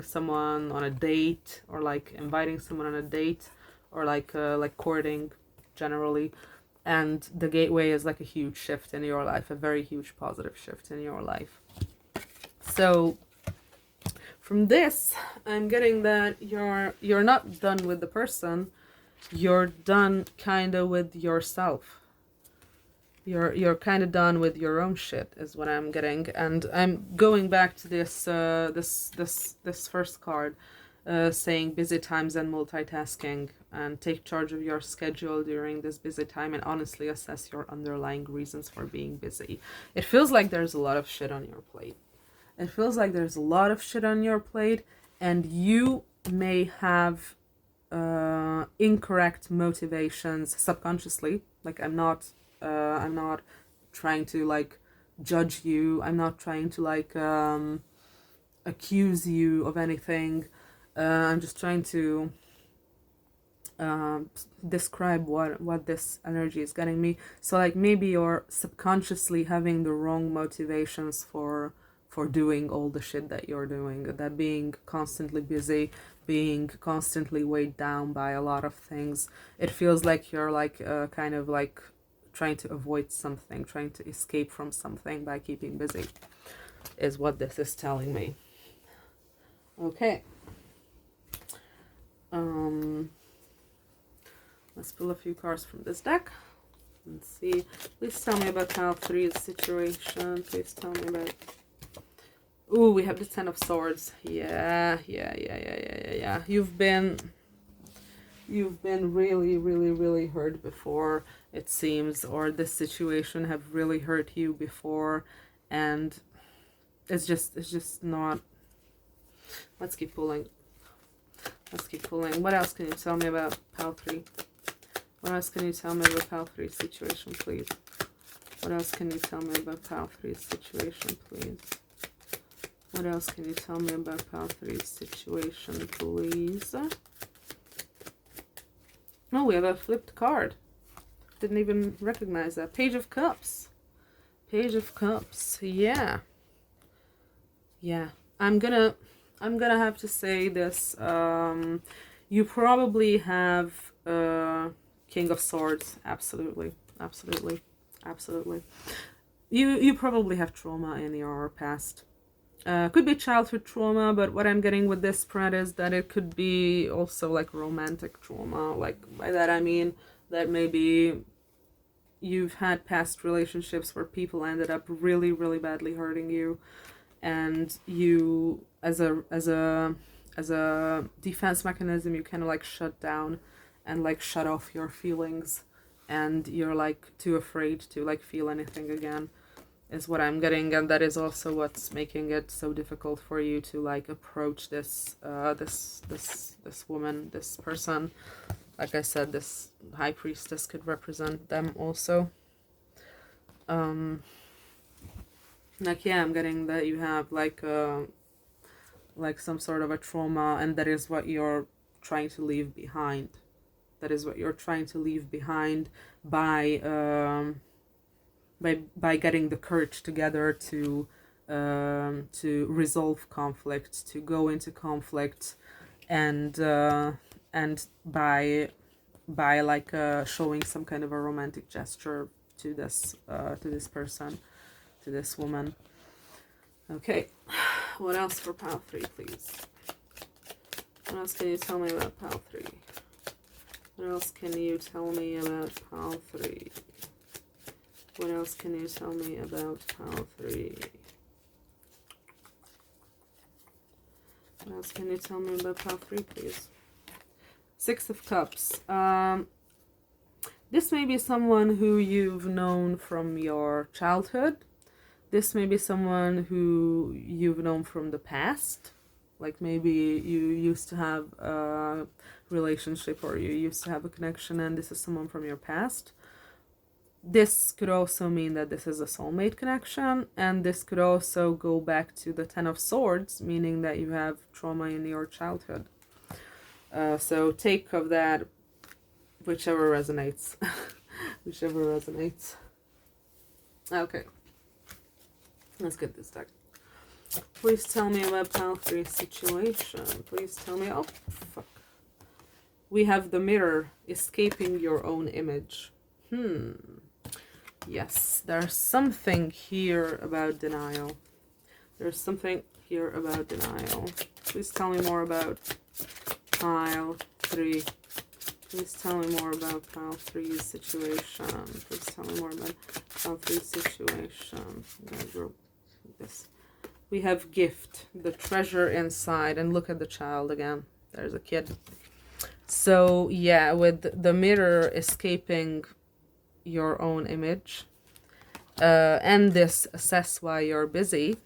someone on a date, or like inviting someone on a date, or like courting generally. And the gateway is like a huge shift in your life, a very huge positive shift in your life. So from this, I'm getting that you're not done with the person, you're done kind of with yourself. You're kind of done with your own shit, is what I'm getting. And I'm going back to this first card, saying busy times and multitasking, and take charge of your schedule during this busy time and honestly assess your underlying reasons for being busy. It feels like there's a lot of shit on your plate. It feels like there's a lot of shit on your plate, and you may have incorrect motivations subconsciously. Like, I'm not trying to like judge you. I'm not trying to like accuse you of anything. I'm just trying to describe what this energy is getting me. So like maybe you're subconsciously having the wrong motivations for doing all the shit that you're doing, that being constantly busy, being constantly weighed down by a lot of things. It feels like you're like kind of like trying to avoid something, trying to escape from something by keeping busy, is what this is telling me. Okay. Let's pull a few cards from this deck and see. Please tell me about pile 3's situation. Please tell me about... Ooh, we have the Ten of Swords. Yeah. You've been really, really, really hurt before, it seems, or this situation have really hurt you before, and it's just not... Let's keep pulling. What else can you tell me about pile 3? What else can you tell me about pile 3's situation, please? What else can you tell me about pile 3's situation, please? What else can you tell me about pile 3's situation, please? Oh, we have a flipped card. Didn't even recognize that. Page of Cups. Page of Cups. Yeah. I'm gonna have to say this. You probably have King of Swords. Absolutely. You probably have trauma in your past. Could be childhood trauma, but what I'm getting with this spread is that it could be also like romantic trauma. Like, by that I mean that maybe you've had past relationships where people ended up really, really badly hurting you, and you, as a defense mechanism, you kind of like shut down and like shut off your feelings, and you're like too afraid to like feel anything again, is what I'm getting. And that is also what's making it so difficult for you to like approach this this woman, this person. Like I said, this High Priestess could represent them also. Like, yeah, I'm getting that you have like some sort of a trauma, and that is what you're trying to leave behind. That is what you're trying to leave behind by getting the courage together to resolve conflict, to go into conflict, and by like showing some kind of a romantic gesture to this person, to this woman. Okay, what else for pile 3, please? What else can you tell me about pile 3? What else can you tell me about pile 3? What else can you tell me about pile 3? What else can you tell me about pile 3, please? 6 of Cups. This may be someone who you've known from your childhood. This may be someone who you've known from the past. Like maybe you used to have a relationship or you used to have a connection and this is someone from your past. This could also mean that this is a soulmate connection, and this could also go back to the Ten of Swords, meaning that you have trauma in your childhood. So take of that whichever resonates. Whichever resonates. Okay. Let's get this deck. Please tell me about pile 3 situation. Please tell me. Oh, fuck. We have the Mirror, escaping your own image. Yes, there's something here about denial. There's something here about denial. Please tell me more about pile 3. Please tell me more about pile 3's situation. Please tell me more about pile 3's situation. This. We have gift, the treasure inside, and look at the child again. There's a kid. So yeah, with the Mirror escaping your own image, and this assess why you're busy,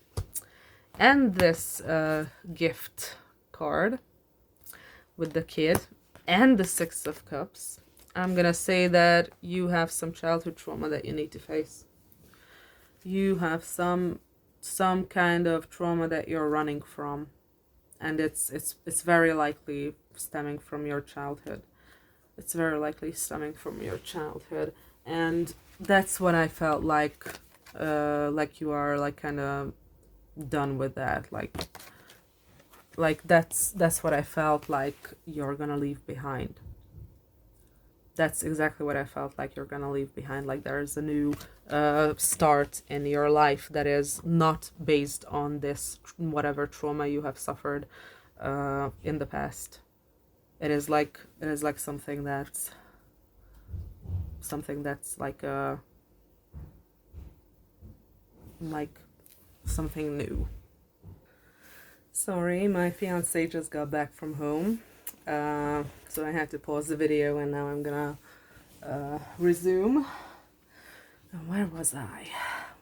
and this gift card with the kid and the 6 of Cups, I'm gonna say that you have some childhood trauma that you need to face. You have some kind of trauma that you're running from, and it's very likely stemming from your childhood. It's very likely stemming from your childhood, and that's what I felt like you are like kind of done with that, like that's what I felt like you're gonna leave behind. That's exactly what I felt like you're gonna leave behind. Like there's a new start in your life that is not based on this whatever trauma you have suffered in the past. It is like something that's like something new. Sorry, my fiance just got back from home, so I had to pause the video, and now I'm gonna resume. Where was I?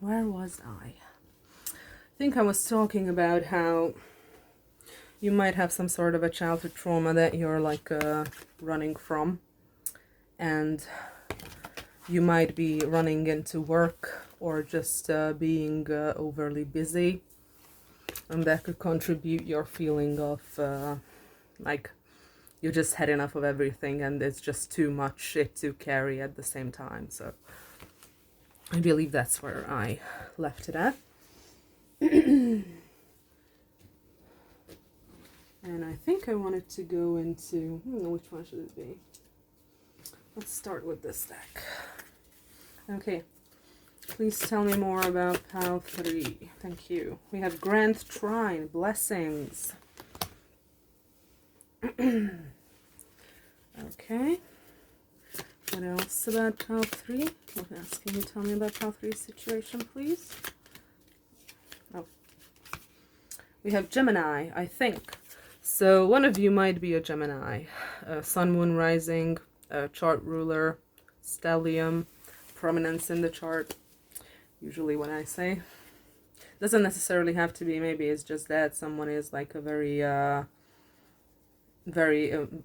I think I was talking about how you might have some sort of a childhood trauma that you're like running from, and you might be running into work or just being overly busy, and that could contribute your feeling of like you just had enough of everything and it's just too much shit to carry at the same time. So I believe that's where I left it at. And I think I wanted to go into, which one should it be? Let's start with this deck. Okay, please tell me more about pile 3. Thank you. We have Grand Trine, blessings. Okay. What else about pile 3? What else can you tell me about pile 3's situation, please? Oh. We have Gemini, I think. So one of you might be a Gemini. Sun, Moon, Rising, chart ruler, stellium, prominence in the chart. Usually when I say. Doesn't necessarily have to be, maybe it's just that someone is like a very,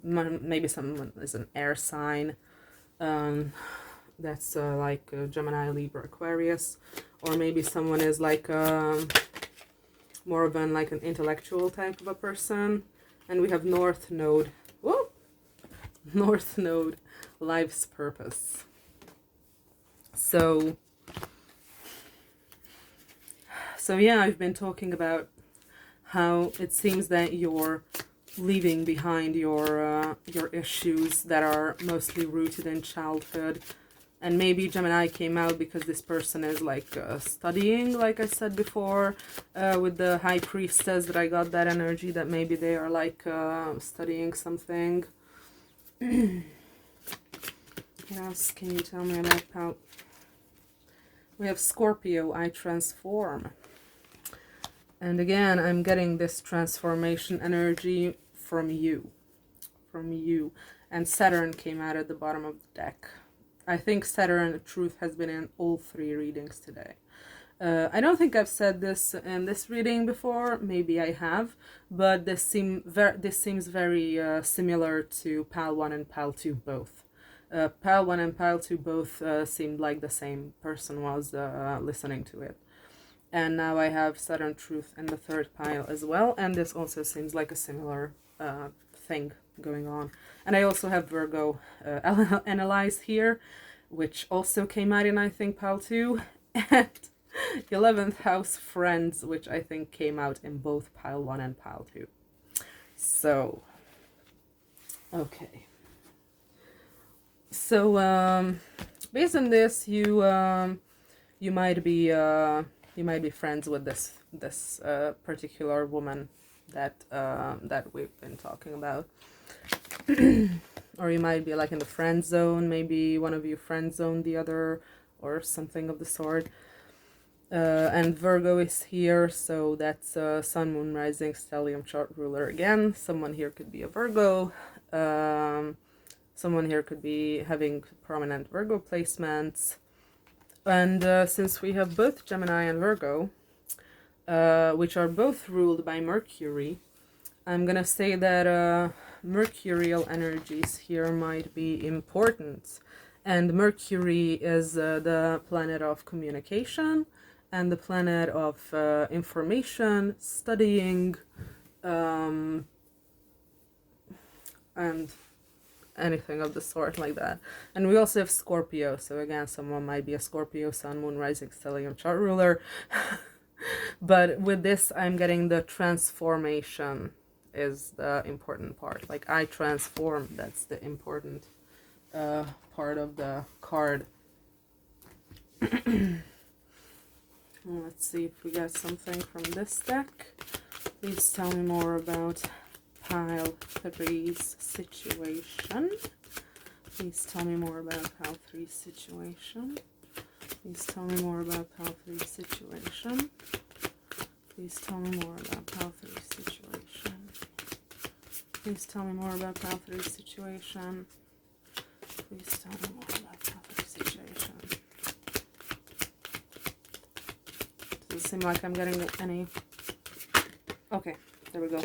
maybe someone is an air sign. That's like Gemini, Libra, Aquarius. Or maybe someone is like more of an intellectual type of a person. And we have North Node. Whoa! North Node, life's purpose. So yeah, I've been talking about how it seems that you're leaving behind your issues that are mostly rooted in childhood, And maybe Gemini came out because this person is like studying, like I said before, with the High Priestess, that I got that energy that maybe they are like studying something. What else can you tell me about how? We have Scorpio, I transform. And again, I'm getting this transformation energy from you. From you. And Saturn came out at the bottom of the deck. I think Saturn Truth has been in all 3 readings today. I don't think I've said this in this reading before. Maybe I have, but this seems very similar to Pile 1 and Pile 2 both. Pile 1 and Pile 2 both seemed like the same person was listening to it. And now I have Saturn Truth in the 3rd pile as well, and this also seems like a similar thing going on. And I also have Virgo analyzed here, which also came out in, I think, Pile 2, and 11th house Friends, which I think came out in both Pile 1 and Pile 2. So, okay. So, based on this, you might be friends with this particular woman that we've been talking about. Or you might be like in the friend zone, maybe one of you friend zoned the other or something of the sort. And Virgo is here, so that's Sun, Moon, Rising, Stellium chart ruler again. Someone here could be a Virgo. Someone here could be having prominent Virgo placements. And since we have both Gemini and Virgo, which are both ruled by Mercury, I'm gonna say that mercurial energies here might be important. And Mercury is the planet of communication and the planet of information, studying, and anything of the sort like that. And we also have Scorpio, so again, someone might be a Scorpio, Sun, Moon, Rising, Stellium chart ruler. But with this, I'm getting the transformation is the important part. Like, I transform, that's the important part of the card. Let's see if we get something from this deck. Please tell me more about Pile 3's situation. Please tell me more about Pile 3's situation. Please tell me more about Pile 3's situation. Please tell me more about Pile 3's situation. Please tell me more about Pile 3's situation. Please tell me more about Pile 3's situation. Doesn't seem like I'm getting any. Okay, there we go.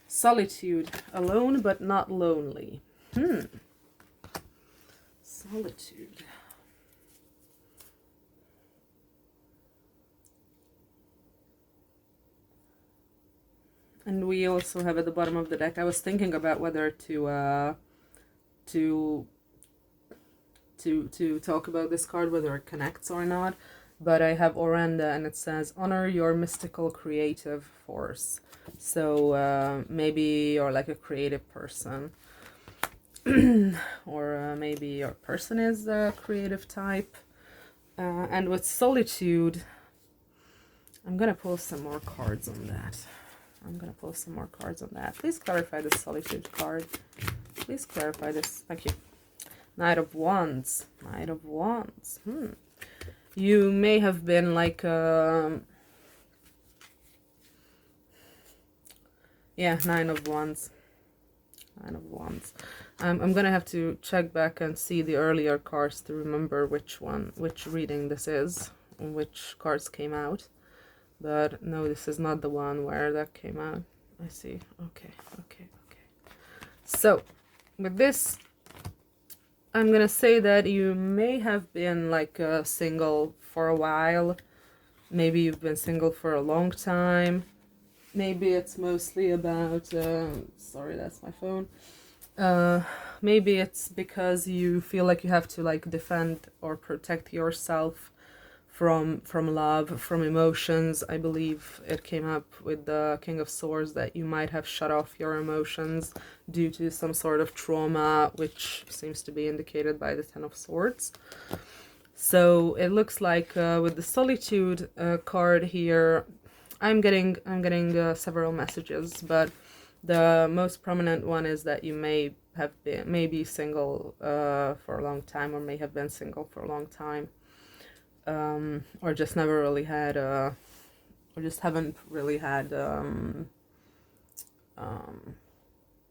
Solitude. Alone but not lonely. Solitude. And we also have at the bottom of the deck, I was thinking about whether to talk about this card, whether it connects or not, but I have Orenda and it says, honor your mystical creative force. So maybe you're like a creative person, or maybe your person is a creative type. And with solitude, I'm gonna pull some more cards on that. Please clarify this solitude card. Please clarify this. Thank you. Knight of Wands. You may have been like Nine of Wands. I'm gonna have to check back and see the earlier cards to remember which reading this is and which cards came out. But no, this is not the one where that came out. I see. Okay. So, with this, I'm gonna say that you may have been like single for a while. Maybe you've been single for a long time. Maybe it's mostly about, sorry, that's my phone. Maybe it's because you feel like you have to like defend or protect yourself from love, from emotions. I believe it came up with the King of Swords that you might have shut off your emotions due to some sort of trauma, which seems to be indicated by the Ten of Swords. So it looks like with the Solitude card here, I'm getting several messages, but the most prominent one is that you may be single for a long time, or may have been single for a long time, or just never really had or just haven't really had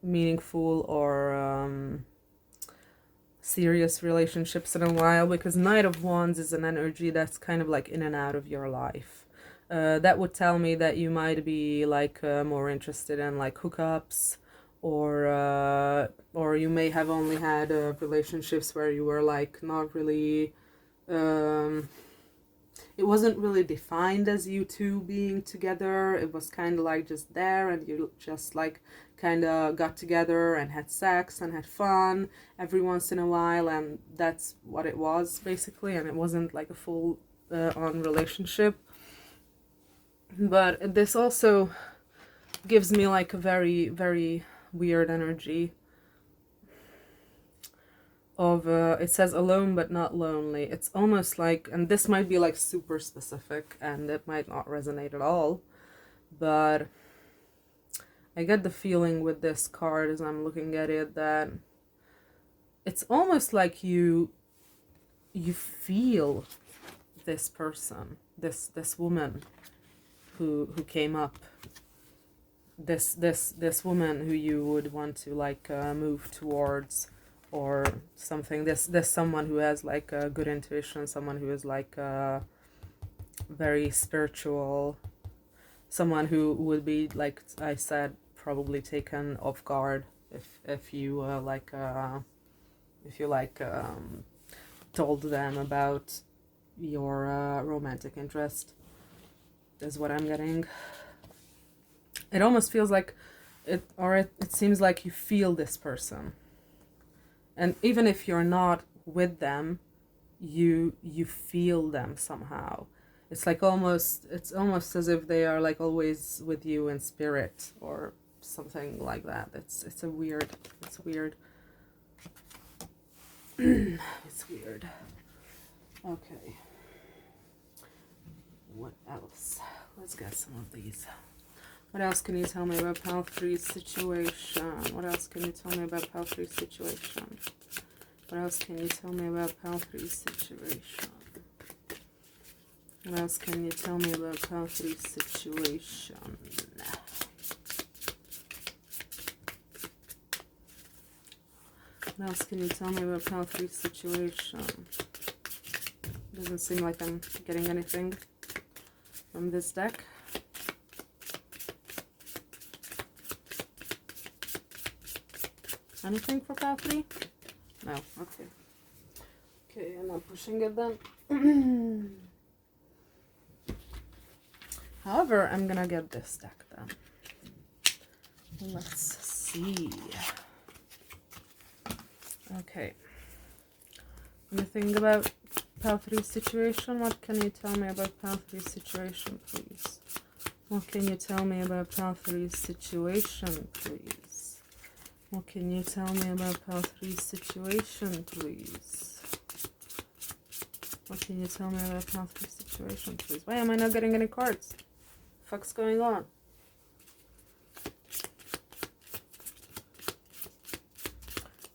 meaningful or serious relationships in a while, because Knight of Wands is an energy that's kind of like in and out of your life. That would tell me that you might be like more interested in like hookups, or you may have only had relationships where you were like not really it wasn't really defined as you two being together. It was kind of like just there, and you just like kind of got together and had sex and had fun every once in a while, and that's what it was basically, and it wasn't like a full on relationship. But this also gives me like a very, very weird energy of it says alone but not lonely. It's almost like, and this might be like super specific and it might not resonate at all, but I get the feeling with this card as I'm looking at it that it's almost like you feel this person, this woman who came up, this woman who you would want to like move towards, or something. This someone who has like a good intuition, someone who is like very spiritual, someone who would be, like I said, probably taken off guard if you told them about your romantic interest, is what I'm getting. It almost feels like it seems like you feel this person. And even if you're not with them, you feel them somehow. It's like almost as if they are like always with you in spirit or something like that. It's weird. It's weird. Okay. What else? Let's get some of these. What else can you tell me about Pal 3's situation? What else can you tell me about Pal 3's situation? What else can you tell me about Pal 3's situation? What else can you tell me about Pal 3's situation? What else can you tell me about Pal 3's situation? Doesn't seem like I'm getting anything from this deck. Anything for Pal 3? No, okay. Okay, I'm not pushing it then. However, I'm gonna get this deck then. Let's see. Okay. Anything about Pal 3's situation? What can you tell me about Pal 3's situation, please? What can you tell me about Pal 3's situation, please? What can you tell me about Pal 3's situation, please? What can you tell me about Pal 3's situation, please? Why am I not getting any cards? What the fuck's going on?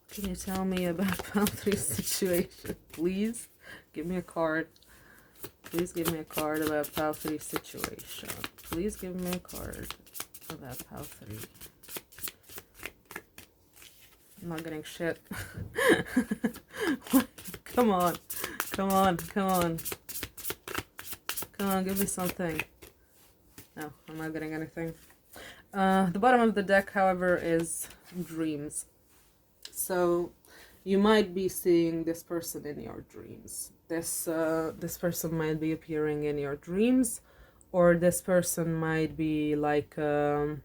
Can you tell me about Pal 3's situation, please? Give me a card. Please give me a card about Pal 3's situation. Please give me a card about Pal 3. I'm not getting shit. Come on. Come on. Come on. Come on, give me something. No, I'm not getting anything. The bottom of the deck, however, is dreams. So you might be seeing this person in your dreams. This person might be appearing in your dreams, or this person might be like a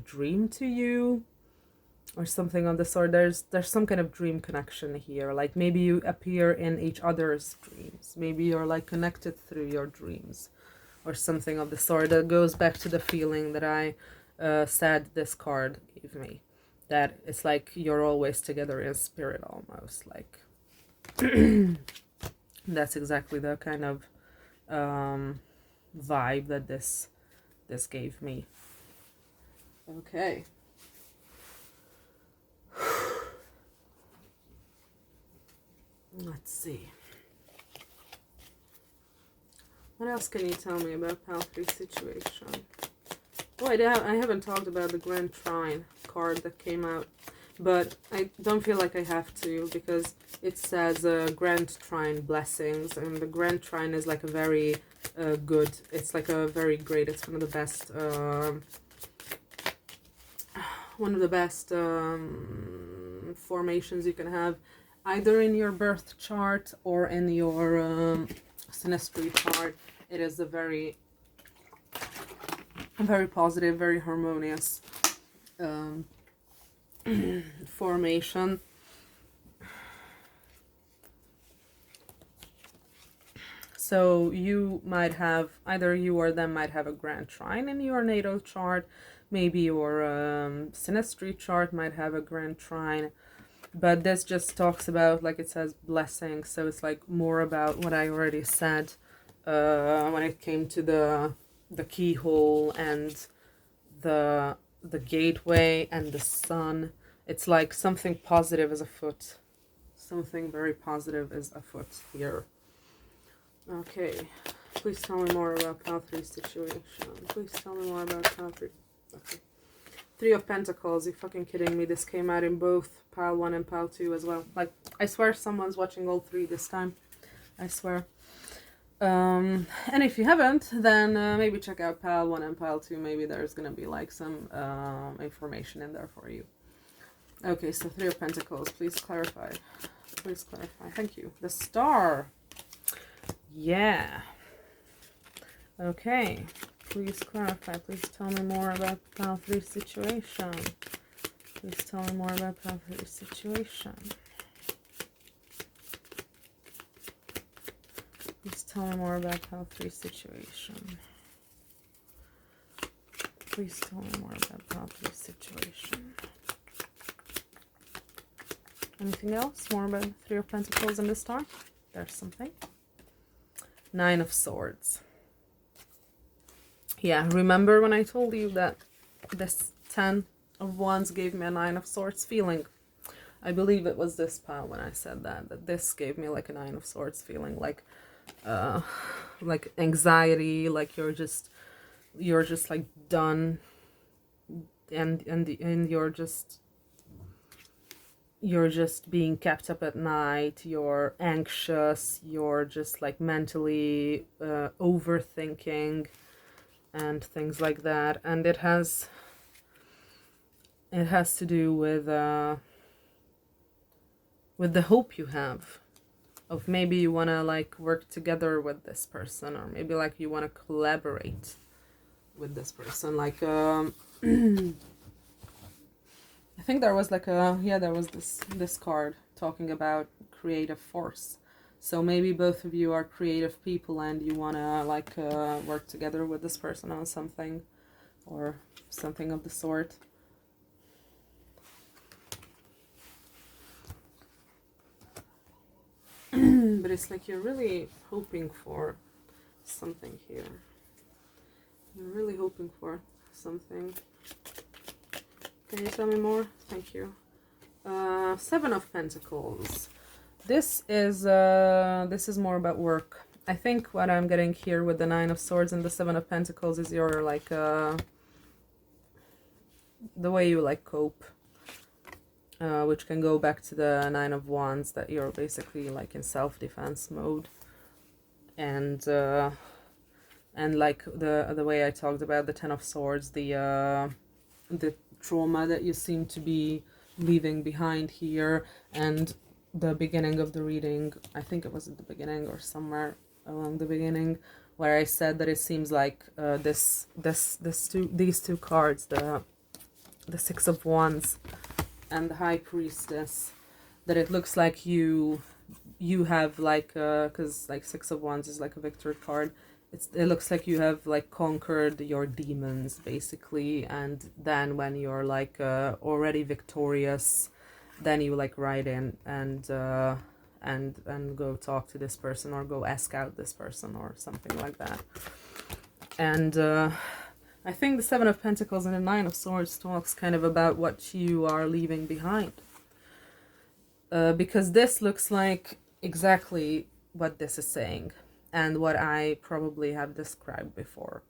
dream to you. or something of the sort. There's some kind of dream connection here. Like maybe you appear in each other's dreams. Maybe you're like connected through your dreams, or something of the sort. That goes back to the feeling that I said this card gave me. That it's like you're always together in spirit, almost like. That's exactly the kind of vibe that this gave me. Okay. Let's see. What else can you tell me about Pal 3 situation? Oh, I haven't talked about the Grand Trine card that came out, but I don't feel like I have to, because it says Grand Trine blessings, and the Grand Trine is like a very good, it's like a very great, it's one of the best, formations you can have, either in your birth chart or in your synastry chart. It is a very positive, very harmonious formation. So you might have, either you or them might have a Grand Trine in your natal chart. Maybe your synastry chart might have a Grand Trine. But this just talks about, like it says, blessings. So it's like more about what I already said when it came to the keyhole and the gateway and the sun. It's like something positive is afoot. Something very positive is afoot here. Okay. Please tell me more about Pal 3 situation. Please tell me more about Pal 3. Okay. 3 of Pentacles, you fucking kidding me? This came out in both Pal 1 and Pal 2 as well. Like, I swear someone's watching all 3 this time. I swear. And if you haven't, then maybe check out Pal 1 and Pal 2. Maybe there's gonna be like some information in there for you. Okay, so 3 of Pentacles, please clarify. Please clarify. Thank you. The Star. Yeah. Okay. Please clarify. Please tell me more about Pal 3 situation. Please tell me more about Pal 3 situation. Please tell me more about Pal 3 situation. Please tell me more about Pal 3 situation. Anything else? More about 3 of Pentacles and the Star? There's something. 9 of Swords. Yeah, remember when I told you that this 10 of Wands gave me a 9 of Swords feeling? I believe it was this pile when I said that this gave me like a 9 of Swords feeling, like anxiety, like you're just like done, and you're just being kept up at night, you're anxious, you're just like mentally overthinking and things like that. And it has to do with the hope you have of maybe you want to like work together with this person, or maybe like you want to collaborate with this person. Like I think there was like there was this card talking about creative force. So maybe both of you are creative people and you want to like work together with this person on something or something of the sort. But it's like you're really hoping for something here. You're really hoping for something. Can you tell me more? Thank you. 7 of Pentacles. This is more about work. I think what I'm getting here with the 9 of Swords and the 7 of Pentacles is your like the way you like cope, which can go back to the 9 of Wands, that you're basically like in self-defense mode, and like the way I talked about the 10 of Swords, the trauma that you seem to be leaving behind here, and the beginning of the reading, I think it was at the beginning or somewhere along the beginning, where I said that it seems like these two cards, the 6 of Wands and the High Priestess, that it looks like you have like, because like Six of Wands is like a victory card. It looks like you have like conquered your demons basically, and then when you're like already victorious, then you like ride in and go talk to this person, or go ask out this person or something like that. And I think the Seven of Pentacles and the Nine of Swords talks kind of about what you are leaving behind, because this looks like exactly what this is saying, and what I probably have described before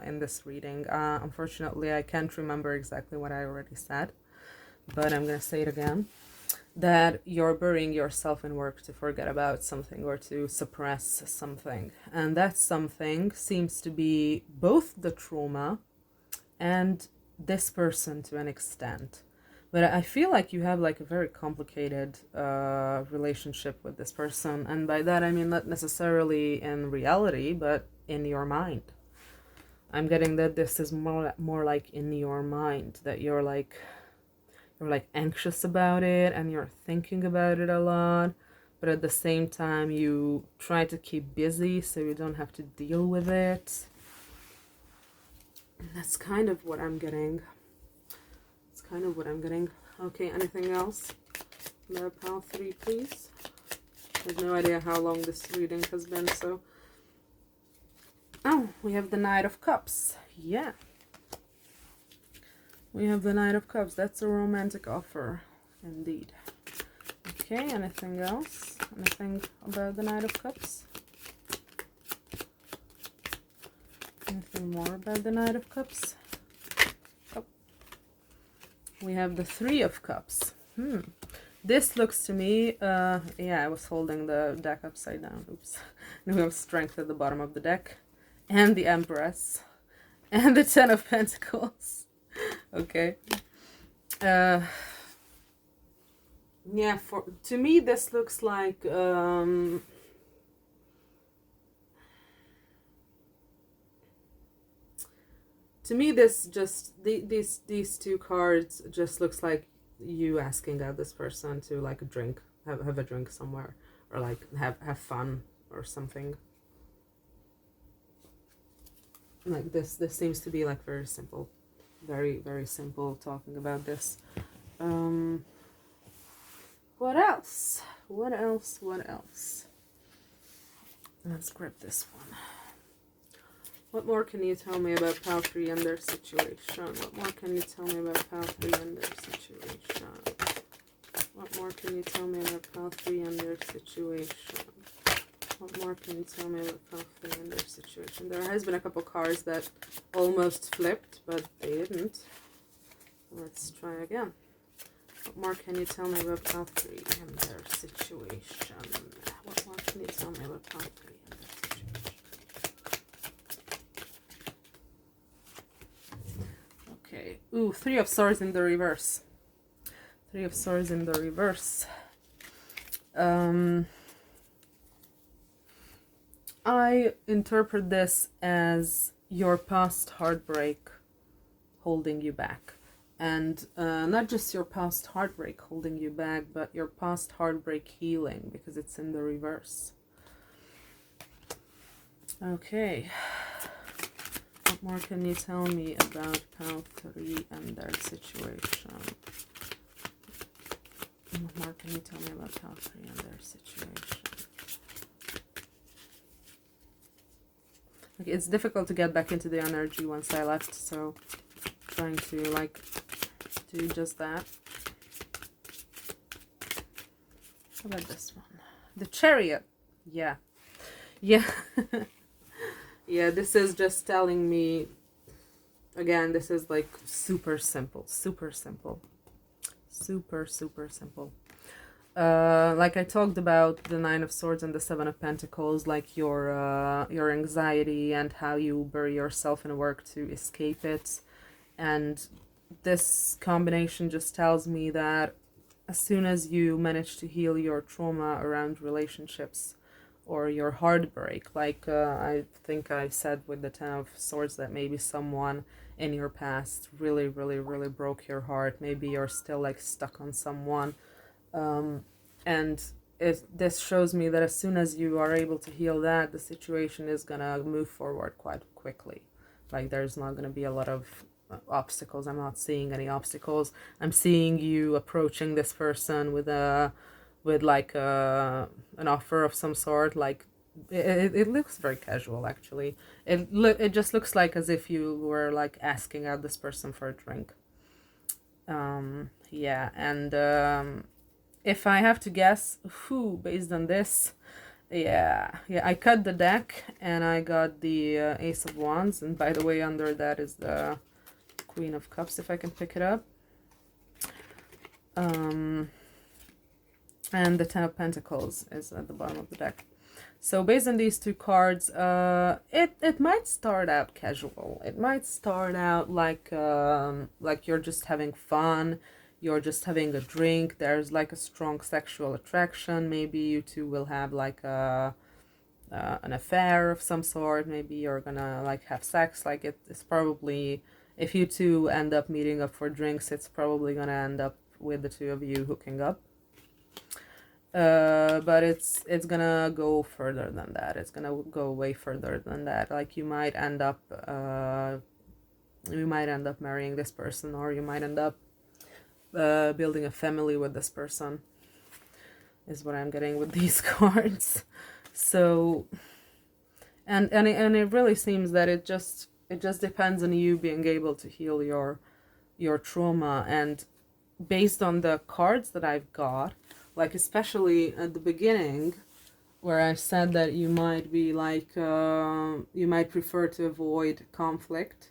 in this reading. Unfortunately, I can't remember exactly what I already said, but I'm going to say it again. That you're burying yourself in work to forget about something or to suppress something. And that something seems to be both the trauma and this person to an extent. But I feel like you have like a very complicated relationship with this person. And by that I mean not necessarily in reality, but in your mind. I'm getting that this is more like in your mind, that you're like anxious about it and you're thinking about it a lot, but at the same time you try to keep busy so you don't have to deal with it. That's kind of what I'm getting. Okay, anything else about pile 3, please? I have no idea how long this reading has been, so... Oh, we have the Knight of Cups. Yeah. We have the Knight of Cups. That's a romantic offer, indeed. Okay, anything else? Anything about the Knight of Cups? Anything more about the Knight of Cups? Oh. We have the Three of Cups. This looks to me, yeah, I was holding the deck upside down. Oops. And we have Strength at the bottom of the deck. And the Empress. And the Ten of Pentacles. Okay. Yeah, to me this looks like to me this just these two cards just looks like you asking out this person to like a drink, have a drink somewhere, or like have fun or something. Like this seems to be like very simple. Very, very simple talking about this. What else? What else? Let's grab this one. What more can you tell me about pile 3 and their situation? What more can you tell me about pile 3 and their situation? What more can you tell me about pile 3 and their situation? What more can you tell me about pile 3 and their situation? There has been a couple cards that almost flipped, but they didn't. Let's try again. What more can you tell me about pile 3 and their situation? What more can you tell me about pile 3 and their situation? Okay. Ooh, Three of Swords in the reverse. Three of Swords in the reverse. I interpret this as your past heartbreak holding you back. And not just your past heartbreak holding you back, but your past heartbreak healing, because it's in the reverse. Okay. What more can you tell me about pile 3 and their situation? What more can you tell me about pile 3 and their situation? Okay, it's difficult to get back into the energy once I left, so trying to like do just that. How about this one? The Chariot. Yeah. Yeah. Yeah, this is just telling me, again, this is like super simple. Like I talked about the Nine of Swords and the Seven of Pentacles, like your anxiety and how you bury yourself in work to escape it. And this combination just tells me that as soon as you manage to heal your trauma around relationships or your heartbreak, like I think I said with the Ten of Swords that maybe someone in your past really, really, really broke your heart. Maybe you're still like stuck on someone. And this shows me that as soon as you are able to heal that, the situation is gonna move forward quite quickly. Like there's not gonna be a lot of obstacles. I'm not seeing any obstacles. I'm seeing you approaching this person with like an offer of some sort. Like it looks very casual, actually. It just looks like as if you were like asking out this person for a drink. Yeah, and if I have to guess who based on this, yeah, I cut the deck and I got the Ace of Wands, and by the way, under that is the Queen of Cups, if I can pick it up. And the Ten of Pentacles is at the bottom of the deck. So based on these two cards, it might start out casual. It might start out like you're just having fun, you're just having a drink. There's like a strong sexual attraction. Maybe you two will have like an affair of some sort. Maybe you're gonna like have sex. Like it's probably, if you two end up meeting up for drinks, it's probably gonna end up with the two of you hooking up. But it's gonna go further than that. It's gonna go way further than that. Like you might end up marrying this person, or you might end up building a family with this person, is what I'm getting with these cards. So and it really seems that it just depends on you being able to heal your trauma. And based on the cards that I've got, like especially at the beginning where I said that you might be like you might prefer to avoid conflict,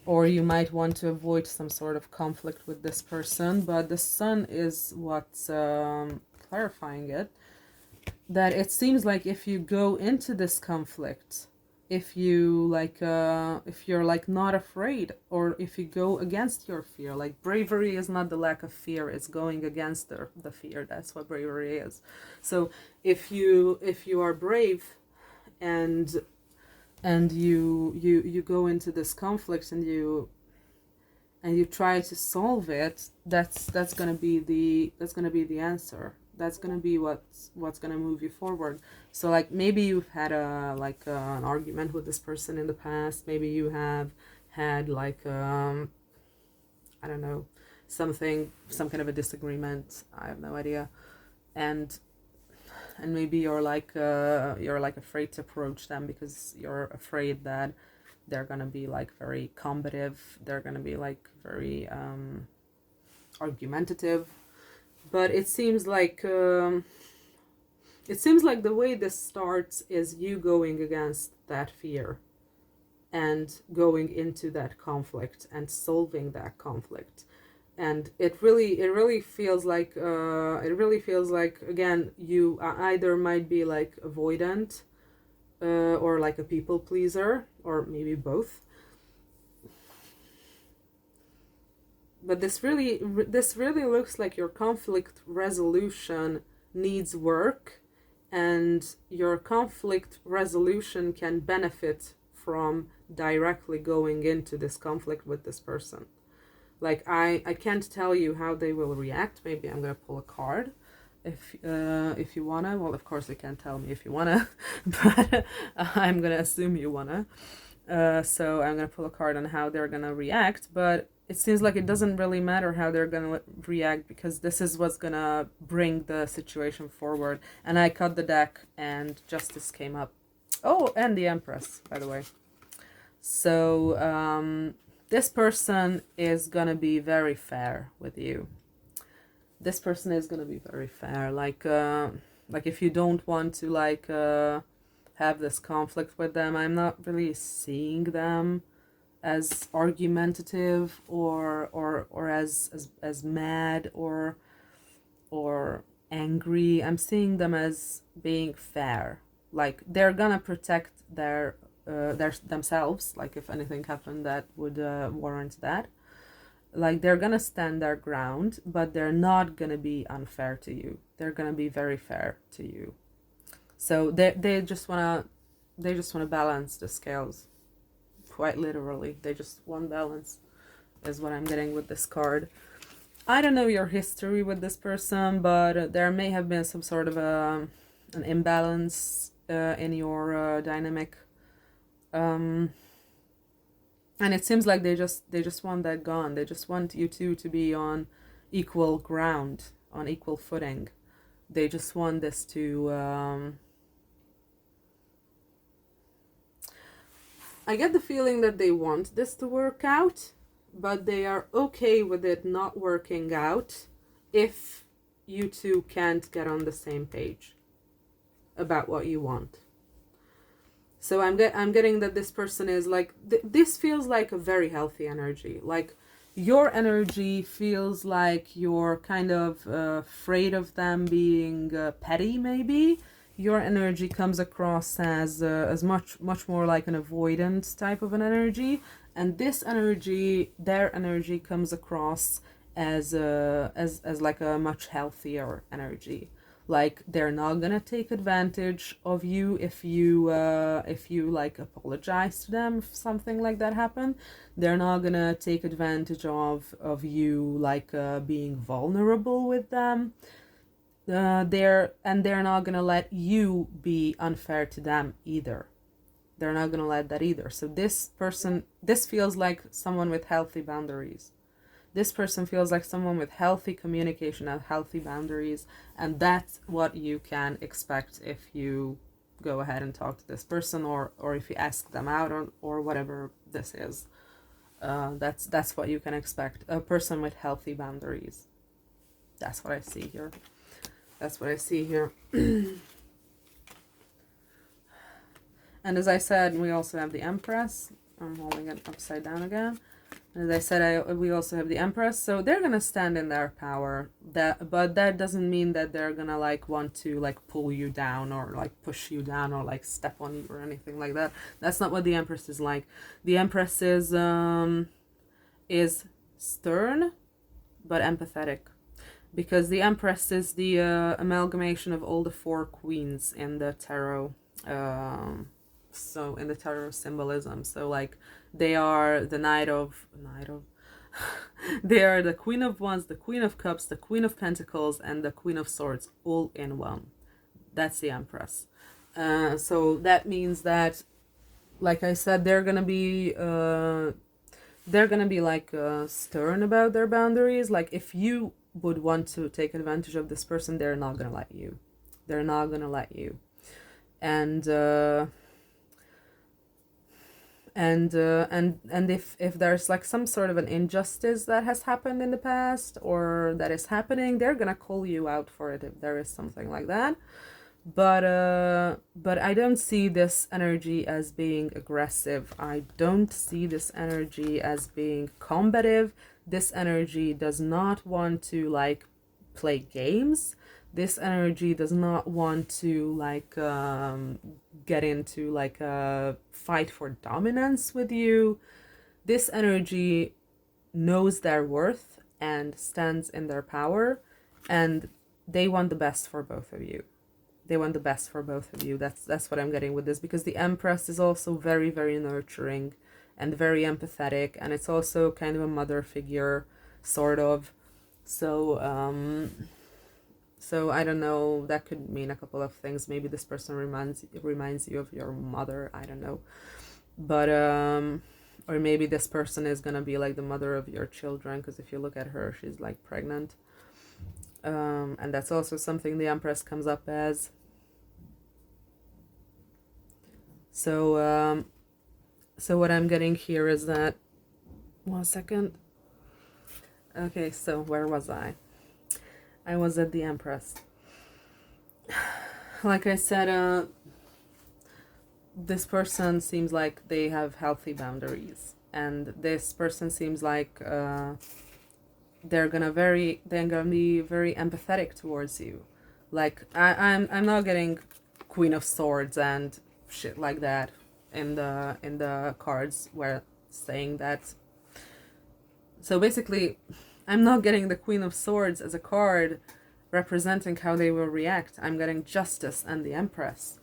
or you might want to avoid some sort of conflict with this person, but the Sun is what's clarifying it, that it seems like if you go into this conflict, if you like if you're like not afraid, or if you go against your fear, like bravery is not the lack of fear, it's going against the fear. That's what bravery is. So if you are brave and you go into this conflict and you try to solve it, that's gonna be the answer. That's gonna be what's gonna move you forward. So like maybe you've had an argument with this person in the past. Maybe you have had like I don't know, some kind of a disagreement. I have no idea, and maybe you're like afraid to approach them because you're afraid that they're gonna be like very combative. They're gonna be like very argumentative. But it seems like the way this starts is you going against that fear and going into that conflict and solving that conflict. And it really feels like again, you either might be like avoidant or like a people pleaser, or maybe both. But this really looks like your conflict resolution needs work, and your conflict resolution can benefit from directly going into this conflict with this person. Like I can't tell you how they will react. Maybe I'm gonna pull a card if you wanna. Well, of course you can't tell me if you wanna, but I'm gonna assume you wanna. So I'm gonna pull a card on how they're gonna react, but it seems like it doesn't really matter how they're gonna react, because this is what's gonna bring the situation forward. And I cut the deck and Justice came up. Oh, and the Empress, by the way. So this person is gonna be very fair with you. This person is gonna be very fair. Like if you don't want to have this conflict with them, I'm not really seeing them as argumentative or as mad or angry. I'm seeing them as being fair. Like they're gonna protect their themselves. Like if anything happened that would warrant that. Like they're gonna stand their ground, but they're not gonna be unfair to you. They're gonna be very fair to you. So they just wanna balance the scales. quite literally. They just want balance, is what I'm getting with this card. I don't know your history with this person, but there may have been some sort of an imbalance in your dynamic. And it seems like they just want that gone. They just want you two to be on equal ground, on equal footing. They just want this to I get the feeling that they want this to work out, but they are okay with it not working out if you two can't get on the same page about what you want. So I'm getting that this person is like, this feels like a very healthy energy. Like, your energy feels like you're kind of afraid of them being petty, maybe. Your energy comes across as much more like an avoidant type of an energy, and this energy, their energy, comes across as like a much healthier energy. Like, they're not gonna take advantage of you if you like apologize to them if something like that happened. They're not gonna take advantage of you like being vulnerable with them. They're not gonna let you be unfair to them either. They're not gonna let that either. So this feels like someone with healthy boundaries. This person feels like someone with healthy communication and healthy boundaries, and that's what you can expect if you go ahead and talk to this person, or if you ask them out, or whatever this is. That's what you can expect. A person with healthy boundaries. That's what I see here. That's what I see here. And as I said, we also have the Empress. I'm holding it upside down again. As I said, we also have the Empress. So they're gonna stand in their power. But that doesn't mean that they're gonna like want to like pull you down, or like push you down, or like step on you or anything like that. That's not what the Empress is like. The Empress is stern but empathetic, because the Empress is the amalgamation of all the 4 queens in the tarot. So in the tarot symbolism, so like they are the knight of they are the Queen of Wands, the Queen of Cups, the Queen of Pentacles, and the Queen of Swords, all in one. That's the Empress. So that means that, like I said, they're gonna be like stern about their boundaries. Like, if you would want to take advantage of this person, they're not gonna let you. They're not gonna let you. And if there's like some sort of an injustice that has happened in the past, or that is happening, they're gonna call you out for it if there is something like that. But I don't see this energy as being aggressive. I don't see this energy as being combative. This energy does not want to like play games. This energy does not want to like get into like a fight for dominance with you. This energy knows their worth and stands in their power, and they want the best for both of you. They want the best for both of you. That's what I'm getting with this, because the Empress is also very, very nurturing and very empathetic, and it's also kind of a mother figure, sort of. So I don't know, that could mean a couple of things. Maybe this person reminds you of your mother, I don't know. But or maybe this person is gonna be like the mother of your children, because if you look at her, she's like pregnant. And that's also something the Empress comes up as. So what I'm getting here is that, 1 second. Okay, so where was I? I was at the Empress. Like I said, this person seems like they have healthy boundaries, and this person seems like they're gonna be very empathetic towards you. Like, I'm not getting Queen of Swords and shit like that in the cards where saying that. So basically, I'm not getting the Queen of Swords as a card representing how they will react. I'm getting Justice and the Empress.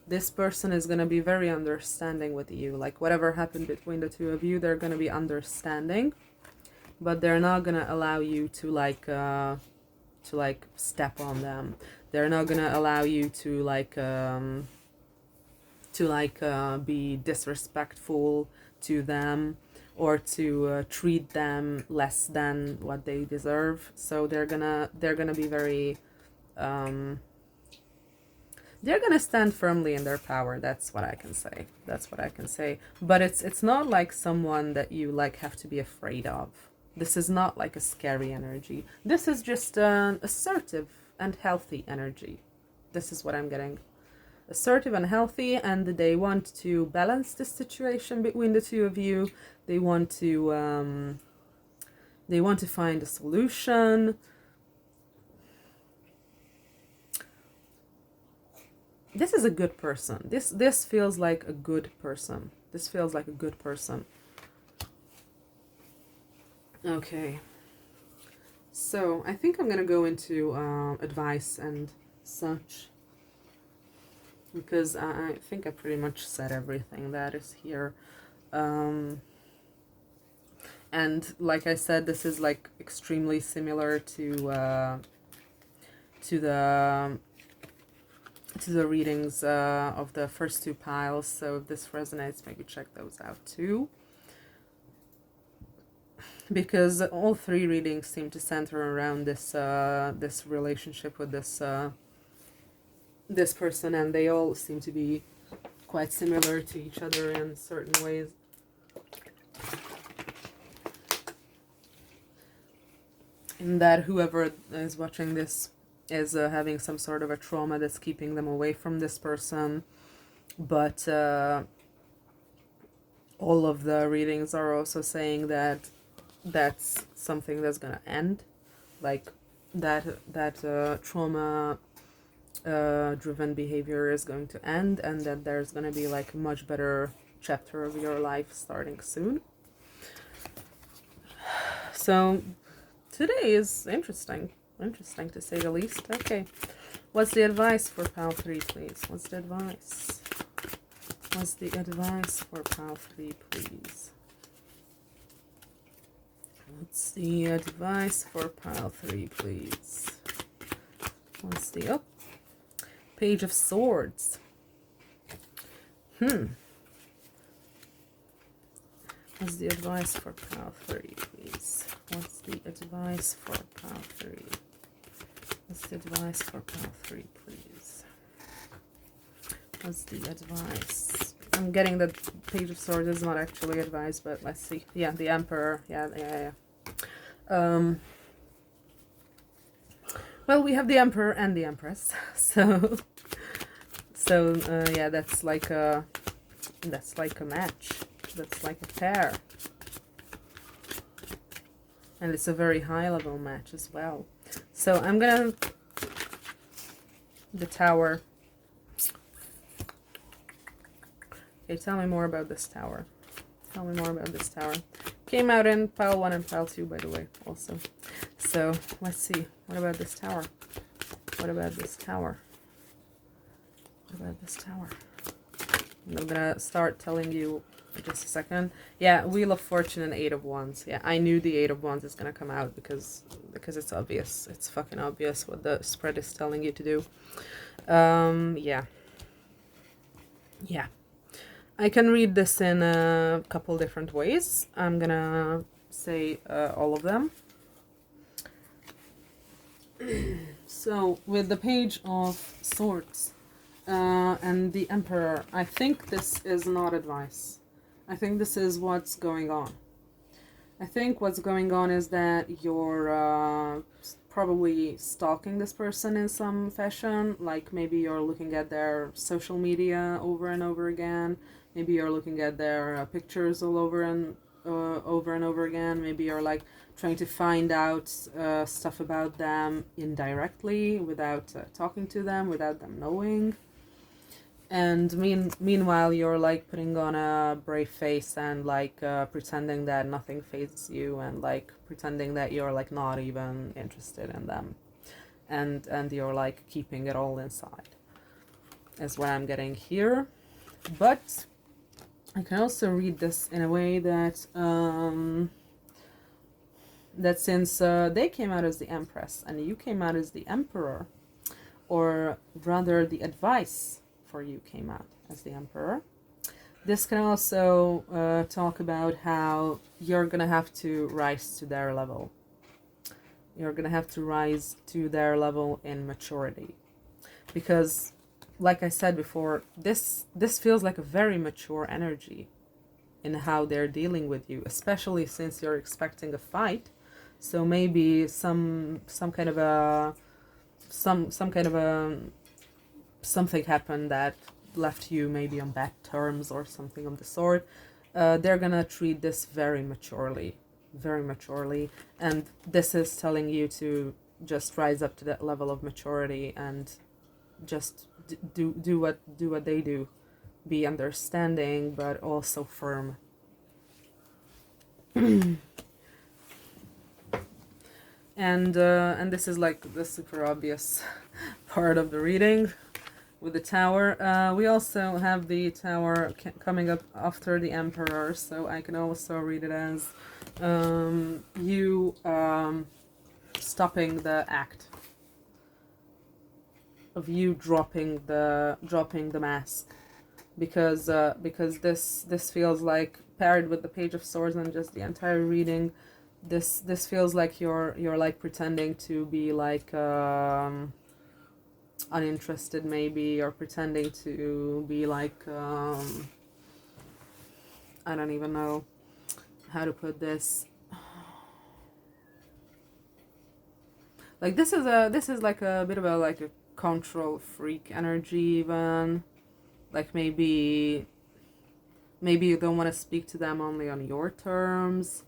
this person is going to be very understanding with you. Like whatever happened between the two of you, they're going to be understanding, but they're not going to allow you to like step on them. They're not going to allow you to be disrespectful to them, or to treat them less than what they deserve. So they're gonna be very they're gonna stand firmly in their power. That's what I can say. But it's not like someone that you like have to be afraid of. This is not like a scary energy. This is just an assertive and healthy energy. This is what I'm getting. Assertive and healthy, and they want to balance the situation between the two of you. They want to find a solution. This is a good person. This feels like a good person. Okay. So I think I'm gonna go into advice and such, because I think I pretty much said everything that is here. And like I said, this is like extremely similar to the readings of the first two piles. So if this resonates, maybe check those out too, because all three readings seem to center around this this relationship with this person, and they all seem to be quite similar to each other in certain ways. In that whoever is watching this is having some sort of a trauma that's keeping them away from this person, but all of the readings are also saying that that's something that's gonna end, like that trauma driven behavior is going to end, and that there's going to be like a much better chapter of your life starting soon. So today is interesting to say the least. Okay, what's the advice for pile 3, please? What's the advice for pile 3, please? What's the advice for pile 3, please? What's the Page of Swords. What's the advice for pile 3, please? What's the advice for pile 3? What's the advice for pile 3, please? What's the advice? I'm getting that Page of Swords is not actually advice, but let's see. Yeah, the Emperor. Yeah. Well, we have the Emperor and the Empress, so yeah, that's like a match. That's like a pair, and it's a very high level match as well. So I'm gonna the Tower. Okay, tell me more about this Tower. Came out in pile 1 and pile 2, by the way, also. So let's see. What about this Tower? I'm gonna start telling you in just a second. Yeah, Wheel of Fortune and 8 of Wands. Yeah, I knew the 8 of Wands is gonna come out because it's obvious. It's fucking obvious what the spread is telling you to do. Yeah. I can read this in a couple different ways. I'm gonna say all of them. So with the Page of Swords and the Emperor, I think this is not advice. I think this is what's going on. I think what's going on is that you're probably stalking this person in some fashion. Like maybe you're looking at their social media over and over again. Maybe you're looking at their pictures all over and over again. Maybe you're like trying to find out stuff about them indirectly without talking to them, without them knowing. And meanwhile, you're like putting on a brave face and like pretending that nothing fazes you, and like pretending that you're like not even interested in them, and you're like keeping it all inside. is what I'm getting here. But I can also read this in a way that that since they came out as the Empress and you came out as the Emperor, or rather the advice for you came out as the Emperor, this can also talk about how you're gonna have to rise to their level. You're gonna have to rise to their level in maturity, because like I said before, this feels like a very mature energy in how they're dealing with you, especially since you're expecting a fight. So maybe some kind of a something happened that left you maybe on bad terms or something of the sort. They're gonna treat this very maturely, and this is telling you to just rise up to that level of maturity and just do what they do. Be understanding, but also firm. And this is like the super obvious part of the reading with the Tower. We also have the Tower coming up after the Emperor, so I can also read it as you stopping the act of you dropping the mask, because this feels like, paired with the Page of Swords and just the entire reading, this feels like you're like pretending to be like uninterested maybe, or pretending to be like I don't even know how to put this. Like this is like a bit of a like a control freak energy even. Like maybe you don't want to speak to them only on your terms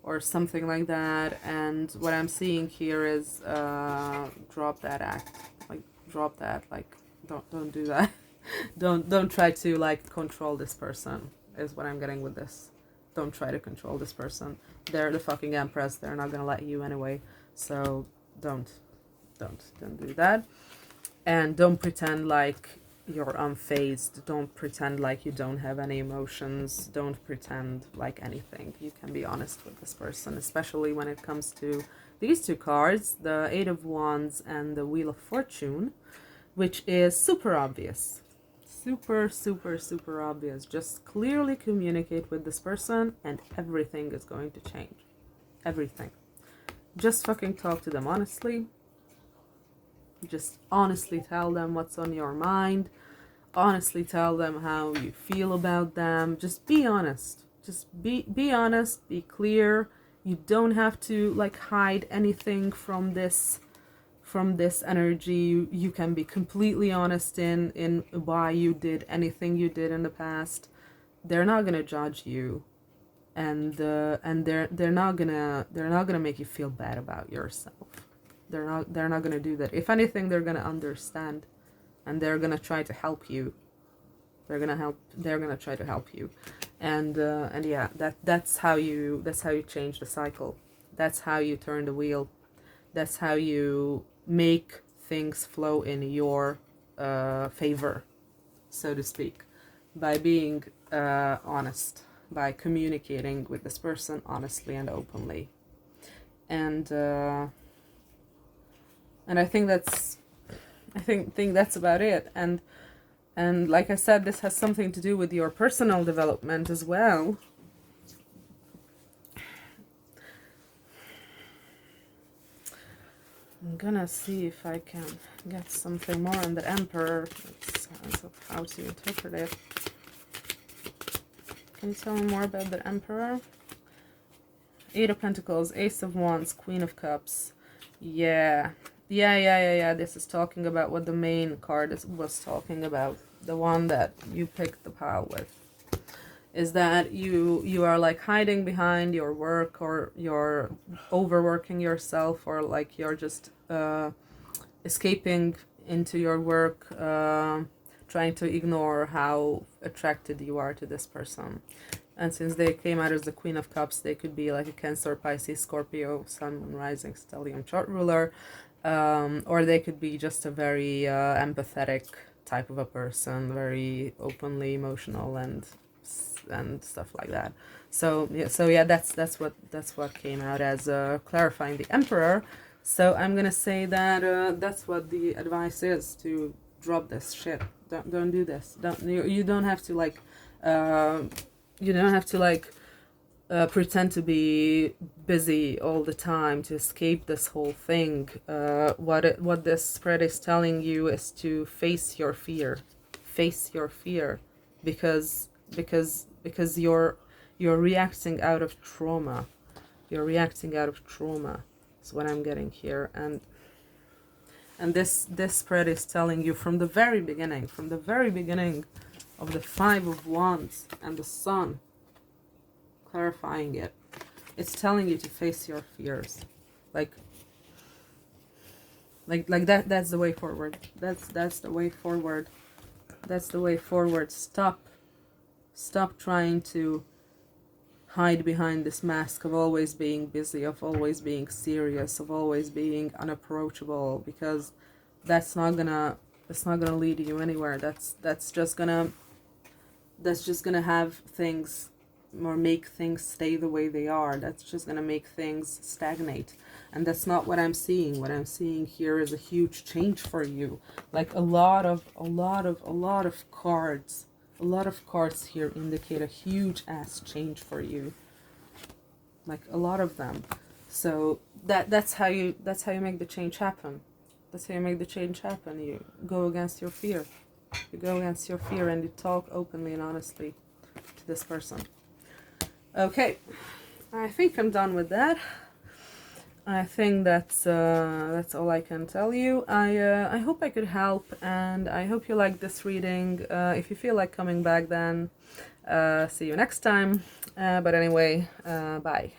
or something like that. And what I'm seeing here is drop that act. Like drop that. Like don't do that. don't try to like control this person is what I'm getting with this. Don't try to control this person. They're the fucking Empress. They're not gonna let you anyway. So don't do that. And don't pretend like you're unfazed. Don't pretend like you don't have any emotions. Don't pretend like anything. You can be honest with this person, especially when it comes to these two cards, the Eight of Wands and the Wheel of Fortune, which is super obvious. Super obvious. Just clearly communicate with this person and everything is going to change. Everything. Just fucking talk to them honestly. Just honestly tell them what's on your mind. Honestly tell them how you feel about them. Just be honest. Just be honest, be clear. You don't have to like hide anything from this energy. You can be completely honest in why you did anything you did in the past. They're not gonna judge you, and they're not gonna make you feel bad about yourself. They're not gonna do that. If anything, they're gonna understand, and they're gonna try to help you. They're gonna try to help you, and yeah, that's how you change the cycle. That's how you turn the wheel. That's how you make things flow in your favor, so to speak, by being honest, by communicating with this person honestly and openly, and I think that's about it. And like I said, this has something to do with your personal development as well. I'm gonna see if I can get something more on the Emperor. Sense of how to interpret it. Can you tell me more about the Emperor? Eight of Pentacles, Ace of Wands, Queen of Cups. Yeah. This is talking about what the main card was talking about. The one that you picked the pile with. Is that you are like hiding behind your work, or you're overworking yourself, or like you're just escaping into your work, trying to ignore how attracted you are to this person. And since they came out as the Queen of Cups, they could be like a Cancer, Pisces, Scorpio, Sun, Moon, Rising, Stellium chart ruler, or they could be just a very empathetic type of a person, very openly emotional and stuff like that. So yeah, that's what came out as clarifying the emperor. So I'm gonna say that that's what the advice is, to drop this shit. Don't do this. You don't have to like you don't have to like pretend to be busy all the time to escape this whole thing. What this spread is telling you is to face your fear, because you're reacting out of trauma. You're reacting out of trauma. Is what I'm getting here, and this spread is telling you from the very beginning, of the Five of Wands and the Sun, clarifying it. It's telling you to face your fears, like that. That's the way forward. That's the way forward. That's the way forward. Stop trying to hide behind this mask of always being busy, of always being serious, of always being unapproachable, because that's not gonna lead you anywhere. That's just gonna have things, or make things stay the way they are. That's just gonna make things stagnate, and that's not what I'm seeing. What I'm seeing here is a huge change for you, like a lot of cards. A lot of cards here indicate a huge ass change for you, like a lot of them. So that's how you make the change happen. That's how you make the change happen. You go against your fear. You go against your fear and you talk openly and honestly to this person. Okay, I think I'm done with that. I think that's all I can tell you. I hope I could help, and I hope you like this reading. If you feel like coming back, then see you next time. But anyway, bye.